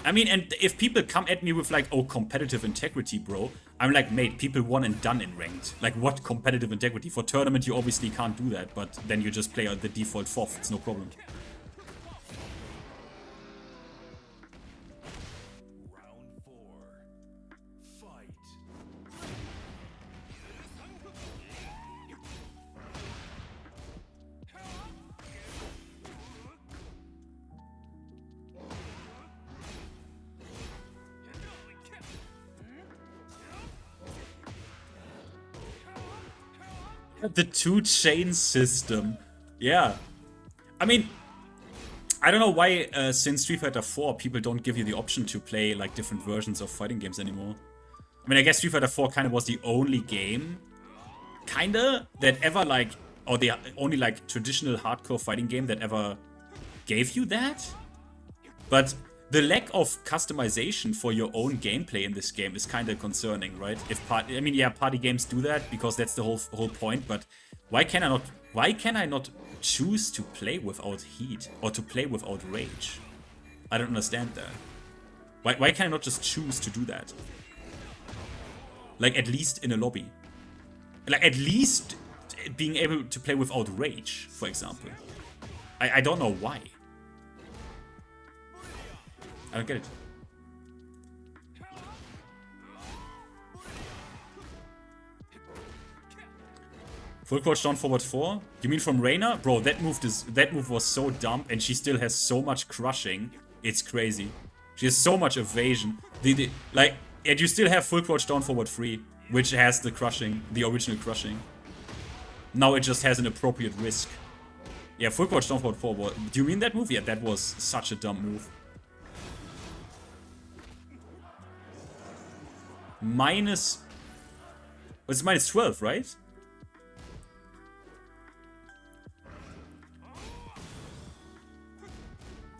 I mean, and if people come at me with like, oh, competitive integrity, bro, I'm like, mate, people won and done in ranked. Like, what competitive integrity? For tournament, you obviously can't do that, but then you just play the default FOV. It's no problem. The 2-chain system. Yeah. I mean, I don't know why since Street Fighter 4 people don't give you the option to play like different versions of fighting games anymore. I mean, I guess Street Fighter 4 kind of was the only game, kinda, that ever like, or the only like traditional hardcore fighting game that ever gave you that. But the lack of customization for your own gameplay in this game is kind of concerning, right? I mean, yeah, party games do that because that's the whole point. But why can I not choose to play without heat or to play without rage? I don't understand that. Why can I not just choose to do that? Like, at least in a lobby. Like, at least being able to play without rage, for example. I don't know why. I don't get it. Full crouch down forward 4? You mean from Reina? Bro, that move was so dumb, and she still has so much crushing. It's crazy. She has so much evasion. Like, and you still have full crouch down forward 3, which has the crushing, the original crushing. Now it just has an appropriate risk. Yeah, full crouch down forward 4. Do you mean that move? Yeah, that was such a dumb move. It's minus 12, right?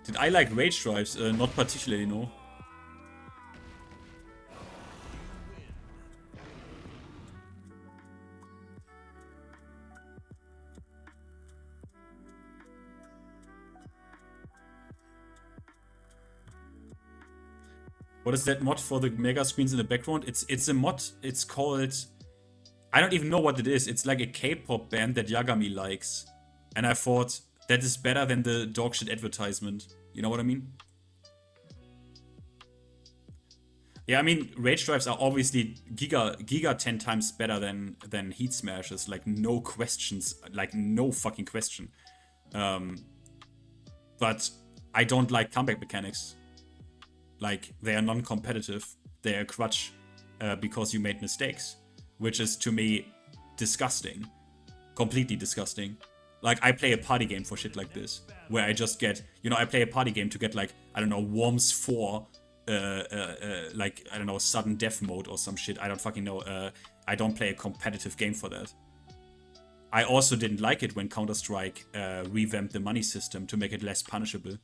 Did I like rage drives? Not particularly, no. What is that mod for the mega screens in the background? It's a mod. It's called... I don't even know what it is. It's like a K-pop band that Yagami likes. And I thought that is better than the dogshit advertisement. You know what I mean? Yeah, I mean, rage drives are obviously giga 10 times better than heat smashes. Like, no questions. Like, no fucking question. But I don't like comeback mechanics. Like, they are non-competitive. They are crutch because you made mistakes. Which is, to me, disgusting. Completely disgusting. Like, I play a party game for shit like this. Where I just get... You know, I play a party game to get, like, I don't know, Worms 4... like, I don't know, sudden death mode or some shit. I don't fucking know. I don't play a competitive game for that. I also didn't like it when Counter-Strike revamped the money system to make it less punishable.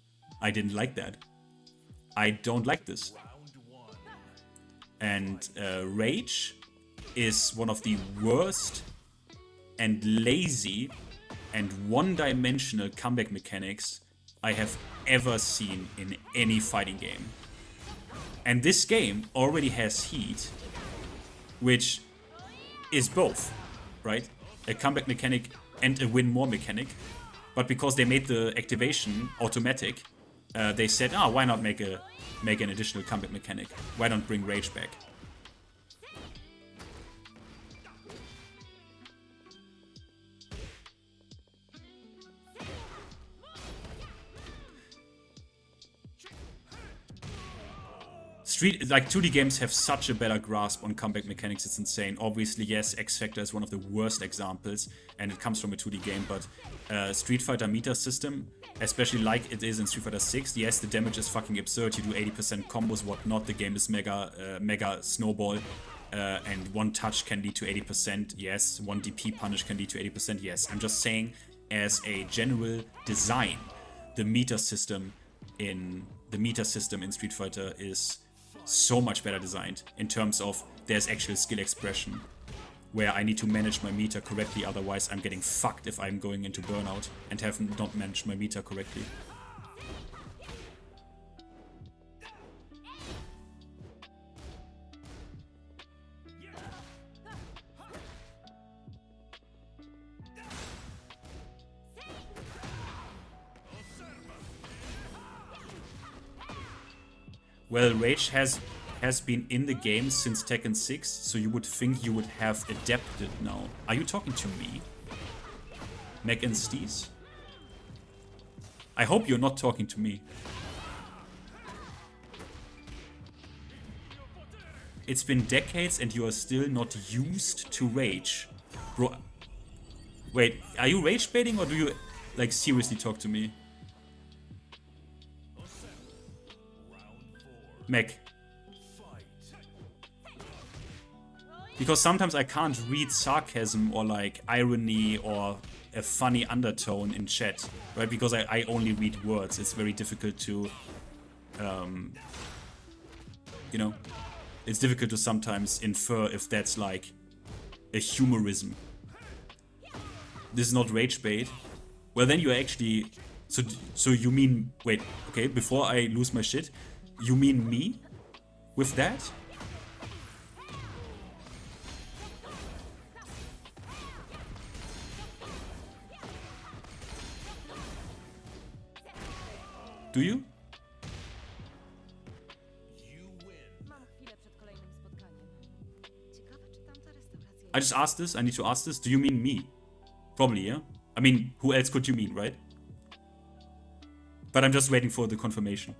I didn't like that. I don't like this. And Rage is one of the worst and lazy and one-dimensional comeback mechanics I have ever seen in any fighting game. And this game already has Heat, which is both, right? A comeback mechanic and a win more mechanic. But because they made the activation automatic, they said, why not make an additional comeback mechanic? Why not bring Rage back? Like 2D games have such a better grasp on comeback mechanics, it's insane. Obviously, yes, X Factor is one of the worst examples, and it comes from a 2D game, but Street Fighter meter system, especially like it is in Street Fighter 6, yes, the damage is fucking absurd, you do 80% combos, whatnot, the game is mega snowball, and one touch can lead to 80%, yes, one DP punish can lead to 80%, yes. I'm just saying, as a general design, the meter system in Street Fighter is so much better designed in terms of there's actual skill expression where I need to manage my meter correctly, otherwise I'm getting fucked if I'm going into burnout and have not managed my meter correctly. Well, Rage has been in the game since Tekken 6, so you would think you would have adapted now. Are you talking to me? Meg and Steez? I hope you're not talking to me. It's been decades and you are still not used to Rage. Bro, wait, are you rage baiting or do you like seriously talk to me? Meg. Because sometimes I can't read sarcasm or like irony or a funny undertone in chat, right? Because I only read words. It's very difficult to, you know, it's difficult to sometimes infer if that's like a humorism. This is not rage bait. Well, then you're actually, so you mean, wait, okay, before I lose my shit, you mean me with that? Do you? I just asked this, I need to ask this. Do you mean me? Probably, yeah? I mean, who else could you mean, right? But I'm just waiting for the confirmation.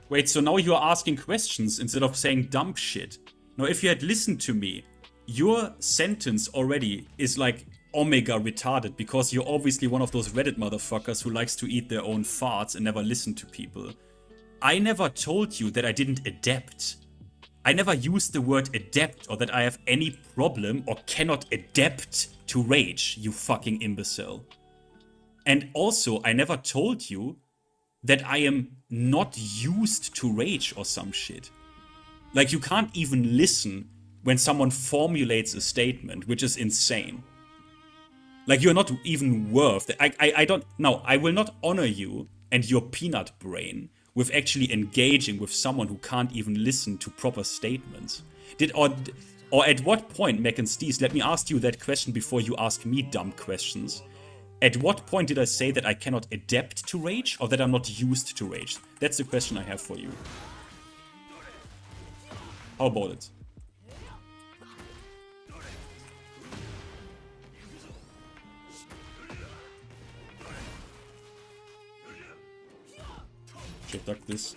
Wait, so now you are asking questions instead of saying dumb shit. Now, if you had listened to me, your sentence already is like omega retarded because you're obviously one of those Reddit motherfuckers who likes to eat their own farts and never listen to people. I never told you that I didn't adapt. I never used the word adapt or that I have any problem or cannot adapt to rage, you fucking imbecile. And also, I never told you that I am not used to rage or some shit. Like, you can't even listen when someone formulates a statement, which is insane. Like, you're not even worth it. I don't, no, I will not honor you and your peanut brain with actually engaging with someone who can't even listen to proper statements. Or at what point, Mac and Steez, let me ask you that question before you ask me dumb questions. At what point did I say that I cannot adapt to rage or that I'm not used to rage? That's the question I have for you. How about it? Should duck this.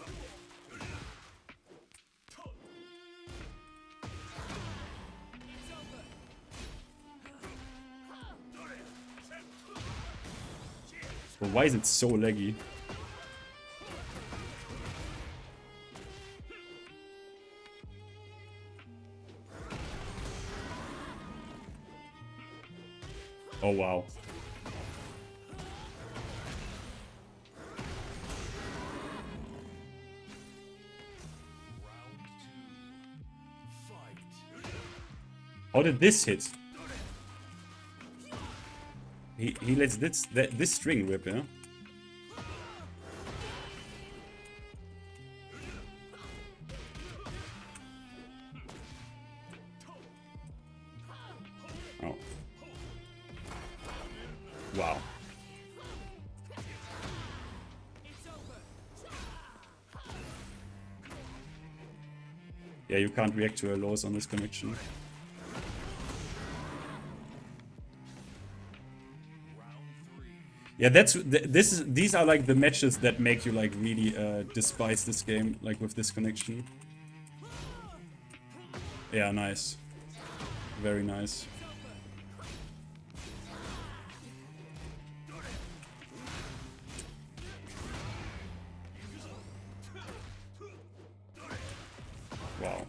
But why is it so laggy? Oh wow. How did this hit? He lets this string rip, yeah? Oh. Wow. Yeah, you can't react to her lows on this connection. Yeah, these are like the matches that make you like really despise this game, like with this connection. Yeah, nice. Very nice. Wow.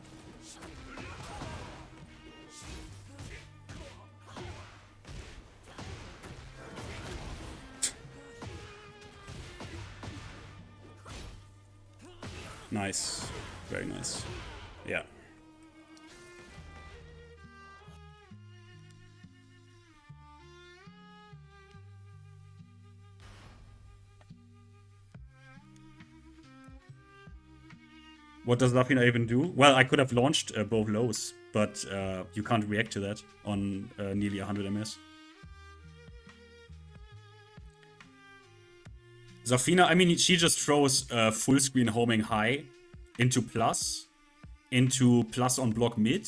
Nice. Very nice. Yeah. What does Lafina even do? Well, I could have launched both lows, but you can't react to that on nearly 100 ms. Zafina, I mean, she just throws full screen homing high into plus on block mid.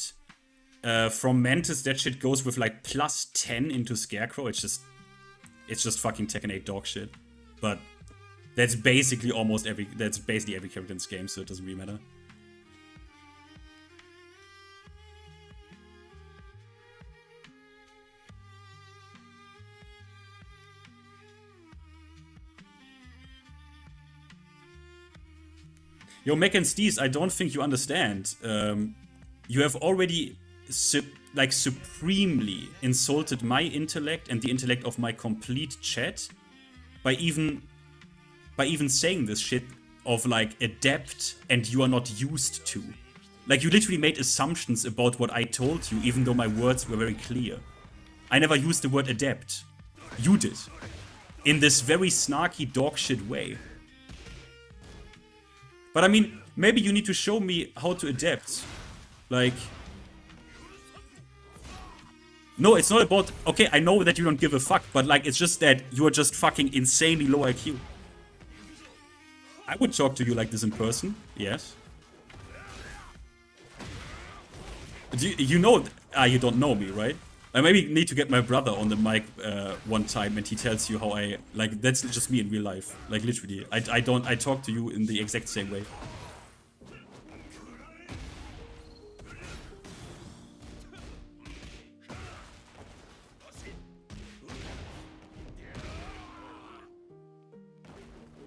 From Mantis, that shit goes with like plus 10 into Scarecrow. It's just fucking Tekken 8 dog shit. But that's basically every character in this game, so it doesn't really matter. Yo, Mac and Steez, I don't think you understand. You have already supremely insulted my intellect and the intellect of my complete chat by even saying this shit of like adept and you are not used to. Like, you literally made assumptions about what I told you, even though my words were very clear. I never used the word adept. You did. In this very snarky dog shit way. But I mean, maybe you need to show me how to adapt. Like... No, it's not about... Okay, I know that you don't give a fuck, but like, it's just that you are just fucking insanely low IQ. I would talk to you like this in person, yes. You know... you don't know me, right? I maybe need to get my brother on the mic one time and he tells you how I... Like, that's just me in real life. Like, literally. I talk to you in the exact same way.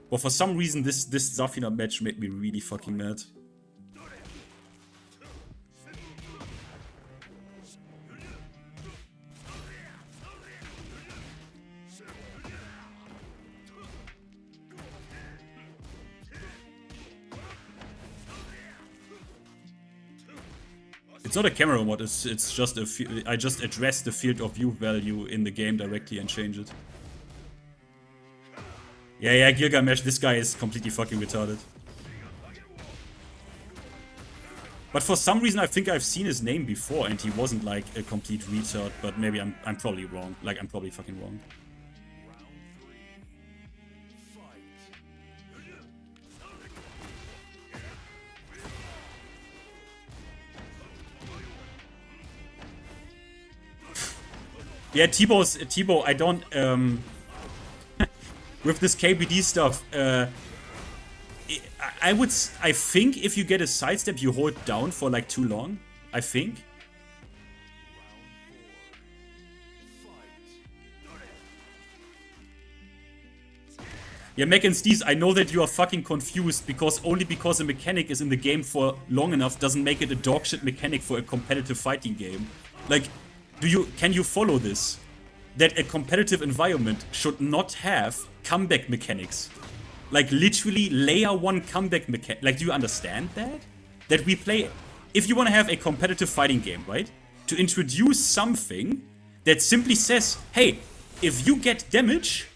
But for some reason, this Zafina match made me really fucking mad. It's not a camera mod, it's just I just address the field of view value in the game directly and change it. Yeah, Gilgamesh, this guy is completely fucking retarded. But for some reason I think I've seen his name before and he wasn't like a complete retard, but maybe I'm probably wrong. Like, I'm probably fucking wrong. Yeah, T-Bow, I don't, with this KBD stuff, I think if you get a sidestep, you hold down for like too long, I think. Yeah, Mac and Steez, I know that you are fucking confused because only because a mechanic is in the game for long enough doesn't make it a dogshit mechanic for a competitive fighting game. Like, can you follow this? That a competitive environment should not have comeback mechanics. Like, literally layer 1 comeback mechanic. Like, do you understand that? That we play... If you want to have a competitive fighting game, right? To introduce something that simply says, hey, if you get damage,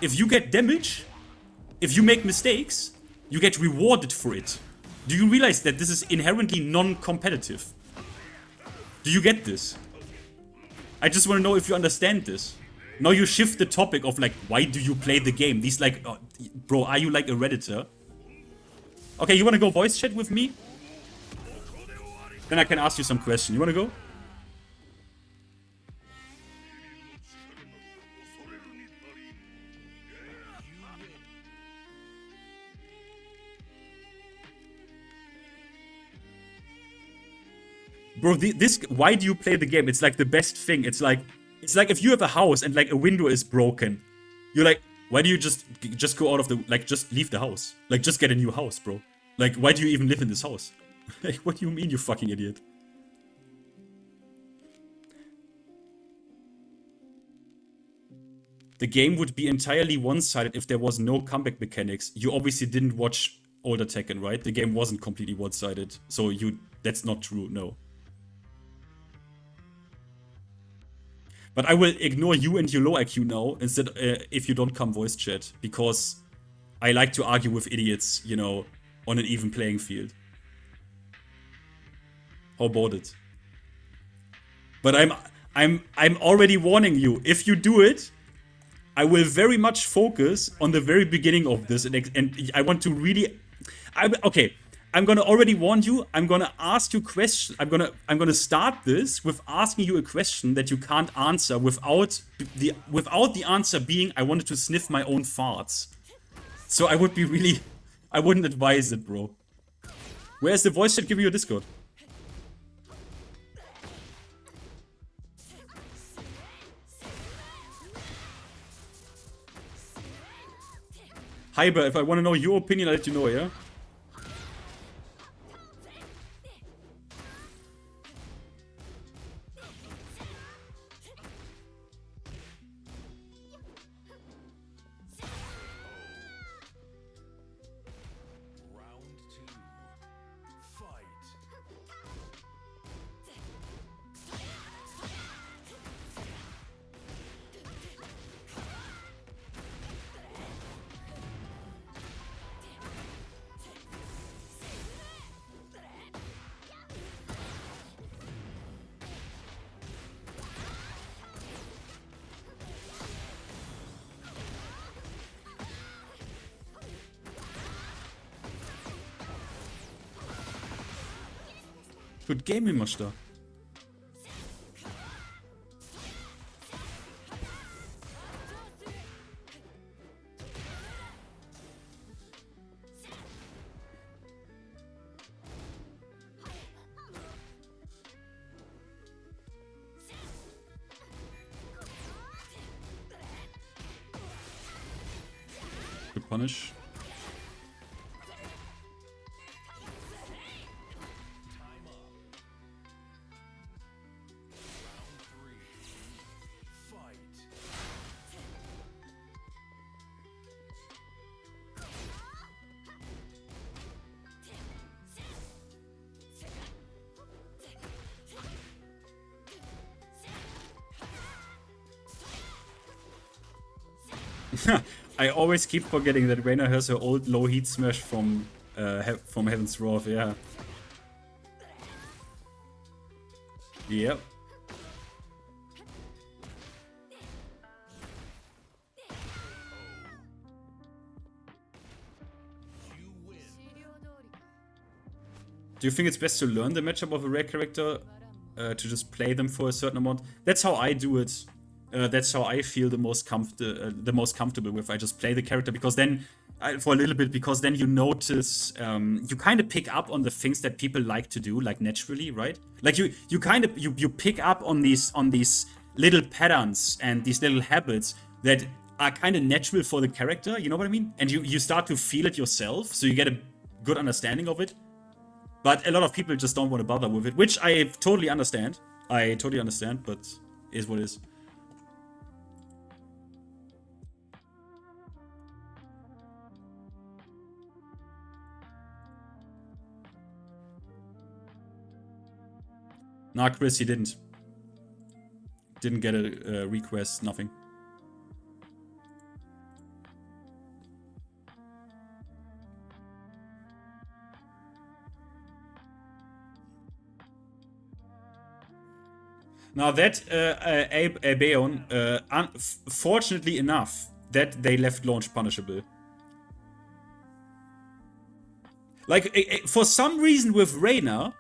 if you make mistakes, you get rewarded for it. Do you realize that this is inherently non-competitive? Do you get this? I just want to know if you understand this. Now you shift the topic of like, why do you play the game? These like, bro, are you like a Redditor? Okay, you want to go voice chat with me? Then I can ask you some question. You want to go? Bro, why do you play the game? It's like the best thing. It's like if you have a house and like a window is broken, you're like, why do you just go out of the, like, just leave the house? Like, just get a new house, bro. Like, why do you even live in this house? Like, what do you mean, you fucking idiot? The game would be entirely one-sided if there was no comeback mechanics. You obviously didn't watch older Tekken, right? The game wasn't completely one-sided. So that's not true, no. But I will ignore you and your low IQ now, instead, if you don't come voice chat, because I like to argue with idiots, you know, on an even playing field. How about it? But I'm already warning you. If you do it, I will very much focus on the very beginning of this, and I want to really. Okay. I'm gonna already warn you. I'm gonna ask you questions. I'm gonna start this with asking you a question that you can't answer without the answer being I wanted to sniff my own farts. So I wouldn't advise it, bro. Where's the voice chat? Give me your Discord. Hyber, if I want to know your opinion, I'll let you know, yeah? Good gaming masz da. Good punish. I always keep forgetting that Reina has her old low heat smash from Heaven's Wrath, yeah. Yep. Do you think it's best to learn the matchup of a rare character to just play them for a certain amount? That's how I do it. That's how I feel the most comfortable with. I just play the character because then, for a little bit, because then you notice, you kind of pick up on the things that people like to do, like naturally, right? Like you pick up on these little patterns and these little habits that are kind of natural for the character, you know what I mean? And you start to feel it yourself, so you get a good understanding of it. But a lot of people just don't want to bother with it, which I totally understand. I totally understand, but is what it is. Nah, Chris, he didn't. Didn't get a request, nothing. Now that Abeon, fortunately enough, that they left launch punishable. Like for some reason with Reina,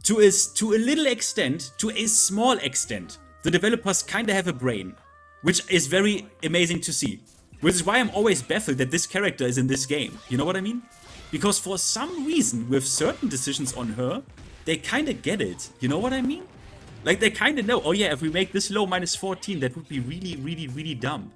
to a little extent, to a small extent, the developers kinda have a brain, which is very amazing to see. Which is why I'm always baffled that this character is in this game. You know what I mean? Because for some reason, with certain decisions on her, they kinda get it. You know what I mean? Like, they kinda know, oh yeah, if we make this low -14, that would be really, really, really dumb.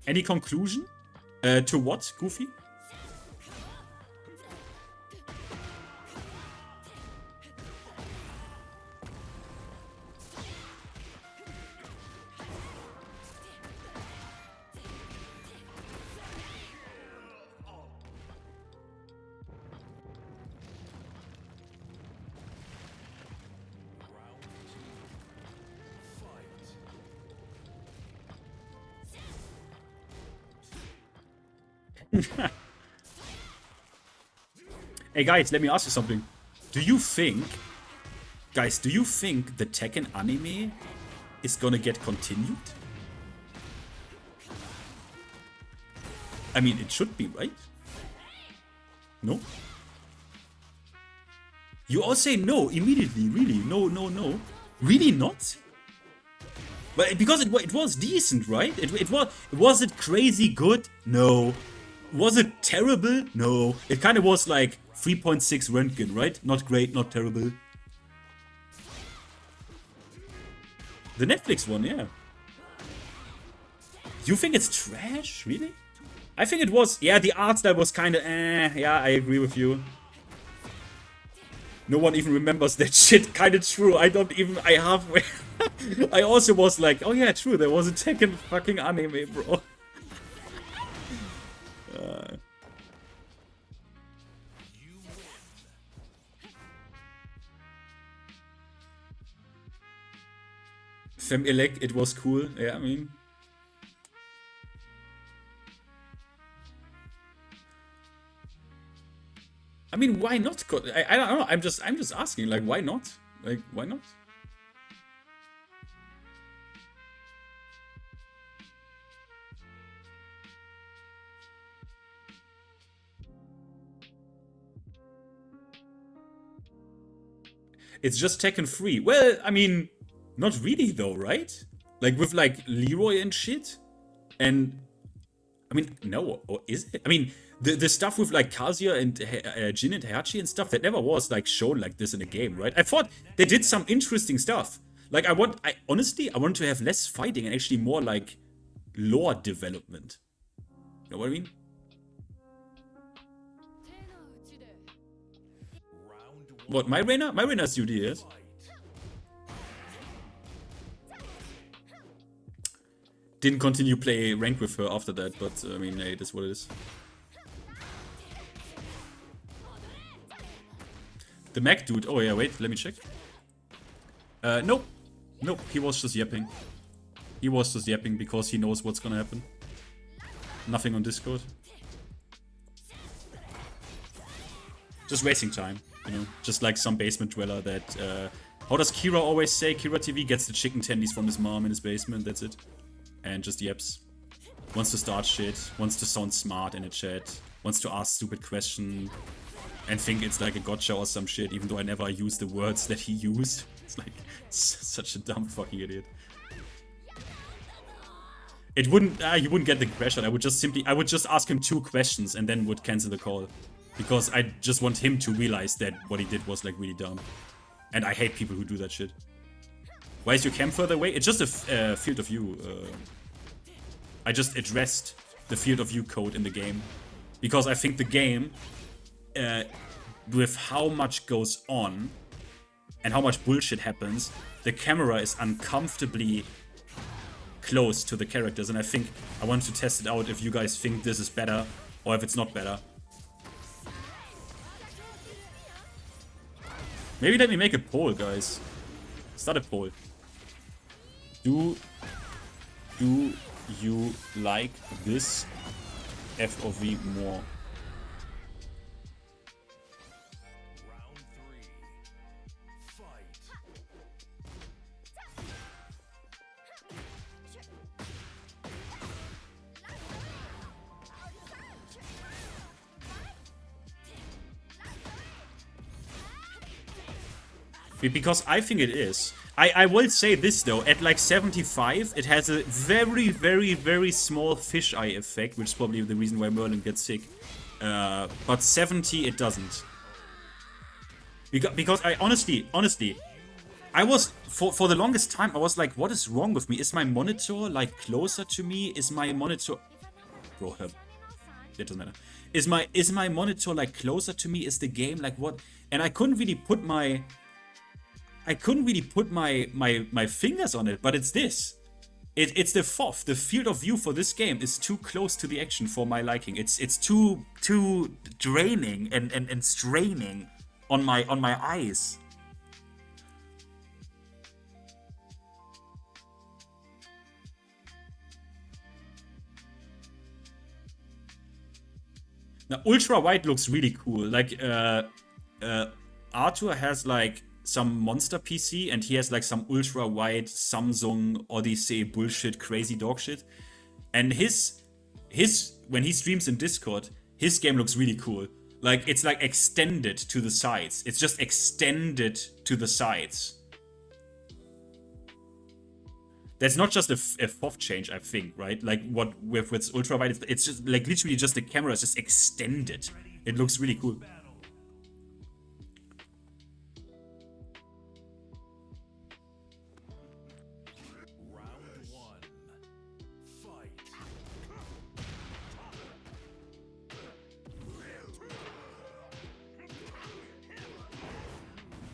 Any conclusion? To what, Goofy? Hey guys, let me ask you something. Do you think, guys, do you think the Tekken anime is gonna get continued? I mean, it should be, right? No? You all say no immediately, really? No, no, no. Really not? But because it was decent, right? Was it crazy good? No. Was it terrible? No. It kind of was like 3.6 Röntgen, right? Not great, not terrible. The Netflix one, yeah. You think it's trash? Really? I think it was... Yeah, the art style was kind of yeah, I agree with you. No one even remembers that shit. Kind of true. I don't even... I halfway... I also was like, oh yeah, true. There was a Tekken fucking anime, bro. Fem-Elec, it was cool. Yeah, I mean... why not? I don't know. I'm just asking. Like, why not? Like, why not? It's just Tekken 3. Well, I mean, not really though, right? Like with like Leroy and shit. And I mean, no, or is it? I mean, the stuff with like Kazuya and Jin and Heihachi and stuff, that never was like shown like this in a game, right? I thought they did some interesting stuff. Like honestly, I want to have less fighting and actually more like lore development. You know what I mean? What, my Reina? My Reina's UD, yes. Didn't continue play rank with her after that, but I mean, hey, that's what it is. The Mac dude. Oh yeah, wait, let me check. Nope. Nope, he was just yapping. He was just yapping because he knows what's gonna happen. Nothing on Discord. Just wasting time, you know? Just like some basement dweller that... how does Kira always say? Kira TV gets the chicken tendies from his mom in his basement, that's it. And just yaps. Wants to start shit, wants to sound smart in a chat, wants to ask stupid question, and think it's like a gotcha or some shit, even though I never use the words that he used. It's like such a dumb fucking idiot. It wouldn't, you wouldn't get the question. I would just ask him 2 questions and then would cancel the call. Because I just want him to realize that what he did was like really dumb. And I hate people who do that shit. Why is your cam further away? It's just a field of view. I just addressed the field of view code in the game. Because I think the game, with how much goes on and how much bullshit happens, the camera is uncomfortably close to the characters, and I think I want to test it out if you guys think this is better or if it's not better. Maybe let me make a poll, guys. Start a poll. Do you like this FOV more? Because I think it is. I will say this though, at like 75, it has a very, very, very small fisheye effect, which is probably the reason why Merlin gets sick. But 70, it doesn't. Because I honestly, I was, for the longest time, I was like, what is wrong with me? Is my monitor like closer to me? Is my monitor... Bro, it doesn't matter. Is my monitor like closer to me? Is the game like what? And I couldn't really put my... my fingers on it, but it's this. It's the FOV. The field of view for this game is too close to the action for my liking. It's too draining and straining on my eyes. Now ultra wide looks really cool. Like Arthur has like some monster PC and he has like some ultra wide Samsung Odyssey bullshit crazy dog shit. And his when he streams in Discord, his game looks really cool. Like it's like extended to the sides. It's just extended to the sides. That's not just a FOV change, I think, right? Like what with ultra wide, it's just like literally just the camera is just extended. It looks really cool.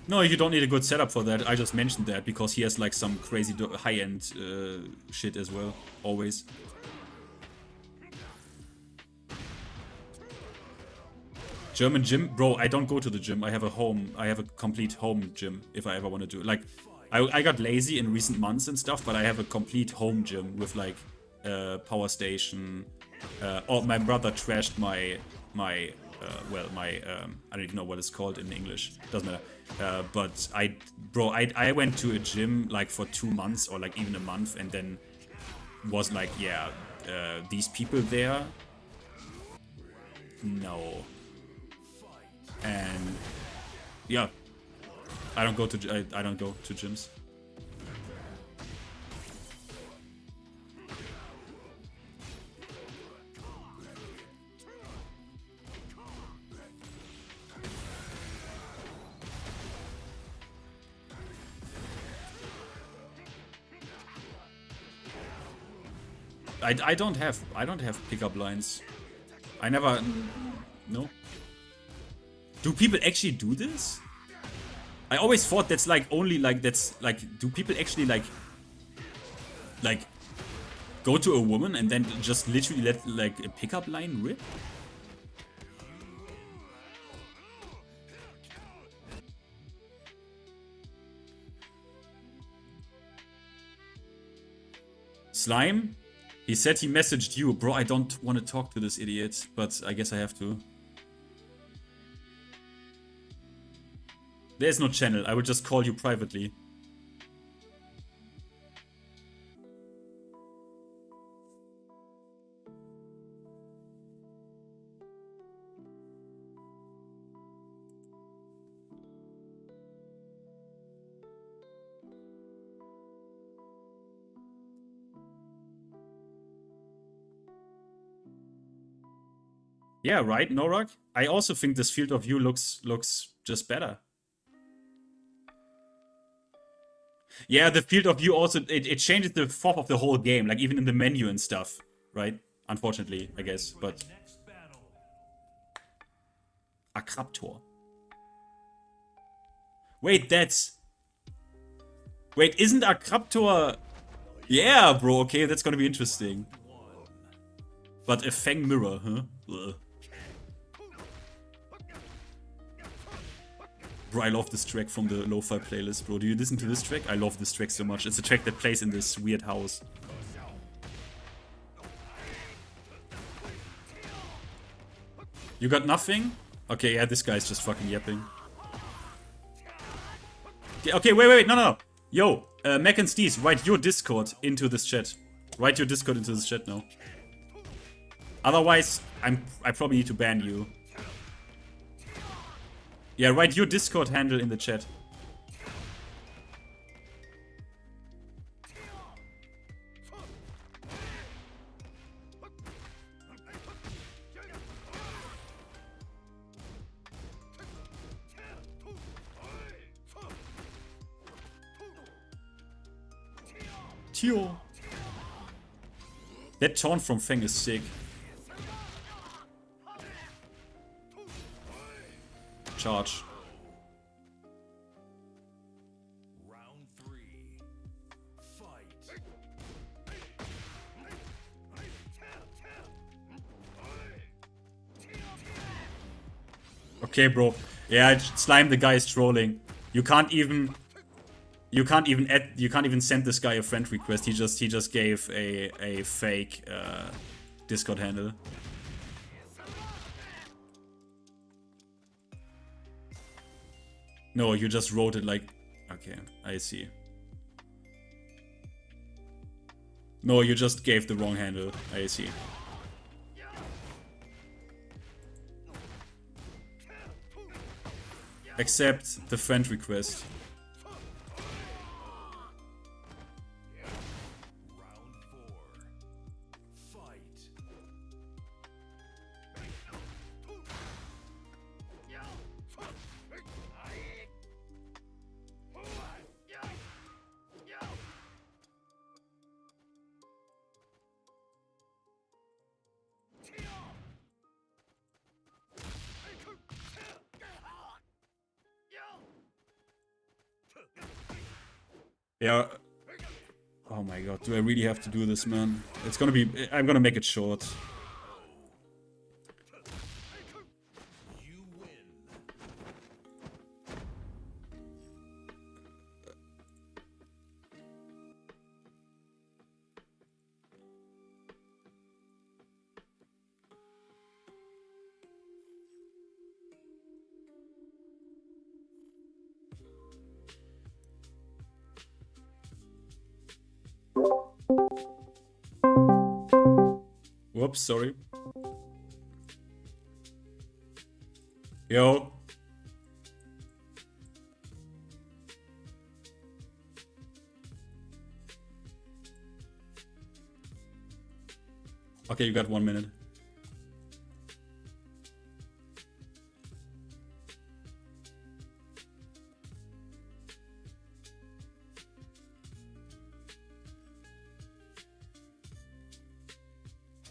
No, you don't need a good setup for that. I just mentioned that because he has like some crazy high-end shit as well, always. German gym? Bro, I don't go to the gym. I have a complete home gym if I ever want to do it. Like, I got lazy in recent months and stuff, but I have a complete home gym with like power station. Oh, my brother trashed my I don't even know what it's called in English. Doesn't matter. But I went to a gym like for 2 months or like even a month, and then was like, yeah, these people there, no. And yeah, I don't go to gyms. I don't have pickup lines. I never. No. Do people actually do this? I always thought that's like only like that's like. Do people actually like go to a woman and then just literally let like a pickup line rip? Slime? He said he messaged you. Bro, I don't want to talk to this idiot, but I guess I have to. There's no channel. I will just call you privately. Yeah, right, Norak? I also think this field of view looks just better. Yeah, the field of view also, it changes the fop of the whole game, like even in the menu and stuff, right? Unfortunately, I guess, but... Akraptor. Wait, that's... Wait, isn't Akraptor... Yeah, bro, okay, that's gonna be interesting. But a Fang mirror, huh? Ugh. Bro, I love this track from the lo-fi playlist, bro. Do you listen to this track? I love this track so much. It's a track that plays in this weird house. You got nothing? Okay, yeah, this guy's just fucking yapping. Okay, wait, no. Yo, Mac and Steez, write your Discord into this chat. Write your Discord into this chat now. Otherwise, I probably need to ban you. Yeah, write your Discord handle in the chat. Tio. That taunt from Fang is sick. Charge. Round 3. Fight. Okay, bro. Yeah, Slime, the guy is trolling. You can't even send this guy a friend request. He just gave a fake Discord handle. No, you just wrote it like... Okay, I see. No, you just gave the wrong handle. I see. Accept the friend request. Yeah. Oh my god, do I really have to do this, man? It's gonna be... I'm gonna make it short. You win. Whoops, sorry. Yo. Okay, you got 1 minute.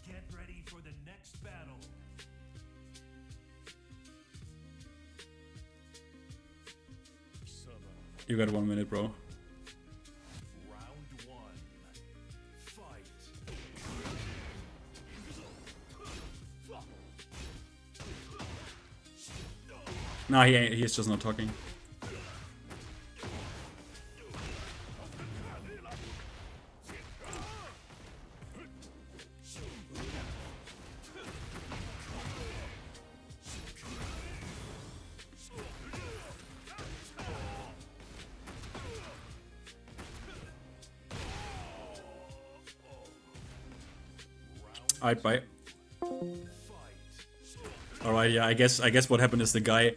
Get ready for the next battle. You got 1 minute, bro. Round 1. Fight. Nah, he's just not talking. Alright, bye. Alright, yeah, I guess what happened is the guy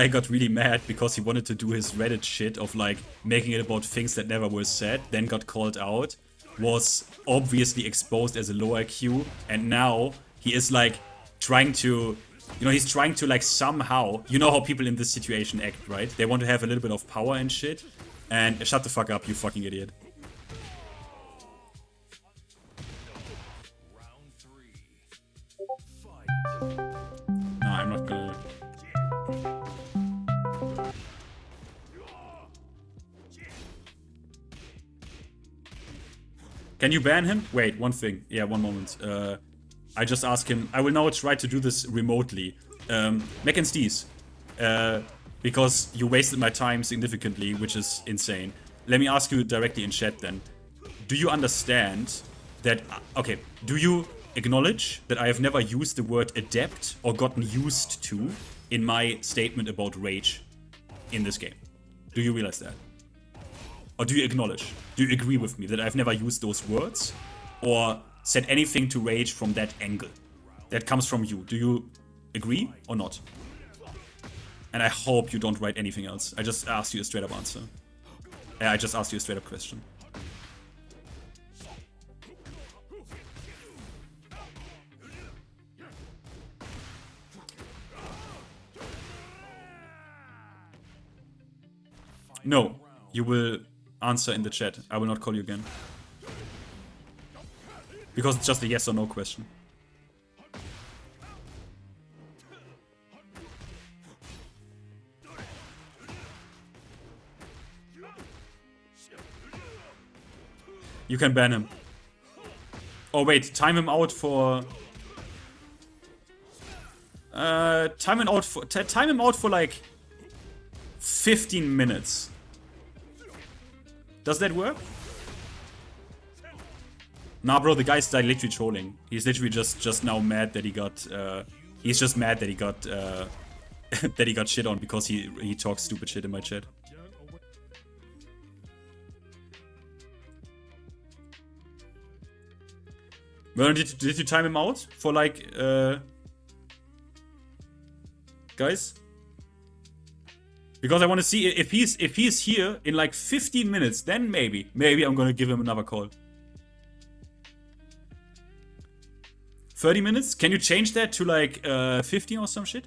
got really mad because he wanted to do his Reddit shit of like making it about things that never were said, then got called out, was obviously exposed as a low IQ, and now he is like trying to, you know, he's trying to like somehow, you know how people in this situation act, right? They want to have a little bit of power and shit. And shut the fuck up, you fucking idiot. No, I'm not gonna. Can you ban him? Wait, one thing. Yeah, one moment. I just asked him. I will now try to do this remotely. Mech and Steez. Because you wasted my time significantly, which is insane. Let me ask you directly in chat then. Do you understand that... Okay, do you acknowledge that I have never used the word adept or gotten used to in my statement about rage in this game? Do you realize that? Or do you acknowledge? Do you agree with me that I've never used those words or said anything to rage from that angle? That comes from you. Do you agree or not? And I hope you don't write anything else. I just asked you a straight up answer. I just asked you a straight up question. No, you will answer in the chat. I will not call you again. Because it's just a yes or no question. You can ban him. Oh wait, time him out for... time him out for like 15 minutes. Does that work? Nah, bro, the guy's like literally trolling. He's literally just now mad that he got. He's just mad that he got that he got shit on because he talks stupid shit in my chat. Well, did you time him out for like guys? Because I want to see if he's here in like 15 minutes, then maybe I'm gonna give him another call. 30 minutes? Can you change that to like 15 or some shit?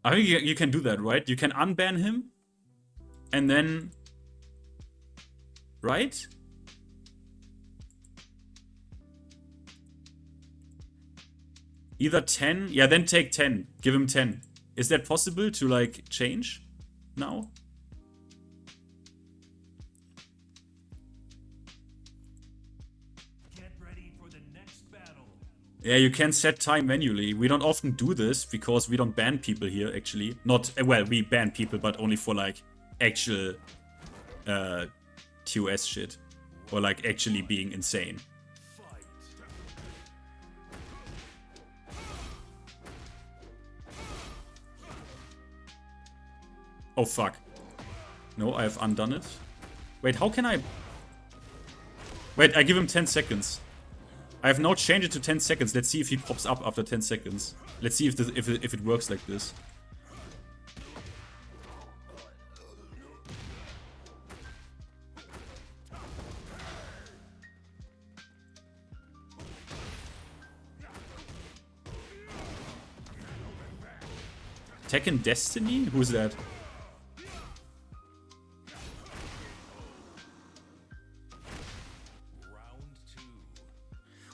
I think you can do that, right? You can unban him and then... Right? Either 10? Yeah, then take 10. Give him 10. Is that possible to, like, change now? Get ready for the next battle. Yeah, you can set time manually. We don't often do this because we don't ban people here, actually. Not, well, we ban people, but only for, like, actual TOS shit. Or, like, actually being insane. Oh, fuck. No, I have undone it. Wait, how can I... Wait, I give him 10 seconds. I have now changed it to 10 seconds. Let's see if he pops up after 10 seconds. Let's see if it works like this. Tekken Destiny? Who's that?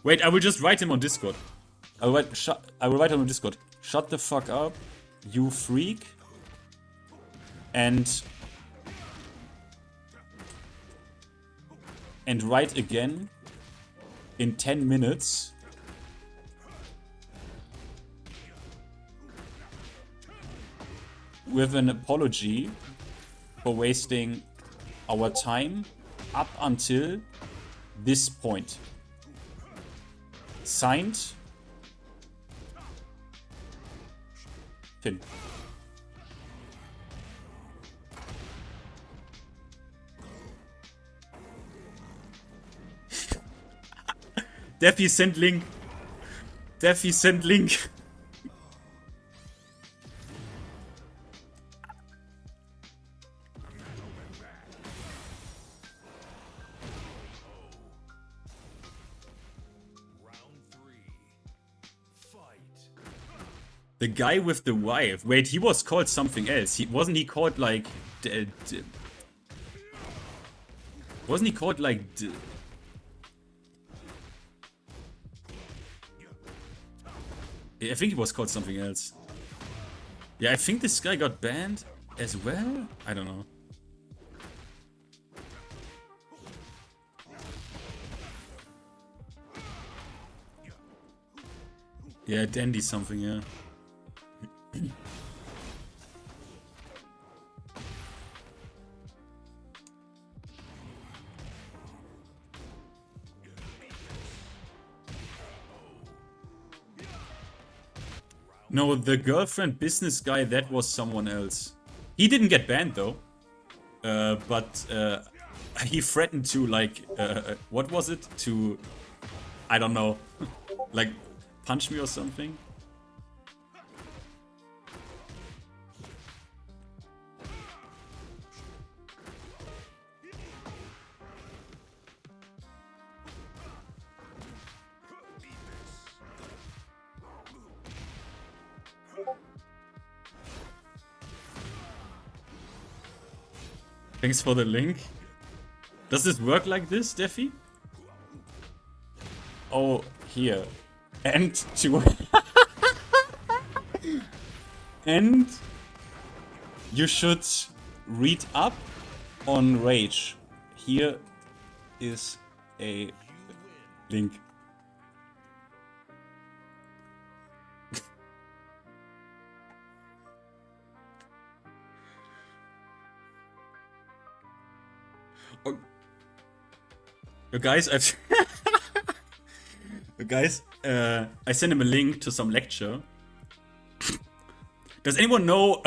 Wait, I will just write him on Discord. I will write him on Discord. Shut the fuck up, you freak. And write again in 10 minutes. With an apology for wasting our time up until this point. Signed, Finn. Defi send link. Defi send link. The guy with the wife. Wait, he was called something else. Wasn't he called like... wasn't he called like... I think he was called something else. Yeah, I think this guy got banned as well? I don't know. Yeah, Dandy something, yeah. No, the girlfriend business guy, that was someone else. He didn't get banned though. But he threatened to like, what was it? To, I don't know, like punch me or something. Thanks for the link. Does this work like this, Steffi? Oh, here. And to... and you should read up on Rage. Here is a link. Oh. Guys, I've guys, I sent him a link to some lecture. Does anyone know?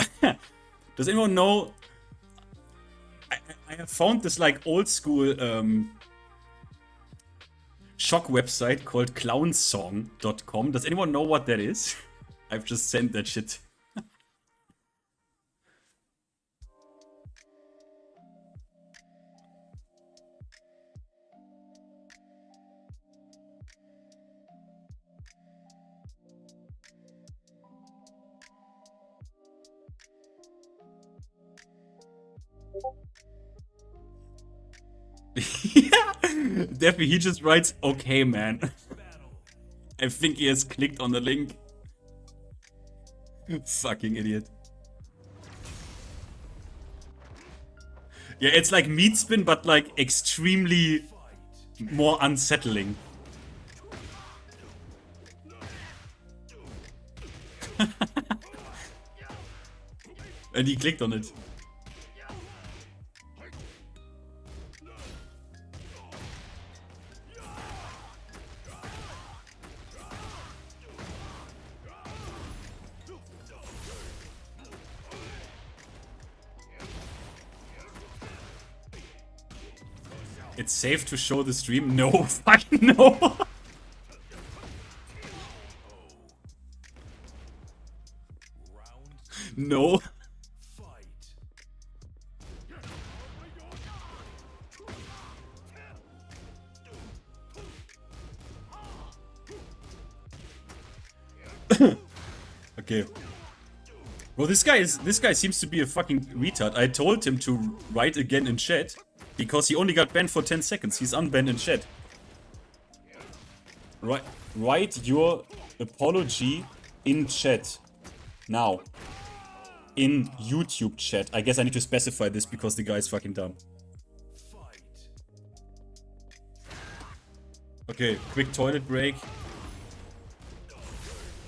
Does anyone know? I have found this like old school shock website called clownsong.com. Does anyone know what that is? I've just sent that shit. Yeah, definitely. He just writes, "Okay, man." I think he has clicked on the link. Fucking idiot. Yeah, it's like meat spin, but like extremely more unsettling. And he clicked on it. It's safe to show the stream? No, fuck no. No. Okay. Well, this guy seems to be a fucking retard. I told him to write again in chat because he only got banned for 10 seconds. He's unbanned in chat. Write your apology in chat now. In YouTube chat. I guess I need to specify this because the guy is fucking dumb. Okay, quick toilet break.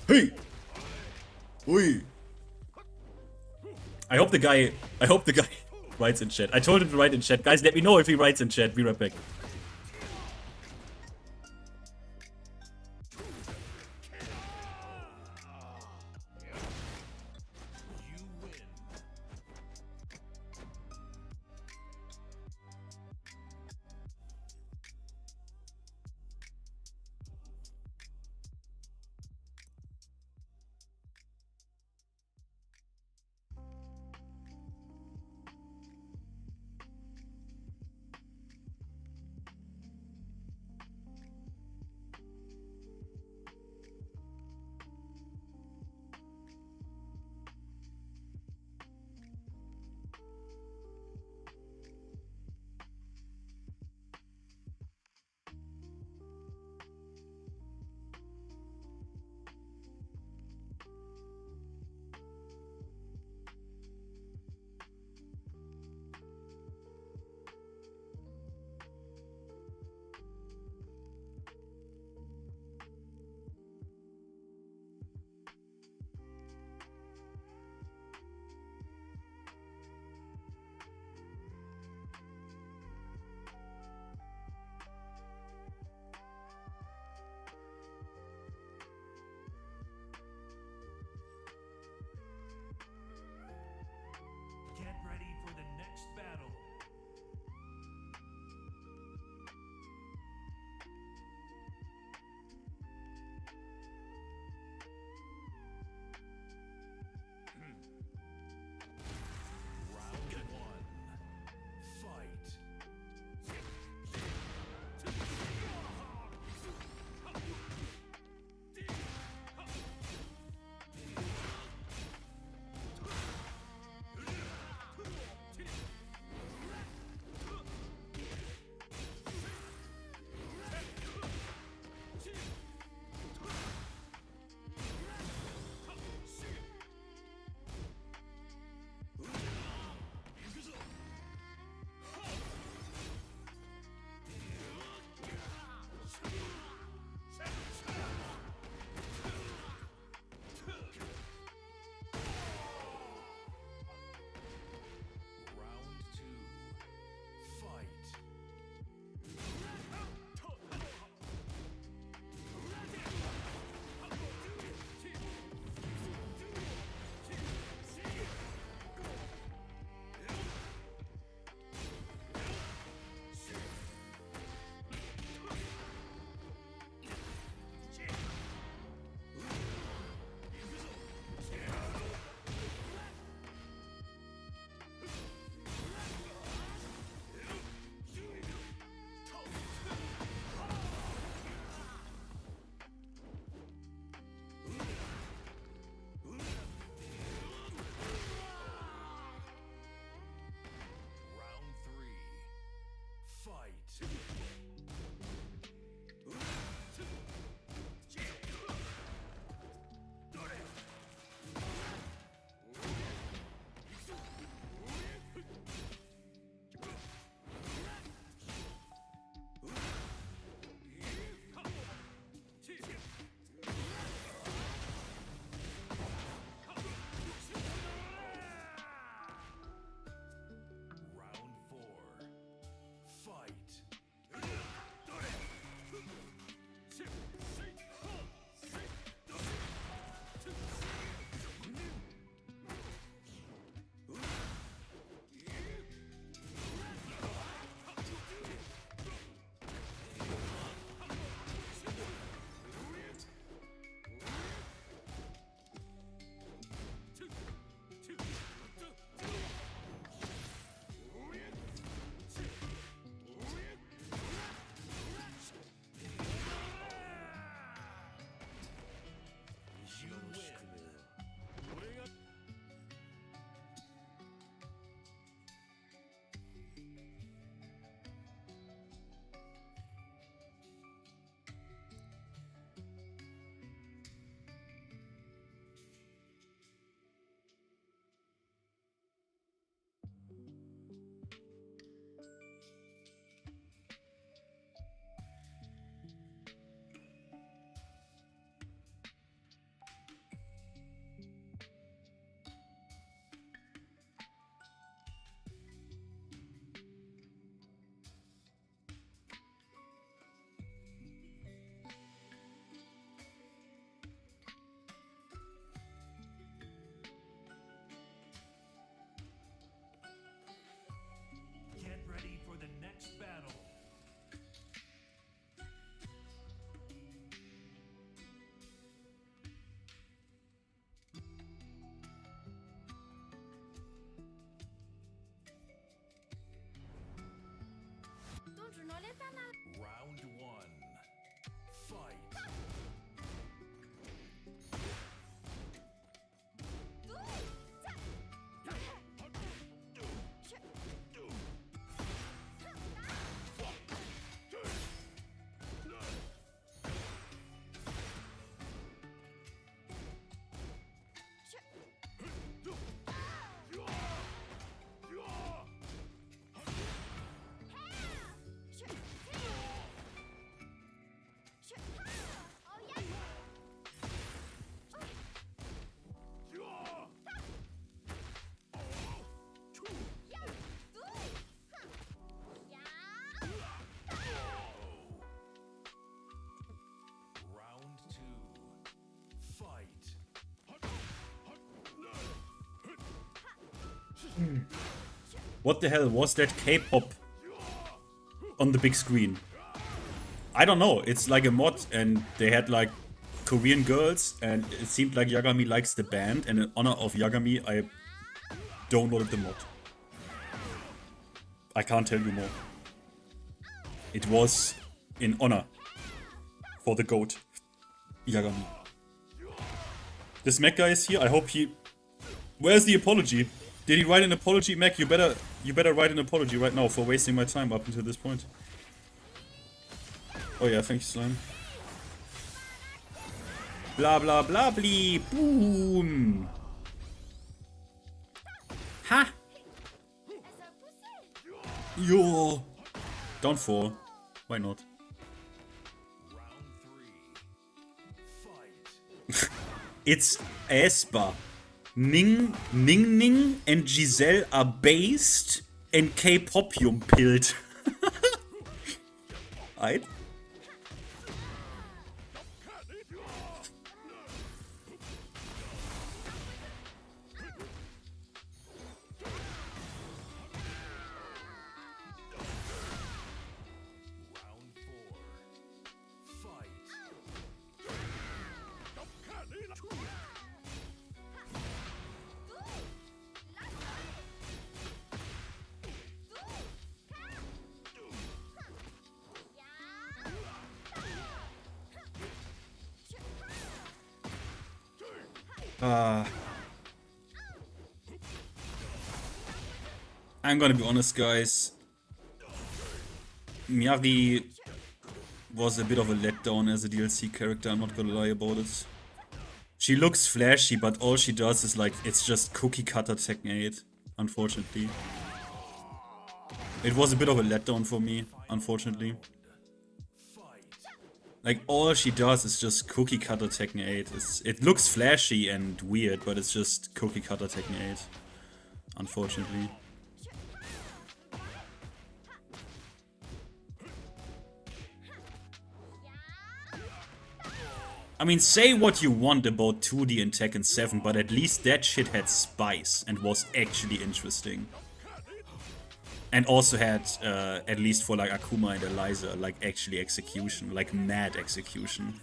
Hey! Oi! I hope the guy writes in chat. I told him to write in chat. Guys, let me know if he writes in chat. Be right back. Round one. Fight. Round two. Fight. What the hell was that K-pop on the big screen? I don't know. It's like a mod, and they had like Korean girls, and it seemed like Yagami likes the band, and in honor of Yagami, I downloaded the mod. I can't tell you more. It was in honor for the GOAT, Yagami. This Mac guy is here. I hope he... Where's the apology? Did he write an apology? Mac, you better write an apology right now for wasting my time up until this point. Oh yeah, thank you, Slime. Blah blah blah blee. Boom. Ha! Yo! Don't fall. Why not? Round three. Fight. It's Espa. Ning, and Giselle are based and K-Popium pilled. Right? Round four. Fight. I'm gonna be honest, guys. Miary was a bit of a letdown as a DLC character, I'm not gonna lie about it. She looks flashy, but all she does is like, it's just cookie cutter Tekken 8, unfortunately. It was a bit of a letdown for me, unfortunately. Like, all she does is just cookie cutter Tekken 8. It looks flashy and weird, but it's just cookie cutter Tekken 8, unfortunately. I mean, say what you want about 2D in Tekken 7, but at least that shit had spice and was actually interesting. And also had, at least for like Akuma and Eliza, like actually execution, like mad execution.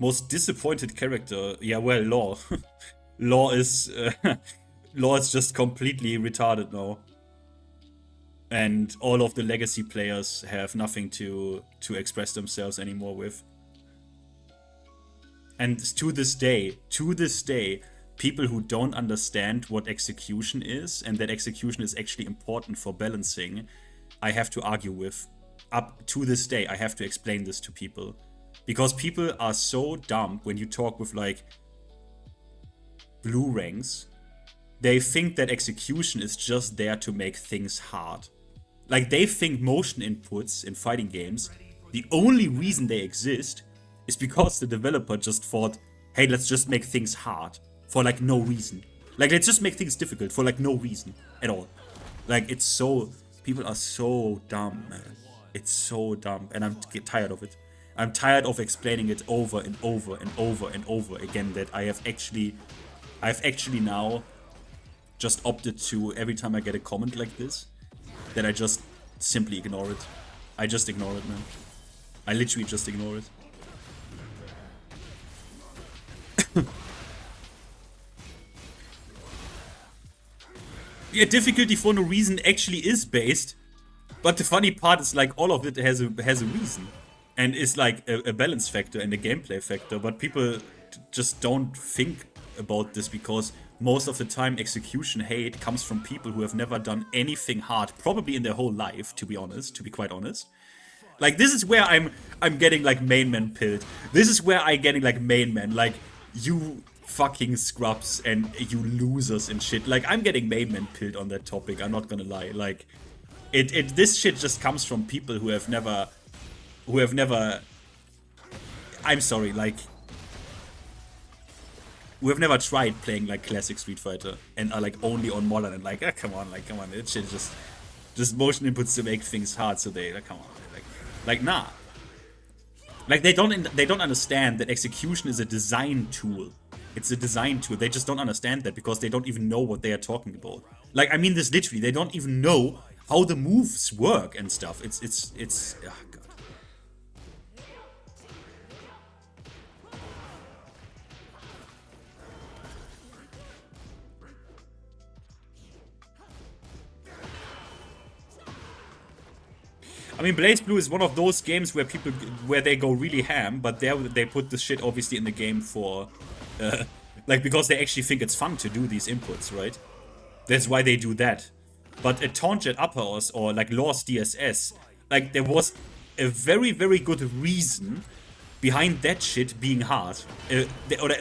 Most disappointed character, yeah, well, Law. Law is Law is just completely retarded now, and all of the legacy players have nothing to express themselves anymore with. And to this day, people who don't understand what execution is and that execution is actually important for balancing, I have to argue with. Up to this day, I have to explain this to people. Because people are so dumb when you talk with like blue ranks. They think that execution is just there to make things hard. Like, they think motion inputs in fighting games, the only reason they exist is because the developer just thought, hey, let's just make things hard for like no reason. Like, let's just make things difficult for like no reason at all. Like, it's so, people are so dumb, man. It's so dumb, and I'm tired of it. I'm tired of explaining it over and over and over and over again that I've actually now just opted to, every time I get a comment like this, that I just simply ignore it. I just ignore it, man. I literally just ignore it. Yeah, difficulty for no reason actually is based, but the funny part is like all of it has a reason, and it's like a balance factor and a gameplay factor. But people just don't think about this because most of the time execution hate comes from people who have never done anything hard, probably in their whole life. To be honest, to be quite honest, like this is where I'm getting like Mainman pilled. This is where I'm getting like Mainman, like you fucking scrubs and you losers and shit. Like I'm getting Mainman pilled on that topic. I'm not gonna lie. Like this shit just comes from people who have never. I'm sorry, like who have never tried playing like classic Street Fighter and are like only on modern and like, come on, it shit just motion inputs to make things hard. So they come on, like nah. Like they don't understand that execution is a design tool. It's a design tool. They just don't understand that because they don't even know what they are talking about. Like I mean this literally. They don't even know how the moves work and stuff. It's oh god. I mean, Blaze Blue is one of those games where they go really ham, but there they put this shit obviously in the game for, like because they actually think it's fun to do these inputs, right? That's why they do that. But a taunt jet upper or like Lost DSS, like there was a very good reason behind that shit being hard. There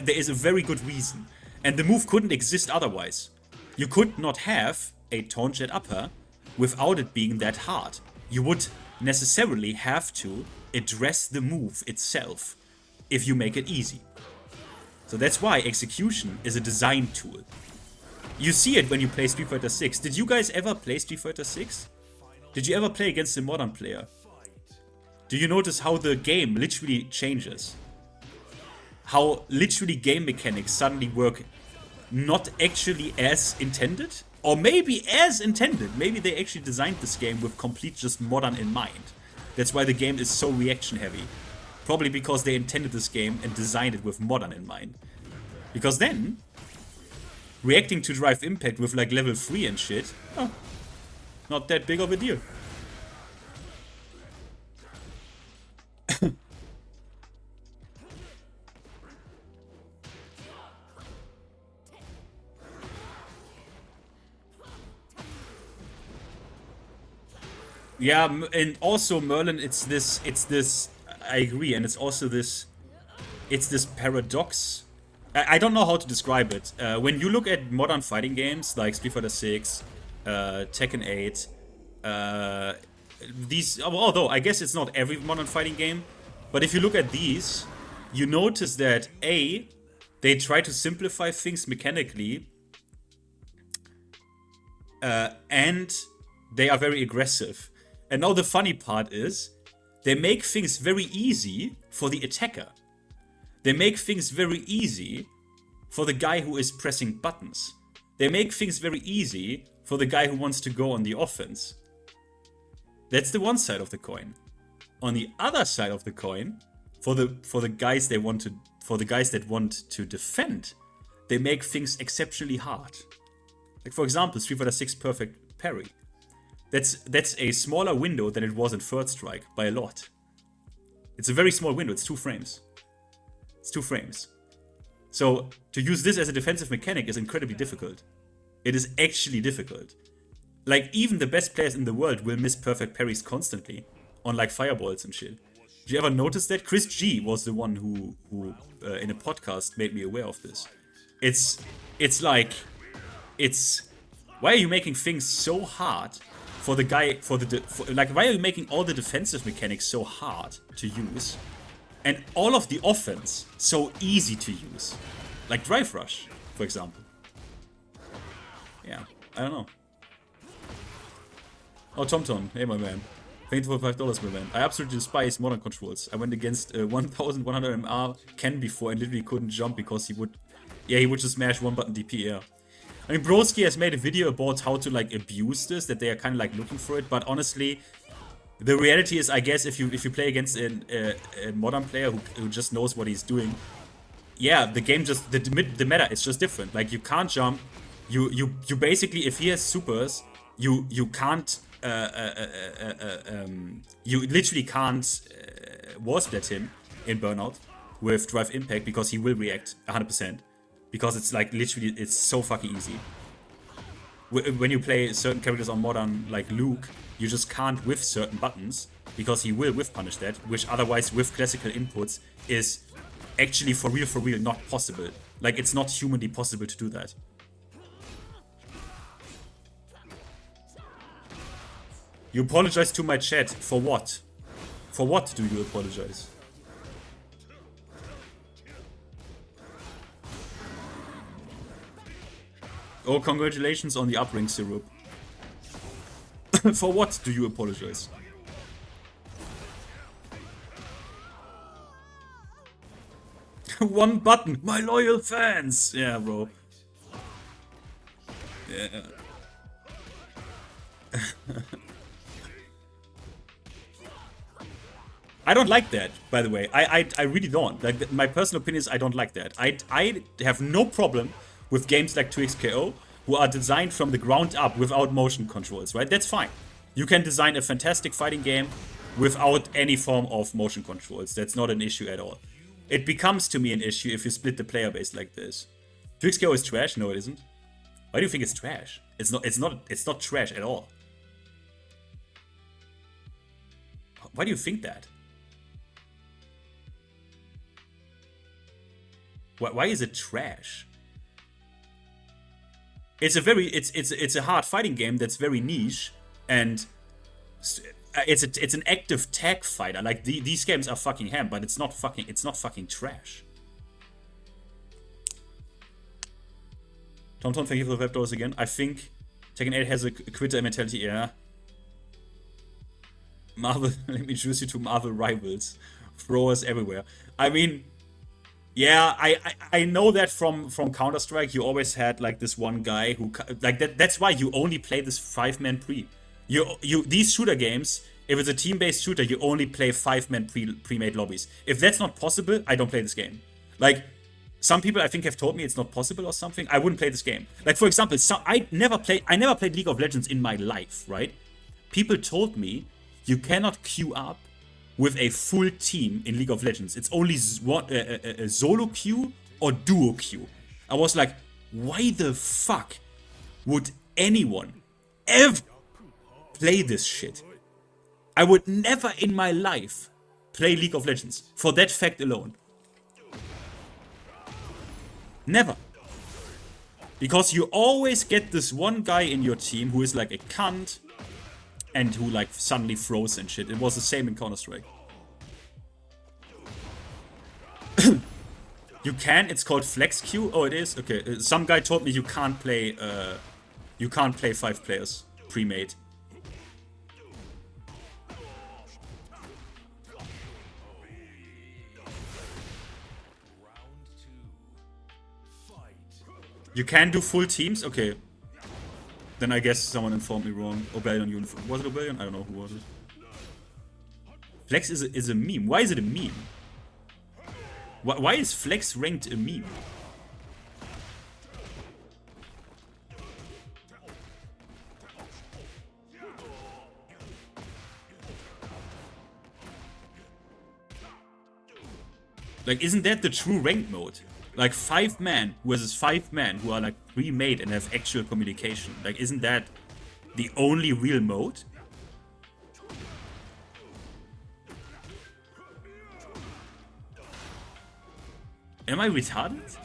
is a very good reason, and the move couldn't exist otherwise. You could not have a taunt jet upper without it being that hard. You would necessarily have to address the move itself if you make it easy. So that's why execution is a design tool. You see it when you play Street Fighter 6. Did you guys ever play Street Fighter 6? Did you ever play against a modern player? Do you notice how the game literally changes? How literally game mechanics suddenly work not actually as intended? Or maybe as intended. Maybe they actually designed this game with complete just modern in mind. That's why the game is so reaction heavy. Probably because they intended this game and designed it with modern in mind. Because then, reacting to drive impact with like level 3 and shit, oh, not that big of a deal. Yeah, and also Merlin, it's this, I agree, and it's also this paradox. I don't know how to describe it. When you look at modern fighting games like Street Fighter 6, Tekken 8, these, although I guess it's not every modern fighting game, but if you look at these, you notice that A, they try to simplify things mechanically, and they are very aggressive. And now the funny part is, they make things very easy for the attacker. They make things very easy for the guy who is pressing buttons. They make things very easy for the guy who wants to go on the offense. That's the one side of the coin. On the other side of the coin, for the guys that want to defend, they make things exceptionally hard. Like for example, Street Fighter 6 Perfect Parry. That's a smaller window than it was in Third Strike by a lot. It's a very small window. It's 2 frames. It's 2 frames. So to use this as a defensive mechanic is incredibly difficult. It is actually difficult. Like even the best players in the world will miss perfect parries constantly on like fireballs and shit. Did you ever notice that? Chris G was the one who in a podcast made me aware of this. It's like why are you making things so hard for the guy like why are you making all the defensive mechanics so hard to use and all of the offense so easy to use? Like Drive Rush, for example. Yeah, I don't know. Oh, TomTom, hey my man. Thank you for $5, my man. I absolutely despise modern controls. I went against 1100 MR Ken before and literally couldn't jump because he would just smash one button DP, yeah. I mean, Broski has made a video about how to like abuse this, that they are kind of like looking for it, but honestly, The reality is, I guess, if you play against a modern player who just knows what he's doing, yeah, the game just the meta is just different. Like you can't jump. You basically, if he has supers, you can't you literally can't wall split him in Burnout with Drive Impact because he will react 100%. Because it's like literally, it's so fucking easy. When you play certain characters on modern, like Luke, you just can't whiff certain buttons because he will whiff punish that, which otherwise with classical inputs is actually for real not possible. Like it's not humanly possible to do that. You apologize to my chat. For what? For what do you apologize? Oh, congratulations on the upring syrup. For what do you apologize? One button, my loyal fans! Yeah, bro. Yeah. I don't like that, by the way. I really don't. Like, my personal opinion is I don't like that. I have no problem with games like 2XKO who are designed from the ground up without motion controls, right? That's fine. You can design a fantastic fighting game without any form of motion controls. That's not an issue at all. It becomes to me an issue if you split the player base like this. 2XKO is trash? No, it isn't. Why do you think it's trash? It's not trash at all. Why do you think that? Why is it trash? It's a hard fighting game that's very niche, and it's an active tag fighter. Like these games are fucking ham, but it's not fucking trash. Tom, thank you for the web doors again. I think Tekken 8 has a quitter mentality. Yeah. Marvel, let me introduce you to Marvel rivals, throwers everywhere. I mean. Yeah, I know that from Counter-Strike, you always had like this one guy who like that's why you only play this 5-man pre. These shooter games, if it's a team-based shooter, you only play 5-man pre-made lobbies. If that's not possible, I don't play this game. Like some people I think have told me it's not possible or something. I wouldn't play this game. Like for example, I never played League of Legends in my life, right? People told me you cannot queue up with a full team in League of Legends. It's only a solo queue or duo queue. I was like, why the fuck would anyone ever play this shit? I would never in my life play League of Legends for that fact alone. Never. Because you always get this one guy in your team who is like a cunt, and who like suddenly froze and shit. It was the same in Counter-Strike. You can, it's called flex queue. Oh, it is? Okay. Some guy told me you can't play 5 players pre-made. You can do full teams? Okay. Then I guess someone informed me wrong. Obellion uniform. Was it Obellion? I don't know who was it. Flex is a meme. Why is it a meme? Why is Flex ranked a meme? Like, isn't that the true ranked mode? Like 5 men versus 5 men who are like pre-made and have actual communication. Like, isn't that the only real mode? Am I retarded?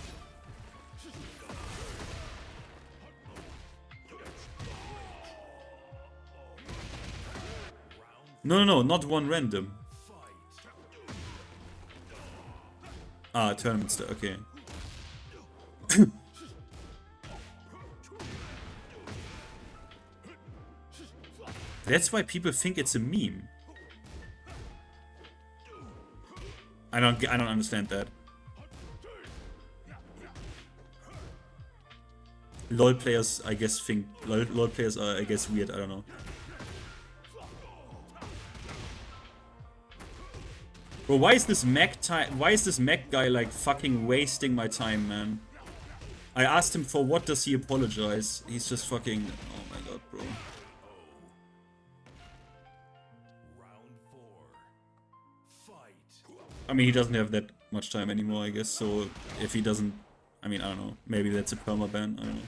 No, not one random. Ah, tournament, okay. That's why people think it's a meme. I don't understand that. LOL players, I guess, think LOL players are, I guess, weird. I don't know. Bro, why is this mech guy like fucking wasting my time, man? I asked him for what does he apologize. He's just fucking... Oh my god, bro. Round 4. Fight. I mean, he doesn't have that much time anymore, I guess, so if he doesn't... I mean, I don't know. Maybe that's a permaban, I don't know.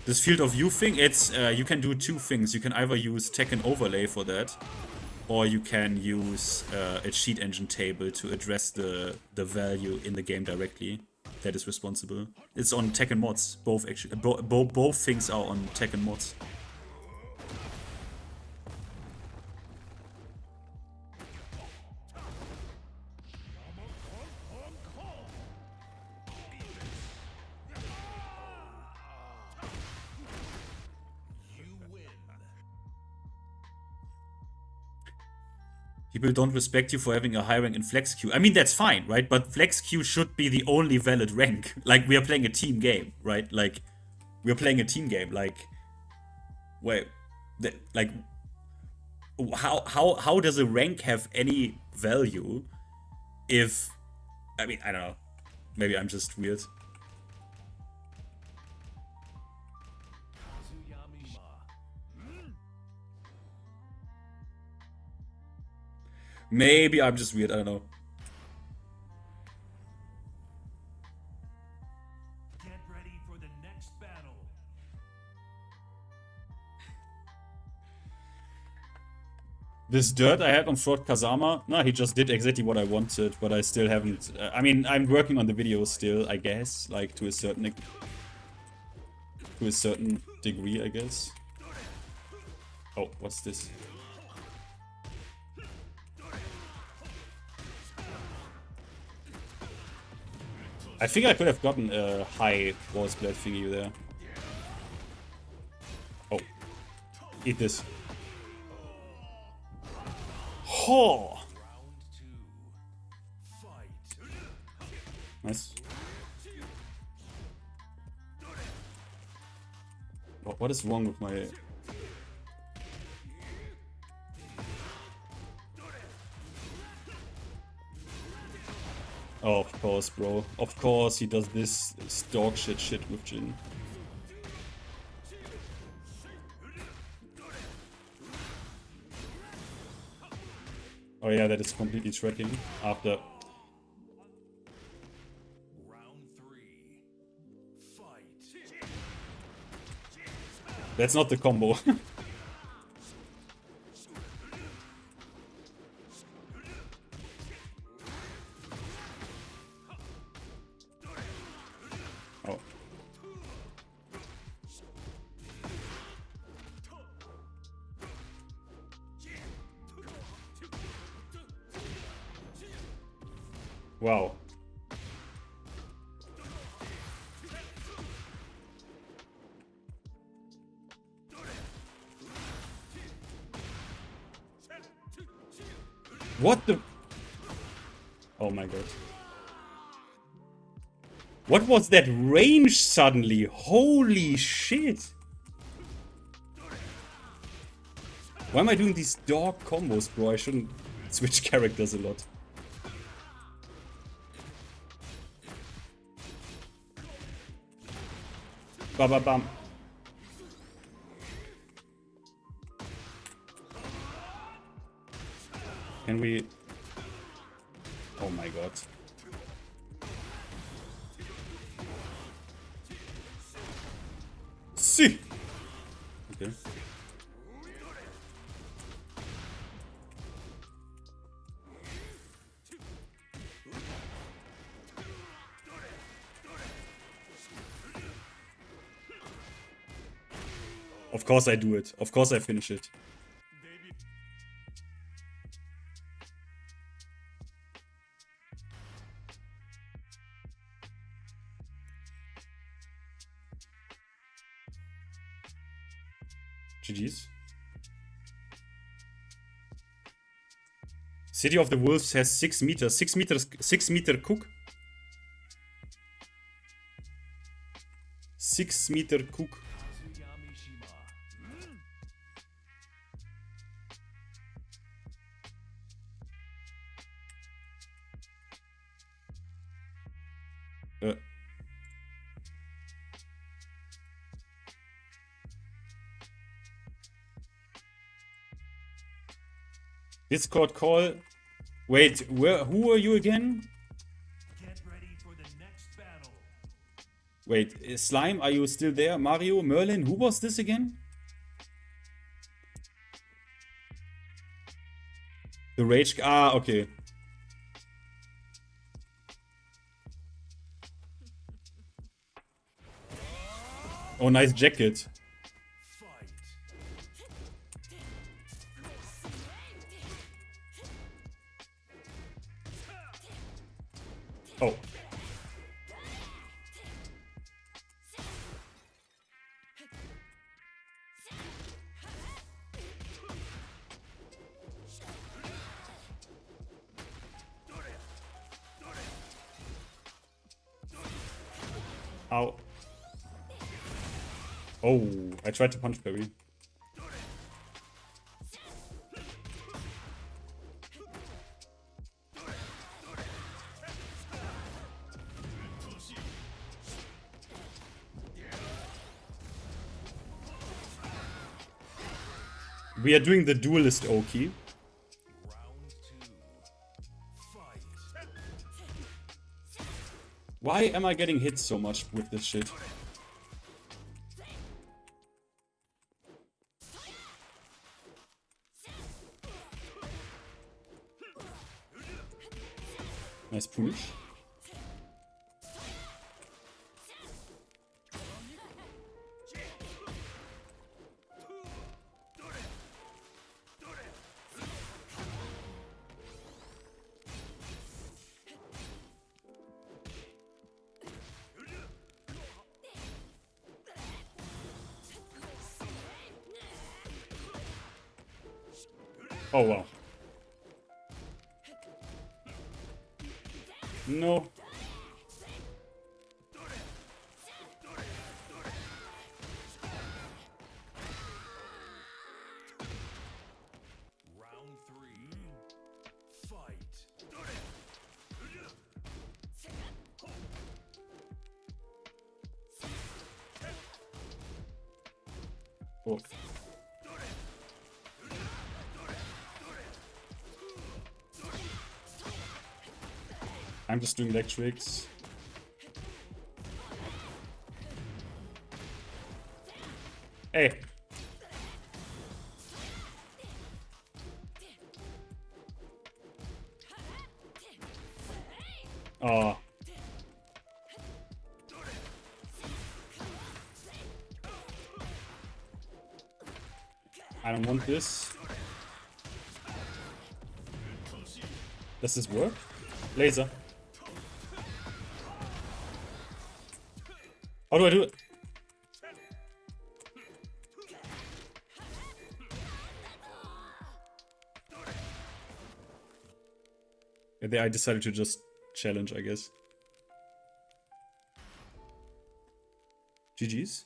This field of view thing, it's... you can do two things. You can either use Tekken overlay for that, or you can use a cheat engine table to address the value in the game directly. That is responsible. It's on Tekken mods. Both actually, both things are on Tekken mods. People don't respect you for having a high rank in flex queue. I mean, that's fine, right? But flex queue should be the only valid rank. Like, we are playing a team game, right? Like, we're playing a team game. Like, wait, like, how does a rank have any value if, I mean, I don't know. Maybe I'm just weird. Maybe I'm just weird, I don't know. Get ready for the next battle. This dirt I had on Fraud Kazama, no, he just did exactly what I wanted, but I still haven't... I mean, I'm working on the video still, I guess, like, to a certain degree, I guess. Oh, what's this? I think I could have gotten a high wall splat thingy there. Oh. Eat this. Oh! Nice. What is wrong with my... Oh, of course, bro. Of course he does this dog shit with Jin. Oh yeah, that is completely tracking after... Round 3. Fight. That's not the combo. Oh. Wow. What the? Oh my god. What was that range suddenly? Holy shit. Why am I doing these dog combos, bro? I shouldn't switch characters a lot. Bam, bam, bam. Can we... Oh my god. See. Okay. Of course I do it. Of course I finish it. GG's. City of the Wolves has 6 meters. 6 meters. 6 meter cook. 6 meter cook. Discord call. Wait, who are you again? Get ready for the next battle. Wait, Slime, are you still there? Mario, Merlin, who was this again? The Rage... Ah, okay. Oh, nice jacket. Fight. Oh. Ow. Oh, I tried to punch parry. We are doing the duelist Oki. Round 2. Fight. Why am I getting hit so much with this shit? Nice push. Oh wow. No. Round 3. Fight. Oh. I'm just doing leg tricks. Hey. Oh. I don't want this. Does this work? Laser. How do I do it? Yeah, I decided to just challenge, I guess. GG's.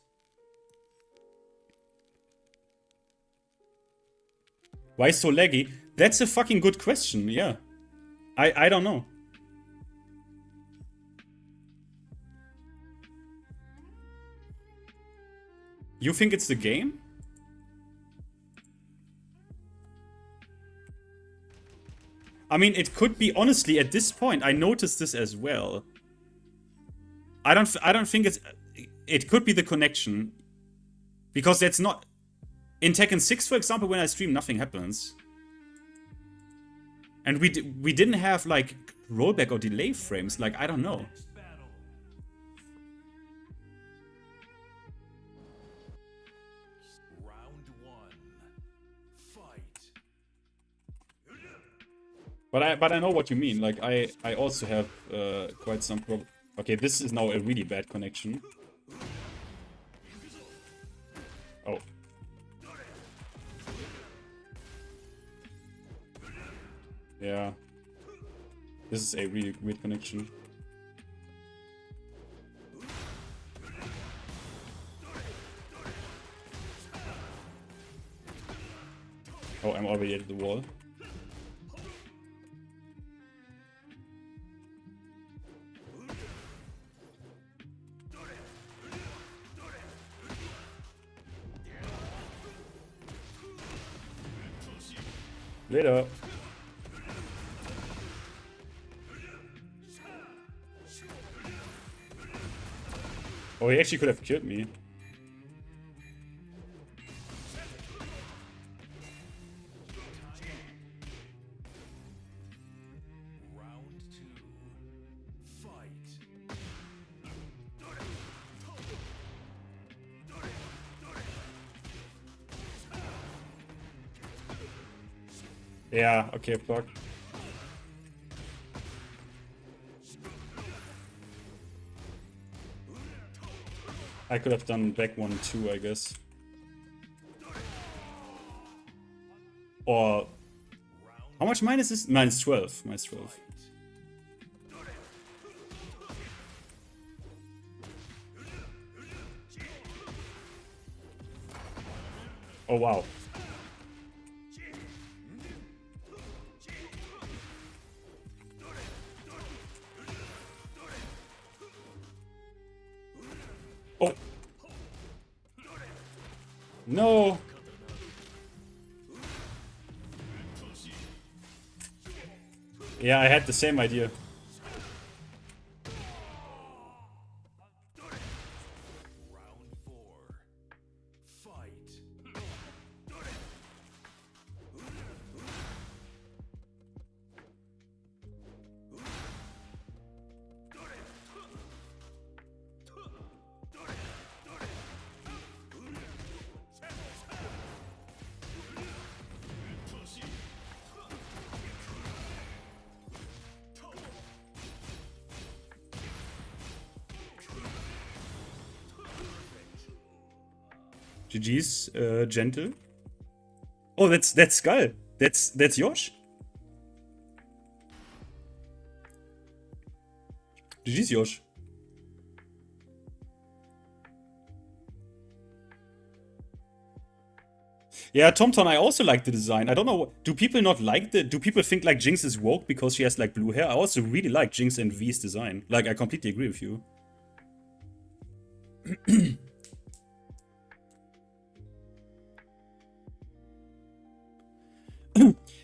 Why so laggy? That's a fucking good question, yeah. I don't know. You think it's the game? I mean, it could be, honestly, at this point, I noticed this as well. I don't think it's... It could be the connection. Because that's not... In Tekken 6, for example, when I stream, nothing happens. And we didn't have, like, rollback or delay frames. Like, I don't know. Next battle. Round 1. Fight. But I know what you mean. Like, I also have quite some problem. Okay, this is now a really bad connection. Oh. Yeah. This is a really weird connection. Oh, I'm already at the wall. Later. Oh, he actually could have killed me. Yeah, okay, fuck. I could have done back one too, I guess. Or... How much minus is... Minus 12. Minus 12. Oh, wow. Oh. No. Yeah, I had the same idea. GG's, gentle. Oh, that's Skull. That's Yosh. GG's Yosh. Yeah, TomTom, I also like the design. I don't know, do people not like do people think like Jinx is woke because she has like blue hair? I also really like Jinx and V's design. Like, I completely agree with you.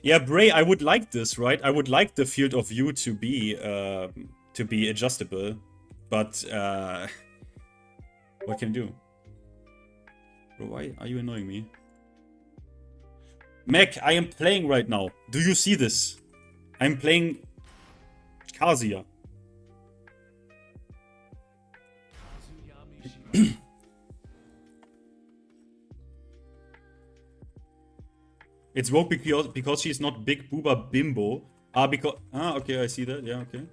Yeah, Bray, I would like this, right? I would like the field of view to be adjustable, but what can I do? Bro, why are you annoying me? Mac, I am playing right now. Do you see this? I'm playing Kazuya. It's woke because she's not big booba bimbo. Okay, I see that. Yeah, okay.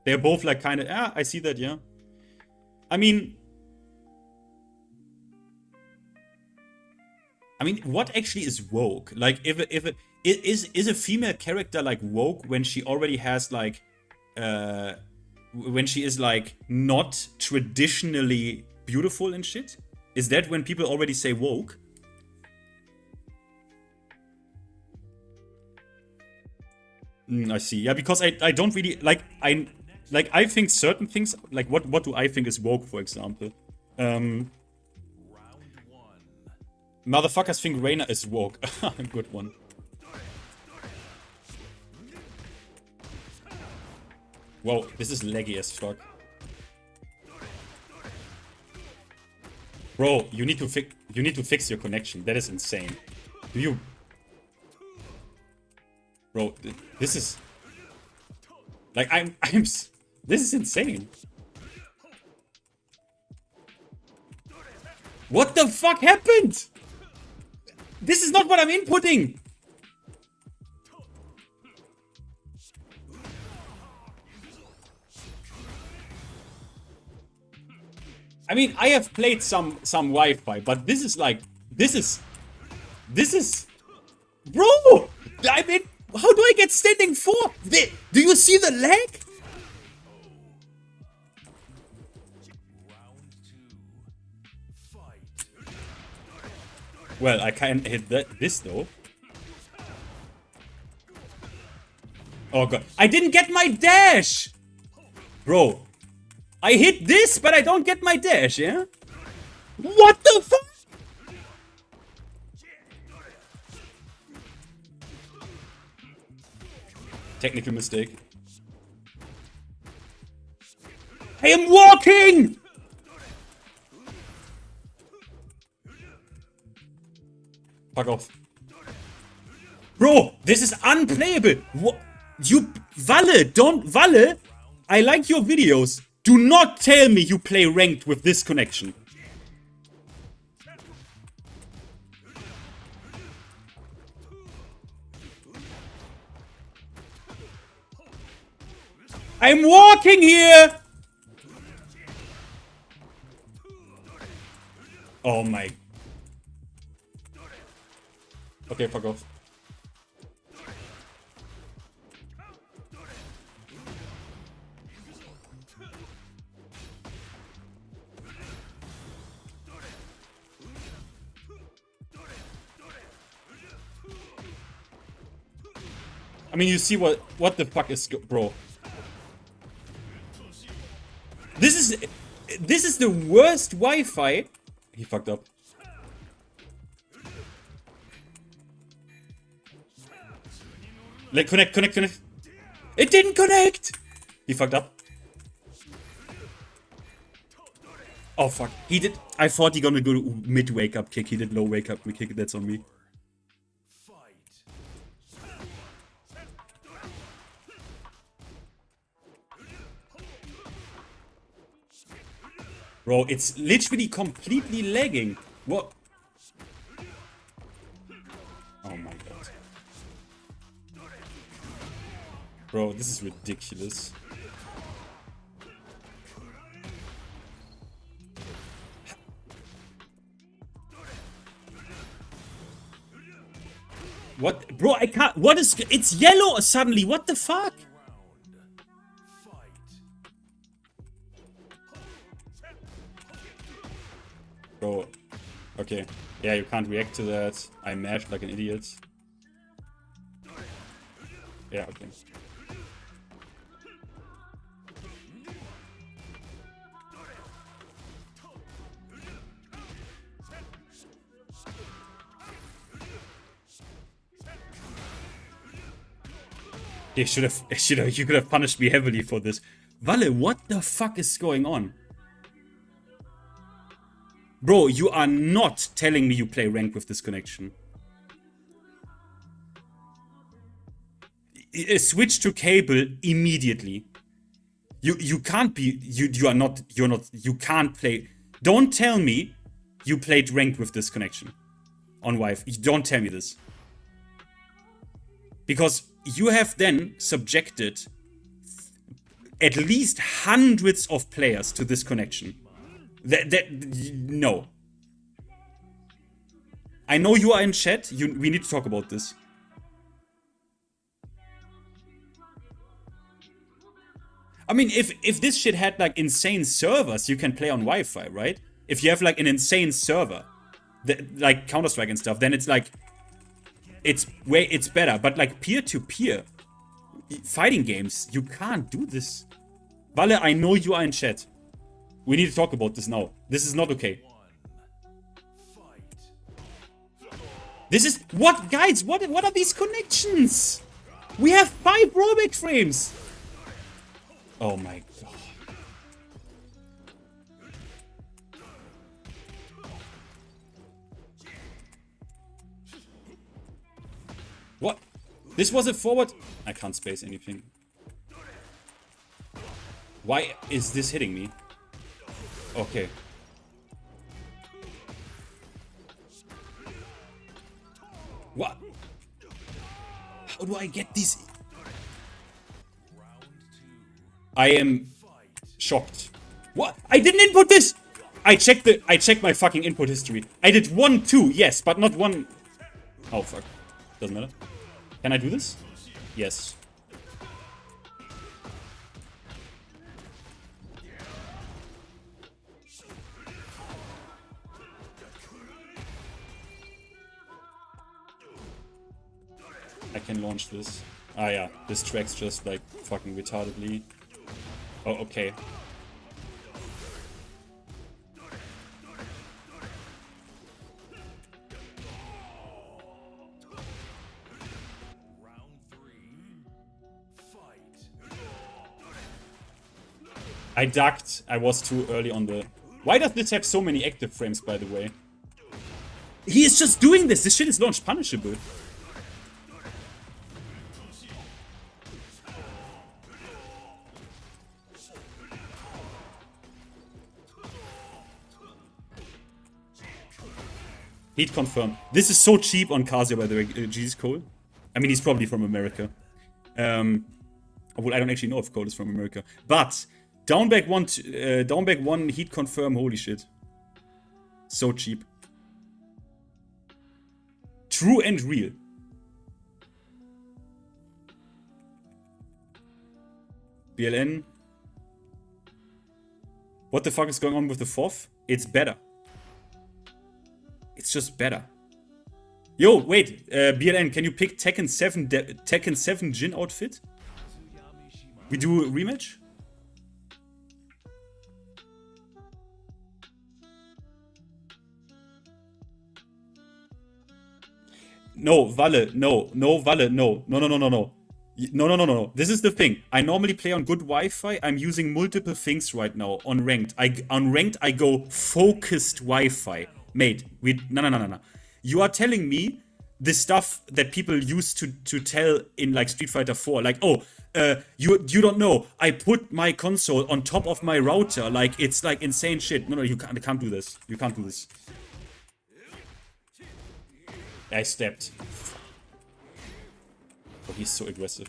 They're both like kind of. Yeah, I see that. Yeah. I mean, what actually is woke? Like, is a female character like woke when she already has like, when she is like not traditionally beautiful and shit? Is that when people already say woke? I see. Yeah, because I don't really like I think certain things like what do I think is woke, for example? Motherfuckers think Reina is woke. Good one. Whoa, this is laggy as fuck. Bro, you need to fix your connection. That is insane. Do you? Bro, this is like this is insane. What the fuck happened? This is not what I'm inputting. I mean, I have played some Wi-Fi, but this is like this is bro. I mean, how do I get standing 4? Do you see the lag? Well, I can't hit this though. Oh god, I didn't get my dash! Bro, I hit this, but I don't get my dash, yeah? What the fuck? Technical mistake. I am walking! Fuck off. Bro, this is unplayable. What? You... Valle, I like your videos. Do not tell me you play ranked with this connection. I'm walking here! Oh my... Okay, fuck off. I mean, you see what the fuck is... Bro. This is the worst Wi-Fi. He fucked up. Like, connect. It didn't connect! He fucked up. Oh, fuck. He did... I thought he gonna go mid wake-up kick. He did low wake-up kick. That's on me. Bro, it's literally completely lagging. What? Oh my god. Bro, this is ridiculous. What? Bro, I can't... What is... It's yellow suddenly. What the fuck? Bro. Okay. Yeah, you can't react to that. I mashed like an idiot. Yeah, okay. You could have punished me heavily for this. Valle, what the fuck is going on? Bro, you are not telling me you play ranked with this connection. Switch to cable immediately. You can't be, you can't play. Don't tell me you played ranked with this connection on Wi-Fi. Don't tell me this. Because you have then subjected at least hundreds of players to this connection. No. I know you are in chat. We need to talk about this. I mean, if this shit had like insane servers, you can play on Wi-Fi, right? If you have like an insane server, like Counter-Strike and stuff, then it's like it's better. But like peer-to-peer fighting games, you can't do this. Valle, I know you are in chat. We need to talk about this now. This is not okay. This is... What, guys? What are these connections? We have 5 rollback frames. Oh my god. What? This was a forward... I can't space anything. Why is this hitting me? Okay. What? How do I get these? I am shocked. What? I didn't input this! I checked my fucking input history. I did 1, 2, yes, but not 1. Oh fuck. Doesn't matter. Can I do this? Yes. I can launch this. Ah yeah, this tracks just like fucking retardedly. Oh, okay. I ducked. I was too early on the... Why does this have so many active frames, by the way? He is just doing this. This shit is launch punishable. Heat confirm. This is so cheap on Kazuya, by the way, Jesus Cole. I mean, he's probably from America. Well, I don't actually know if Cole is from America. But down back one, heat confirm. Holy shit. So cheap. True and real. BLN. What the fuck is going on with the fourth? It's better. It's just better. Yo, wait. BLN, can you pick Tekken 7 Jin outfit? We do a rematch? No, Valle, no. No, Valle, no. No. No. This is the thing. I normally play on good Wi-Fi. I'm using multiple things right now on ranked. On ranked, I go focused Wi-Fi. Mate, no. You are telling me the stuff that people used to tell in like Street Fighter 4, like, oh, you don't know. I put my console on top of my router, like it's like insane shit. No, you can't do this. You can't do this. I stepped. Oh, he's so aggressive.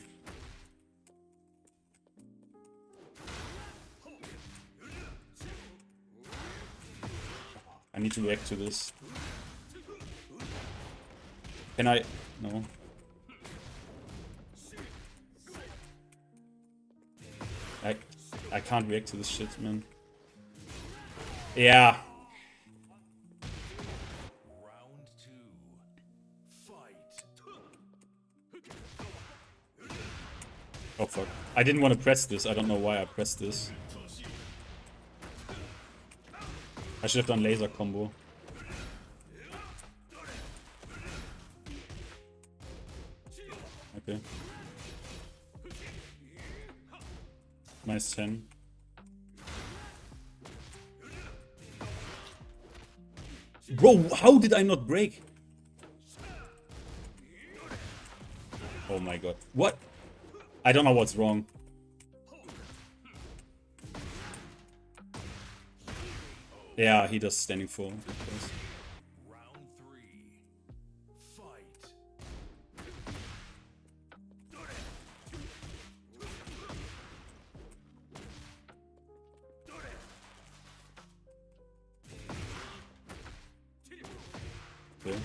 I need to react to this. Can I? No. I can't react to this shit, man. Yeah. Round 2. Fight. Oh fuck. I didn't want to press this. I don't know why I pressed this. I should have done laser combo. Okay. -10. Bro, how did I not break? Oh my god. What? I don't know what's wrong. Yeah, he does standing full. Round 3. Fight. Okay.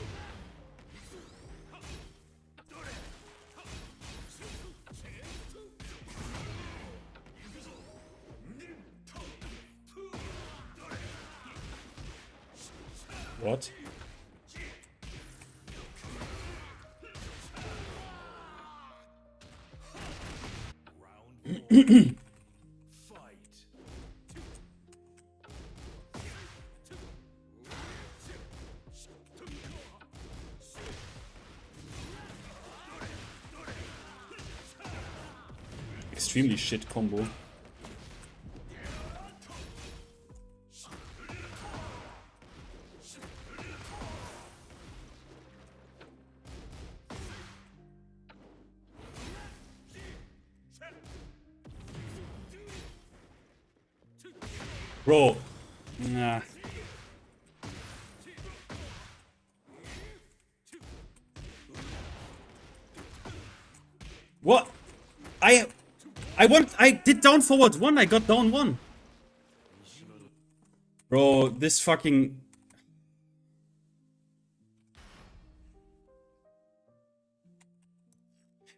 What? Round 4. Fight. Extremely shit combo. Bro. Nah. What? I did down forward 1, I got down 1. Bro, this fucking...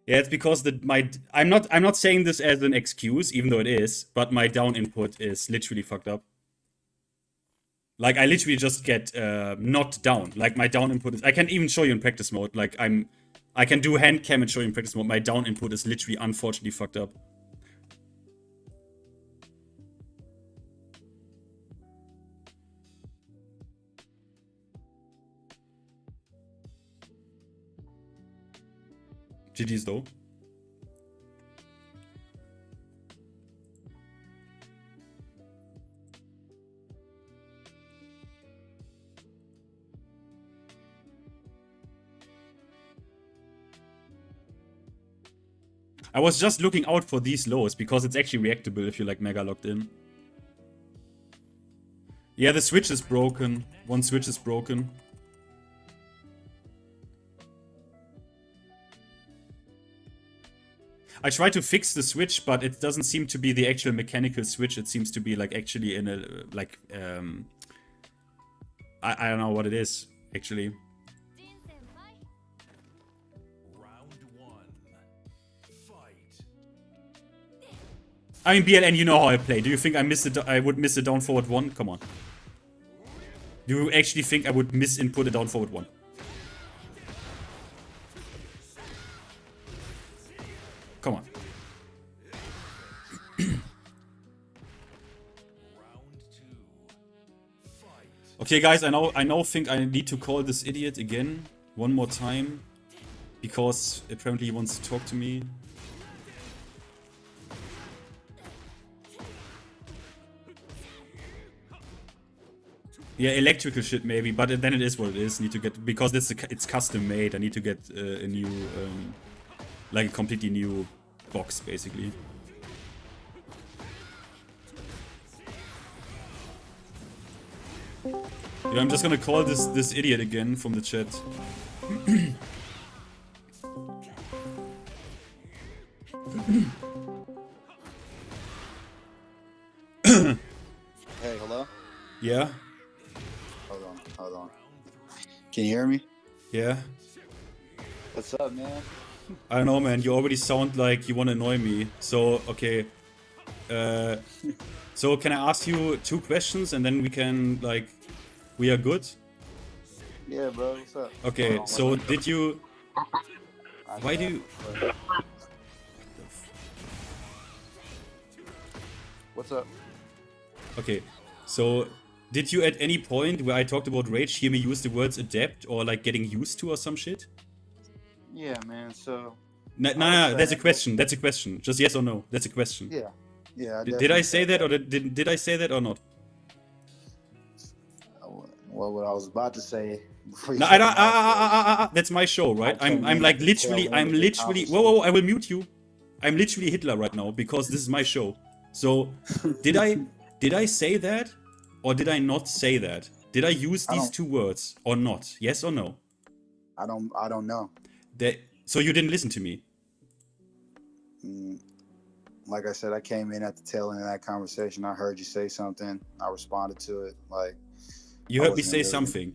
Yeah, it's because I'm not saying this as an excuse, even though it is, but my down input is literally fucked up. Like, I literally just get knocked down. Like, my down input is... I can even show you in practice mode. Like, I can do hand cam and show you in practice mode. My down input is literally, unfortunately, fucked up. GG's though. I was just looking out for these lows because it's actually reactable if you're like mega locked in. Yeah, the switch is broken. One switch is broken. I tried to fix the switch, but it doesn't seem to be the actual mechanical switch. It seems to be like actually in a like I don't know what it is actually. Round 1. Fight. I mean, BLN, you know how I play. Do you think I would miss a down forward 1? Come on. Do you actually think I would misinput a down forward 1? Come on. Okay, guys, I now think I need to call this idiot again one more time because apparently he wants to talk to me. Yeah, electrical shit maybe, but then it is what it is. Need to get, because it's custom made. I need to get a new, like a completely new box basically. Yeah, I'm just gonna call this idiot again from the chat. Hey, hello? Yeah? Hold on. Can you hear me? Yeah? What's up, man? I don't know, man. You already sound like you want to annoy me. So, okay. So can I ask you 2 questions and then we can, like, we are good? Yeah, bro, what's up? Okay, Hold on, so did you... Why do you... What's up? Okay, so did you at any point where I talked about rage hear me use the words adapt or like getting used to or some shit? Yeah, man, so... No, that's a question. That's a question. Just yes or no. That's a question. Yeah. Yeah, Did I say that or did I say that or not? Well, what I was about to say before you No, said that that's my show, right? I'm like literally, whoa, I will mute you. I'm literally Hitler right now because this is my show. So, did I say that or did I not say that? Did I use these 2 words or not? Yes or no? I don't know. So you didn't listen to me? Like I said, I came in at the tail end of that conversation. I heard you say something. I responded to it. Like, you heard me say something.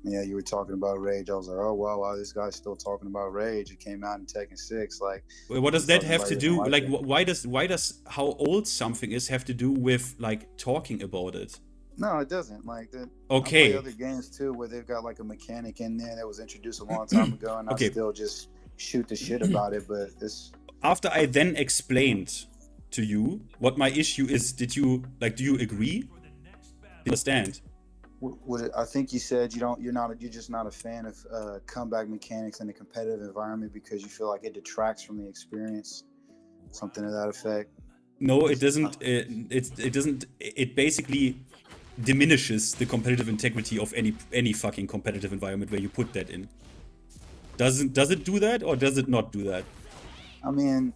Yeah, you were talking about rage. I was like, oh wow, this guy's still talking about rage. It came out in Tekken 6. Like, what does that have to do? Like, why does how old something is have to do with like talking about it? No, it doesn't. Like that. Okay. I play other games too where they've got like a mechanic in there that was introduced a long time ago, and Okay. I still just shoot the shit about it. But this. After I then explained to you what my issue is, do you agree? Do you understand? I think you said you're just not a fan of comeback mechanics in a competitive environment because you feel like it detracts from the experience, something to that effect. No, it doesn't. It doesn't. It basically diminishes the competitive integrity of any fucking competitive environment where you put that in. Does it do that or does it not do that? I mean,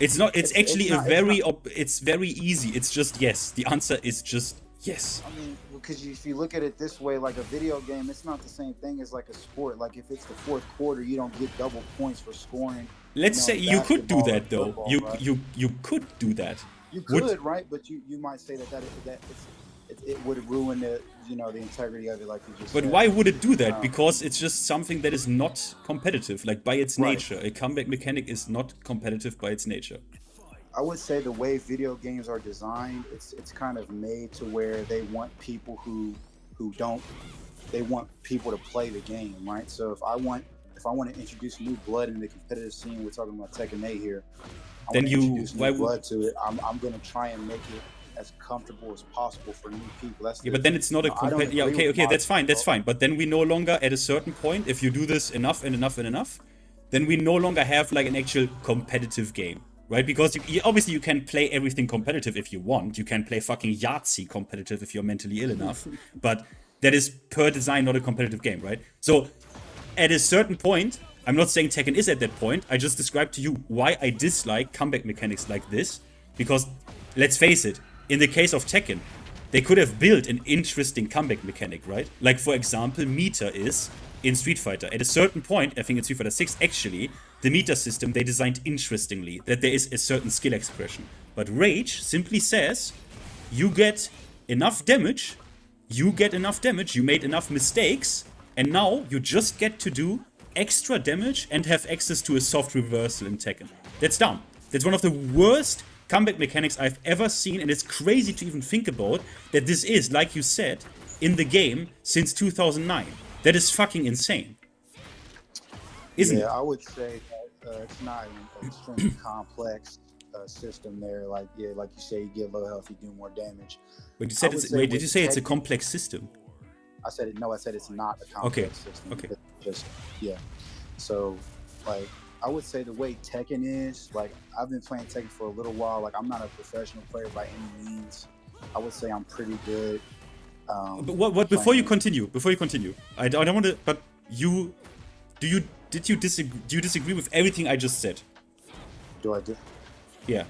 it's not. It's actually it's very easy. It's just yes. The answer is just yes. I mean, because if you look at it this way, like a video game, it's not the same thing as like a sport. Like if it's the 4th quarter, you don't get double points for scoring. Let's say you could do that though. Football, you could do that. You could, right? But you might say that it would ruin the integrity of it, like you just said. But why would it do that? Because it's just something that is not competitive, like by its Right. nature. A comeback mechanic is not competitive by its nature. I would say the way video games are designed, it's kind of made to where they want people who want people to play the game, right? So if I want to introduce new blood in the competitive scene, we're talking about Tekken 8 here. Then blood to it. I'm gonna try and make it as comfortable as possible for new people. Yeah, but then it's not a competitive. Yeah, okay, that's fine. But then we no longer, at a certain point, if you do this enough, then we no longer have like an actual competitive game, right? Because obviously you can play everything competitive if you want. You can play fucking Yahtzee competitive if you're mentally ill enough, but that is per design not a competitive game, right? So at a certain point, I'm not saying Tekken is at that point. I just described to you why I dislike comeback mechanics like this. Because, let's face it, in the case of Tekken, they could have built an interesting comeback mechanic, right? Like, for example, meter is in Street Fighter. At a certain point, I think in Street Fighter 6, actually, the meter system they designed interestingly, that there is a certain skill expression. But Rage simply says, you get enough damage, you made enough mistakes, and now you just get to do extra damage and have access to a soft reversal in Tekken. That's dumb. That's one of the worst comeback mechanics I've ever seen, and it's crazy to even think about that this is, like you said, in the game since 2009. That is fucking insane. Isn't it? Yeah, I would say that it's not an extremely complex system there. Like, yeah, like you say, you get low health, you do more damage. But you said it's, wait, did you say it's a complex system? I said it. No, I said it's not a complex system. Okay. It's just, yeah. So, like, I would say the way Tekken is, like, I've been playing Tekken for a little while. Like, I'm not a professional player by any means. I would say I'm pretty good. But what before you continue, I don't want to. But do you disagree with everything I just said? Do I do? Yeah.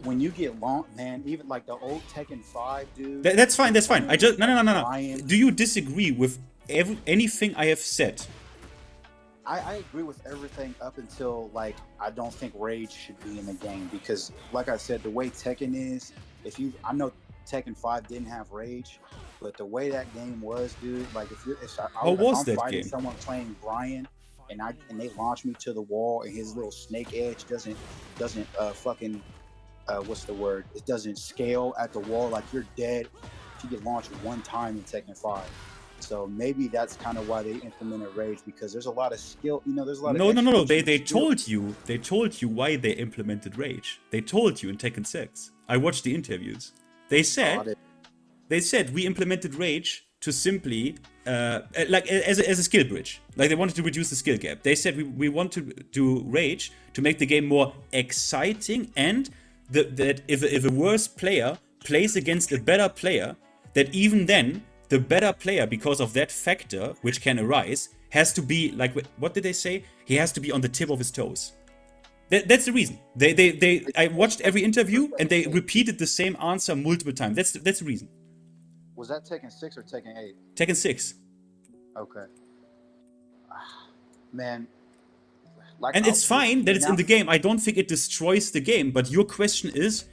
When you get long, man, even like the old Tekken 5, dude. That's fine. I just no. Do you disagree with anything I have said? I agree with everything up until, like, I don't think Rage should be in the game because, like I said, the way Tekken is, I know Tekken 5 didn't have Rage, but the way that game was, dude, like, if I'm fighting someone playing Brian and they launch me to the wall and his little snake edge doesn't fucking what's the word? It doesn't scale at the wall, like, you're dead if you get launched one time in Tekken 5. So maybe that's kind of why they implemented Rage, because there's a lot of skill, there's a lot of No. They told you why they implemented Rage. They told you in Tekken 6. I watched the interviews. They said we implemented Rage to simply like as a skill bridge. Like, they wanted to reduce the skill gap. They said we want to do Rage to make the game more exciting, and that if a worse player plays against a better player, that even then the better player, because of that factor which can arise, has to be, like, what did they say? He has to be on the tip of his toes. That's the reason. I watched every interview and they repeated the same answer multiple times. That's the reason. Was that Tekken 6 or Tekken 8? Tekken 6. Okay. Man. Like, and it's fine that it's in the game. I don't think it destroys the game. But your question is,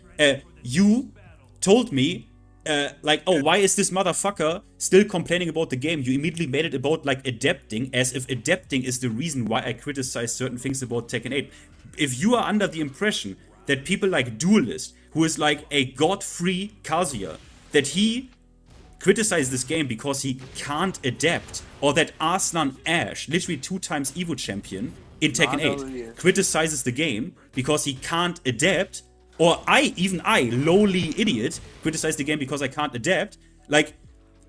you told me, like, oh, why is this motherfucker still complaining about the game? You immediately made it about, like, adapting, as if adapting is the reason why I criticize certain things about Tekken 8. If you are under the impression that people like Duelist, who is like a god-free Kazuya, that he criticizes this game because he can't adapt, or that Arslan Ash, literally 2 times Evo champion in Tekken 8, criticizes the game because he can't adapt, or I, lowly idiot, criticize the game because I can't adapt. Like,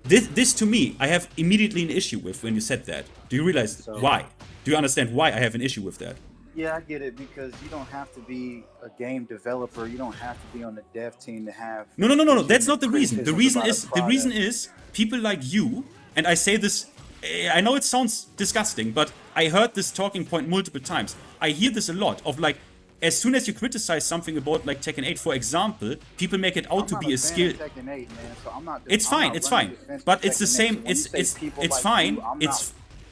this to me, I have immediately an issue with when you said that. Do you realize why? Do you understand why I have an issue with that? Yeah, I get it, because you don't have to be a game developer. You don't have to be on the dev team to have... No. That's not the reason. The reason is people like you, and I say this, I know it sounds disgusting, but I heard this talking point multiple times. I hear this a lot of, like, as soon as you criticize something about, like, Tekken 8, for example, people make it out to be a skill. Tekken 8, man, so I'm not, it's fine. But it's the same. It's fine.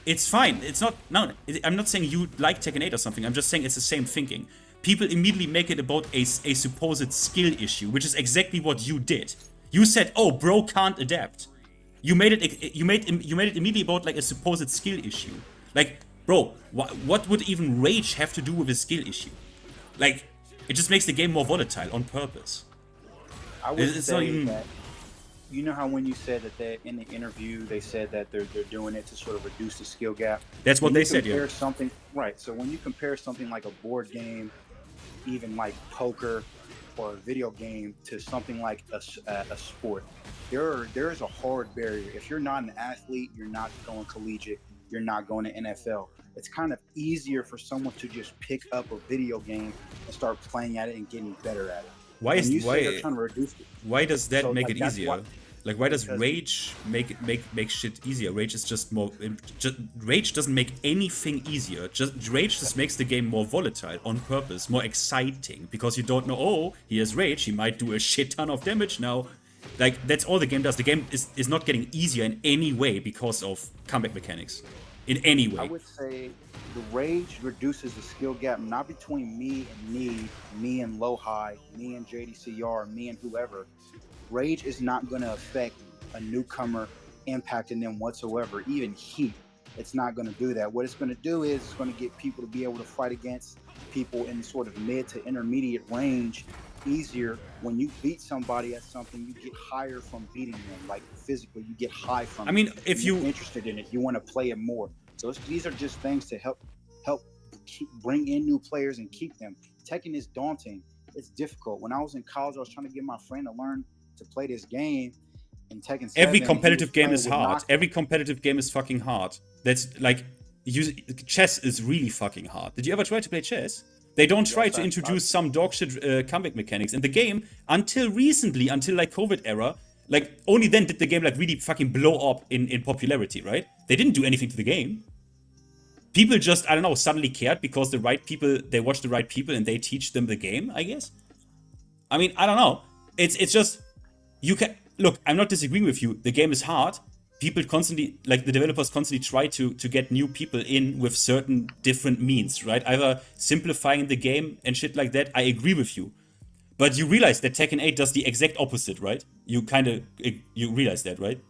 It's fine. It's not. No, I'm not saying you like Tekken 8 or something. I'm just saying it's the same thinking. People immediately make it about a supposed skill issue, which is exactly what you did. You said, "Oh, bro can't adapt." You made it immediately about, like, a supposed skill issue. Like, bro, what would even Rage have to do with a skill issue? Like, it just makes the game more volatile on purpose. I would say that, you know how when you said that in the interview they said that they're doing it to sort of reduce the skill gap? That's what they said, yeah. Right, so when you compare something like a board game, even like poker or a video game, to something like a sport, there is a hard barrier. If you're not an athlete, you're not going collegiate, you're not going to NFL. It's kind of easier for someone to just pick up a video game and start playing at it and getting better at it. Why does that make it easier? Like, why does Because- rage make shit easier? Rage is just more. Rage doesn't make anything easier. Rage just makes the game more volatile on purpose, more exciting, because you don't know. Oh, he has rage. He might do a shit ton of damage now. Like, that's all the game does. The game is not getting easier in any way because of comeback mechanics. In any way. I would say the rage reduces the skill gap, not between me and me and Low-High, me and JDCR, me and whoever. Rage is not going to affect a newcomer impacting them whatsoever, even heat. It's not going to do that. What it's going to do is it's going to get people to be able to fight against people in sort of mid to intermediate range easier. When you beat somebody at something, you get higher from beating them, like physically, you get high from I mean, it. if You're you interested in it, you want to play it more. So these are just things to help bring in new players and keep them. Tekken is daunting. It's difficult. When I was in college, I was trying to get my friend to learn to play this game. In Tekken 7, every competitive game is playing with hard. knock- Every competitive game is fucking hard. That's like, chess is really fucking hard. Did you ever try to play chess? They don't try Yes, to I- introduce some dog shit comeback mechanics in the game until recently, until like COVID era. Like, only then did the game like really fucking blow up in popularity, right? They didn't do anything to the game. People just, I don't know, suddenly cared because the right people, they watch the right people and they teach them the game, I guess. I mean, I don't know. It's just, you can, look, I'm not disagreeing with you. The game is hard. People constantly, like the developers constantly try to get new people in with certain different means, right? Either simplifying the game and shit like that. I agree with you. But you realize that Tekken 8 does the exact opposite, right? You realize that, right?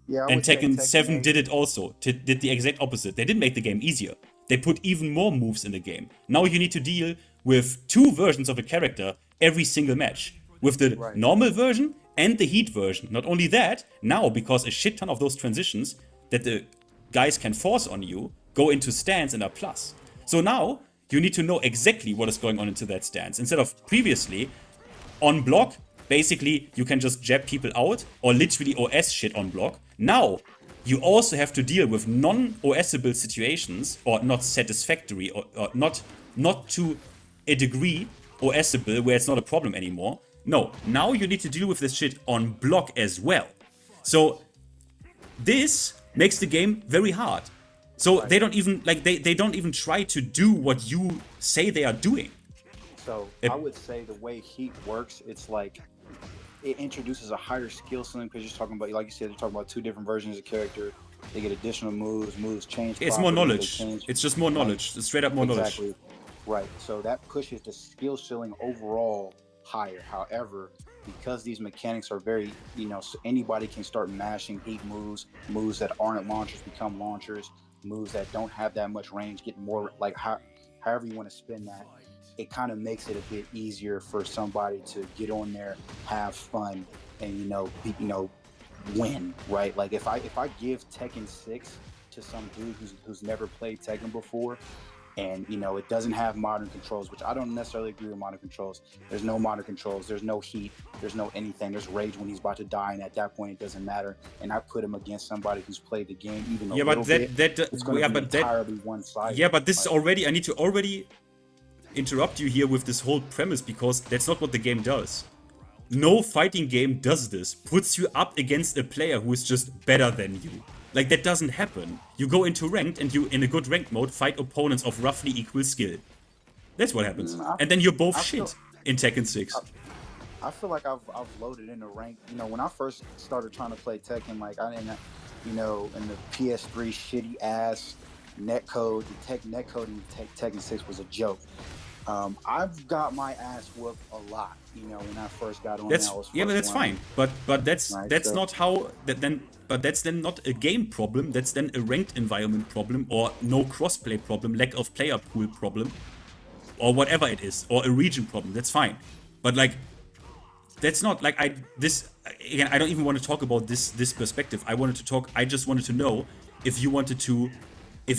Yeah, I And would say Tekken 7 8 did it also. Did the exact opposite. They didn't make the game easier. They put even more moves in the game. Now you need to deal with 2 versions of a character every single match. With the Right. normal version and the heat version. Not only that, now because a shit ton of those transitions that the guys can force on you go into stance and are plus. So now you need to know exactly what is going on into that stance. Instead of previously, on block, basically you can just jab people out or literally OS shit on block. Now you also have to deal with non-OSable situations, or not satisfactory, or not to a degree OSable where it's not a problem anymore. No, now you need to deal with this shit on block as well. So this makes the game very hard. So they don't even they don't even try to do what you say they are doing. So I would say the way heat works, it's like it introduces a higher skill ceiling because you're talking about, like you said, you're talking about 2 different versions of character. They get additional moves change. It's more properties, knowledge. they change- It's just more knowledge. It's straight up more knowledge. Exactly. Right. So that pushes the skill ceiling overall higher. However, because these mechanics are very, so anybody can start mashing heat moves that aren't launchers become launchers, moves that don't have that much range get more, like however you want to spin that. It kind of makes it a bit easier for somebody to get on there, have fun, and win, right? Like if I give Tekken 6 to some dude who's never played Tekken before, and it doesn't have modern controls, which I don't necessarily agree with modern controls. There's no modern controls, there's no heat, there's no anything, there's rage when he's about to die, and at that point it doesn't matter. And I put him against somebody who's played the game even a little bit. It's going to be entirely one-sided. Yeah, but this is already, I need to already interrupt you here with this whole premise, because that's not what the game does. No fighting game does this. Puts you up against a player who is just better than you. Like, that doesn't happen. You go into ranked and you, in a good ranked mode, fight opponents of roughly equal skill. That's what happens. And then you're both shit in Tekken 6. I feel like I've loaded in the rank. When I first started trying to play Tekken, like I didn't, in the PS3 shitty ass netcode, the netcode in Tekken 6 was a joke. I've got my ass whooped a lot. When I first got on. That's but that's fine. But that's right, that's so. not how that then. But that's then not a game problem. That's then a ranked environment problem, or no crossplay problem, lack of player pool problem, or whatever it is, or a region problem. That's fine. But like, that's not like I don't even want to talk about this perspective. I just wanted to know if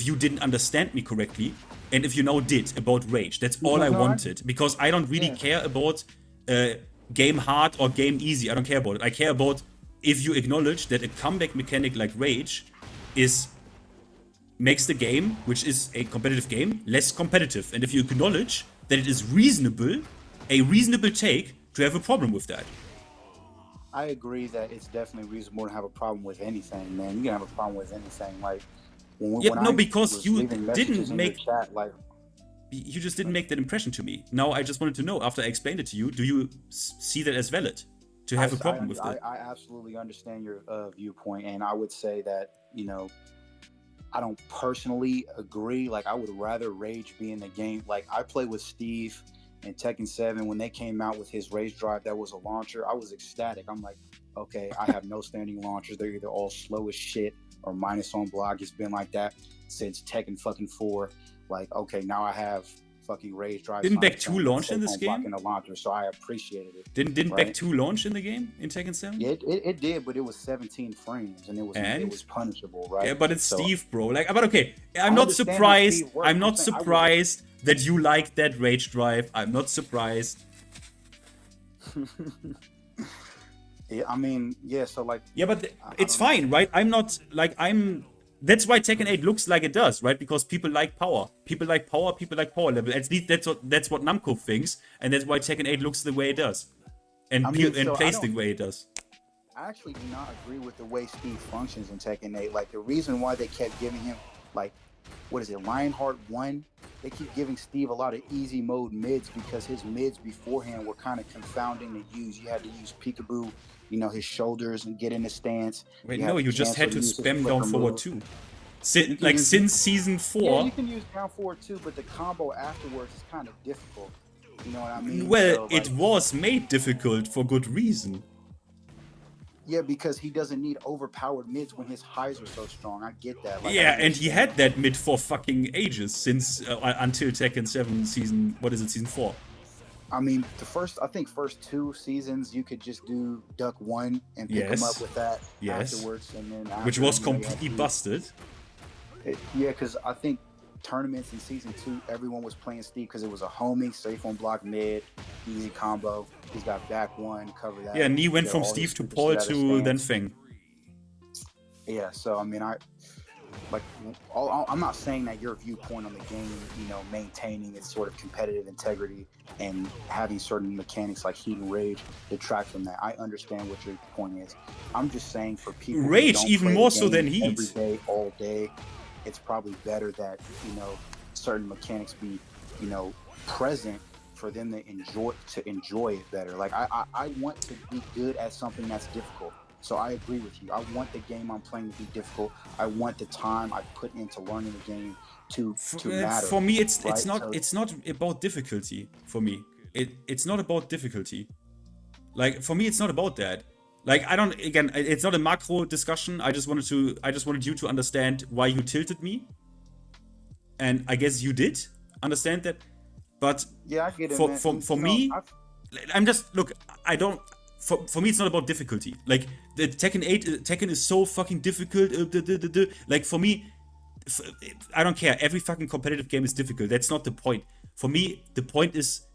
you didn't understand me correctly, and if you now did about rage. That's all I wanted, because I don't really care about game hard or game easy. I don't care about it. I care about if you acknowledge that a comeback mechanic like rage makes the game, which is a competitive game, less competitive. And if you acknowledge that it is a reasonable take to have a problem with that. I agree that it's definitely reasonable to have a problem with anything, man. You can have a problem with anything. Like when I because was you leaving messages didn't in make your chat, like you just didn't make that impression to me. Now I just wanted to know, after I explained it to you, do you see that as valid? To have a problem with that? I absolutely understand your viewpoint, and I would say that, you know, I don't personally agree. Like, I would rather Rage be in the game. Like, I played with Steve in Tekken 7 when they came out with his Rage Drive that was a launcher. I was ecstatic. I'm like, okay, I have no standing launchers. They're either all slow as shit or minus on block. It's been like that since Tekken fucking 4. Like, okay, now I have fucking Rage Drive. Didn't Back 2 launch in this game? In a launcher, so I appreciated it. Didn't right? Back 2 launch in the game in Tekken 7? Yeah, it did, but it was 17 frames and it was punishable, right? Yeah, but it's Steve, bro. Like, but okay, I'm not surprised. I'm not surprised that you like that Rage Drive. I'm not surprised. Yeah, I mean, yeah. So like, yeah, but it's fine, right? I'm not like That's why Tekken 8 looks like it does, right? Because people like power. People like power. People like power level. At least that's what Namco thinks, and that's why Tekken 8 looks the way it does, and plays the way it does. I actually do not agree with the way Steve functions in Tekken 8. Like, the reason why they kept giving him, like, what is it, Lionheart 1? They keep giving Steve a lot of easy mode mids because his mids beforehand were kind of confounding to use. You had to use peekaboo, you know, his shoulders and get in the stance. Wait, no, you just had to spam down forward too. Since season 4. Yeah, you can use down forward too, but the combo afterwards is kind of difficult. You know what I mean? Well, so, like, it was made difficult for good reason. Yeah, because he doesn't need overpowered mids when his highs are so strong. I get that. Like, yeah, and he had that mid for fucking ages since until Tekken 7 season. What is it? Season 4. I mean, I think first 2 seasons you could just do duck 1 and pick him up with that afterwards, and then which was completely busted. Yeah, because I think tournaments in season 2, everyone was playing Steve because it was a homie, safe on block mid, easy combo. He's got back 1, cover that. Yeah, and he went from Steve to Paul to then Feng. Yeah, so I mean, I'm not saying that your viewpoint on the game, you know, maintaining its sort of competitive integrity and having certain mechanics like heat and rage detract from that. I understand what your point is. I'm just saying for people rage who don't even play more the so than game heat every day, all day, it's probably better that, you know, certain mechanics be, you know, present for them to enjoy it better. Like, I want to be good at something that's difficult. So I agree with you. I want the game I'm playing to be difficult. I want the time I put into learning the game to matter. For me, it's not about difficulty. For me, it's not about difficulty. Like, for me, it's not about that. Like, it's not a macro discussion. I just wanted you to understand why you tilted me, and I guess you did understand that. But yeah, I get it. For me, I'm just look. I don't. For me, it's not about difficulty. Like, the Tekken is so fucking difficult. Like, for me, I don't care. Every fucking competitive game is difficult. That's not the point. For me, the point is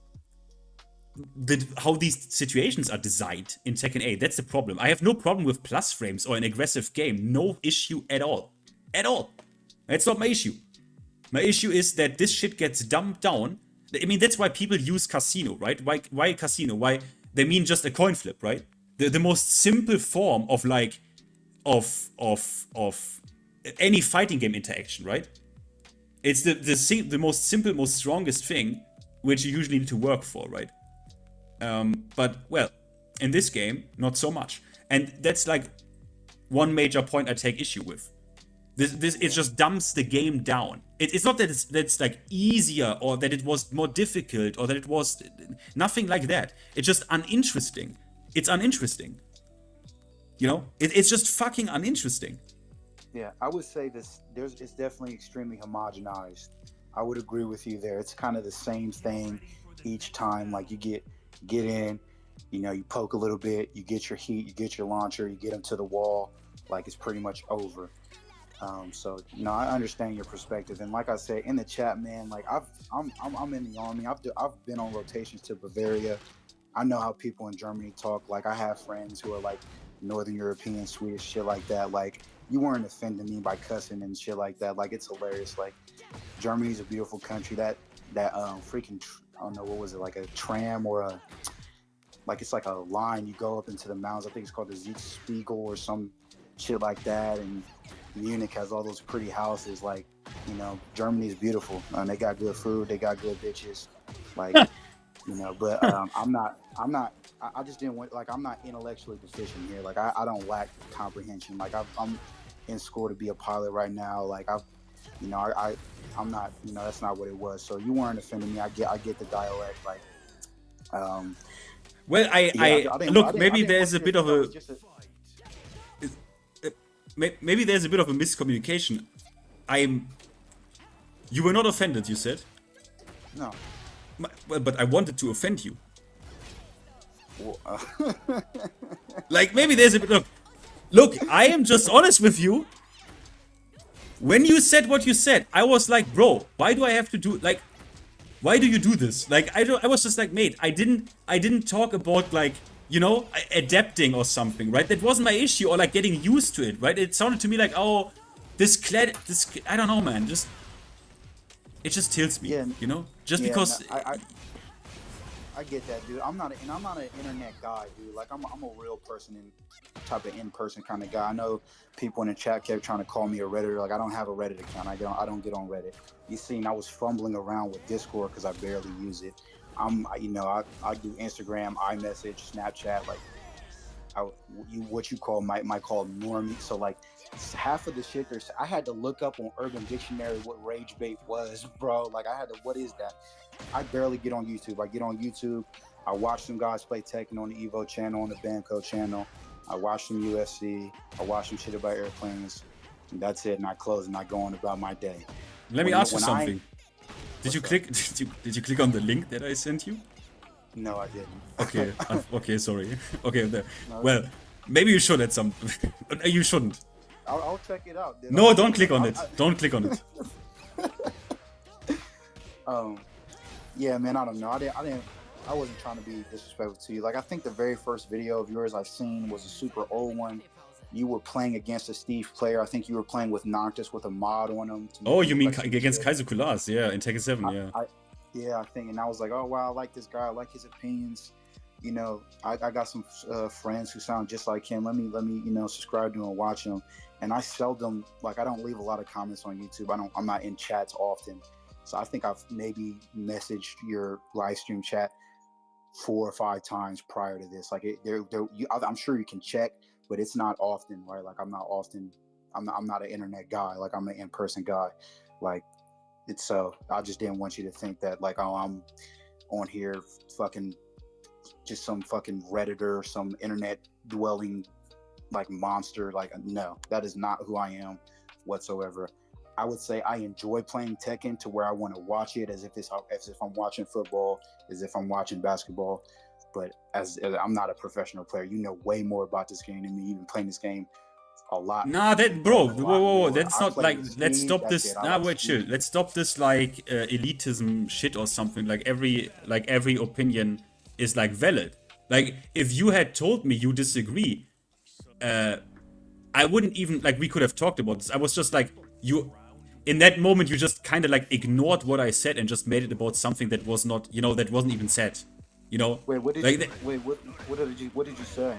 how these situations are designed in Tekken 8. That's the problem. I have no problem with plus frames or an aggressive game. No issue at all. At all. That's not my issue. My issue is that this shit gets dumbed down. I mean, that's why people use casino, right? Why casino? Why? They mean just a coin flip, right? The most simple form of like of any fighting game interaction, right? It's the most simple, most strongest thing which you usually need to work for, right? But well, in this game, not so much, and that's like one major point I take issue with. It just dumps the game down. It's not that that's like easier or that it was more difficult or that it was nothing like that. It's just uninteresting. It's uninteresting. You know, it's just fucking uninteresting. Yeah, I would say it's definitely extremely homogenized. I would agree with you there. It's kind of the same thing each time. Like, you get in, you know, you poke a little bit, you get your heat, you get your launcher, you get them to the wall. Like, it's pretty much over. So, you know, I understand your perspective, and like I said in the chat, man, like I'm in the army. I've been on rotations to Bavaria. I know how people in Germany talk. Like, I have friends who are like Northern European, Swedish, shit like that. Like, you weren't offending me by cussing and shit like that. Like, it's hilarious. Like, Germany's a beautiful country. That freaking I don't know, what was it, like a tram or like it's like a line you go up into the mountains. I think it's called the Spiegel or some shit like that. And Munich has all those pretty houses. Like, you know, Germany is beautiful. They got good food. They got good bitches. Like, you know, but I just didn't want, like, I'm not intellectually deficient here. Like, I don't lack comprehension. Like, I'm in school to be a pilot right now. Like, I'm not, you know, that's not what it was. So you weren't offending me. I get the dialect. Like, well, look, maybe there's a bit of a maybe there's a bit of a miscommunication. You were not offended, you said? No. Well, but I wanted to offend you. Well, like, maybe there's a bit of... Look, I am just honest with you. When you said what you said, I was like, bro, why do I have to do... Like, why do you do this? Like, I was just like, mate, I didn't talk about, like, you know, adapting or something, right? That wasn't my issue, or like getting used to it, right? It sounded to me like, oh, this I don't know, man. It just tilts me, you know? Just because... No, I get that, dude. I'm not an internet guy, dude. Like, I'm a real person and type of in-person kind of guy. I know people in the chat kept trying to call me a Redditor. Like, I don't have a Reddit account. I don't get on Reddit. You seen, I was fumbling around with Discord because I barely use it. You know, I do Instagram, iMessage, Snapchat, like what you call might call normie. So like half of the shit I had to look up on Urban Dictionary what rage bait was, bro. Like I had to, what is that? I barely get on YouTube. I get on YouTube. I watch some guys play Tekken on the Evo channel, on the Banco channel. I watch some UFC. I watch some shit about airplanes. And that's it. And I close and I go on about my day. Let me ask you something. Did you click on the link that I sent you? No, I didn't. Okay. Okay, sorry. Okay, no, well, maybe you should at some... You shouldn't. I'll check it out. No, don't click on it. Don't click on it. Yeah, man, I don't know. I wasn't trying to be disrespectful to you. Like, I think the very first video of yours I seen was a super old one. You were playing against a Steve player. I think you were playing with Noctis with a mod on him. Oh, you mean against Kaiser Kulas? Yeah, in Tekken 7, yeah. I think, and I was like, oh, wow, I like this guy. I like his opinions. You know, I got some friends who sound just like him. Let me, you know, subscribe to him and watch him. And I seldom, like, I don't leave a lot of comments on YouTube. I'm not in chats often. So I think I've maybe messaged your live stream chat 4 or 5 times prior to this. Like, I'm sure you can check, but it's not often, right? Like, I'm not an internet guy. Like, I'm an in-person guy. Like, it's so I just didn't want you to think that, like, oh, I'm on here fucking just some fucking Redditor, some internet dwelling like monster. Like, no, that is not who I am whatsoever. I would say I enjoy playing Tekken to where I want to watch it as if I'm watching football, as if I'm watching basketball. But as I'm not a professional player, you know way more about this game than me. You've been playing this game a lot. Nah, that, bro, whoa, that's not like, let's stop this. Nah, wait, chill. Let's stop this like elitism shit or something. Like every opinion is like valid. Like, if you had told me you disagree, I wouldn't even, like, we could have talked about this. I was just like, in that moment, you just kind of like ignored what I said and just made it about something that was not, you know, that wasn't even said. You know? Wait, what did you say?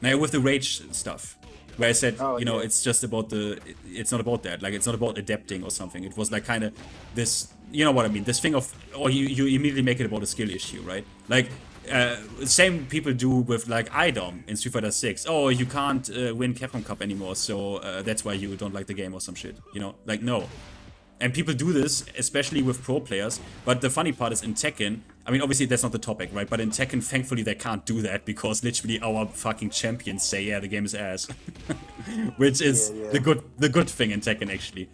Now, with the rage stuff, where I said, it's just about it's not about that. Like, it's not about adapting or something. It was like kind of this, you know what I mean? This thing of, or you immediately make it about a skill issue, right? Like, same people do with like IDOM in Street Fighter 6. Oh, you can't win Capcom Cup anymore, so that's why you don't like the game or some shit. You know, like, no. And people do this, especially with pro players. But the funny part is in Tekken, I mean, obviously that's not the topic, right? But in Tekken, thankfully they can't do that because literally our fucking champions say, yeah, the game is ass, which is the good thing in Tekken actually.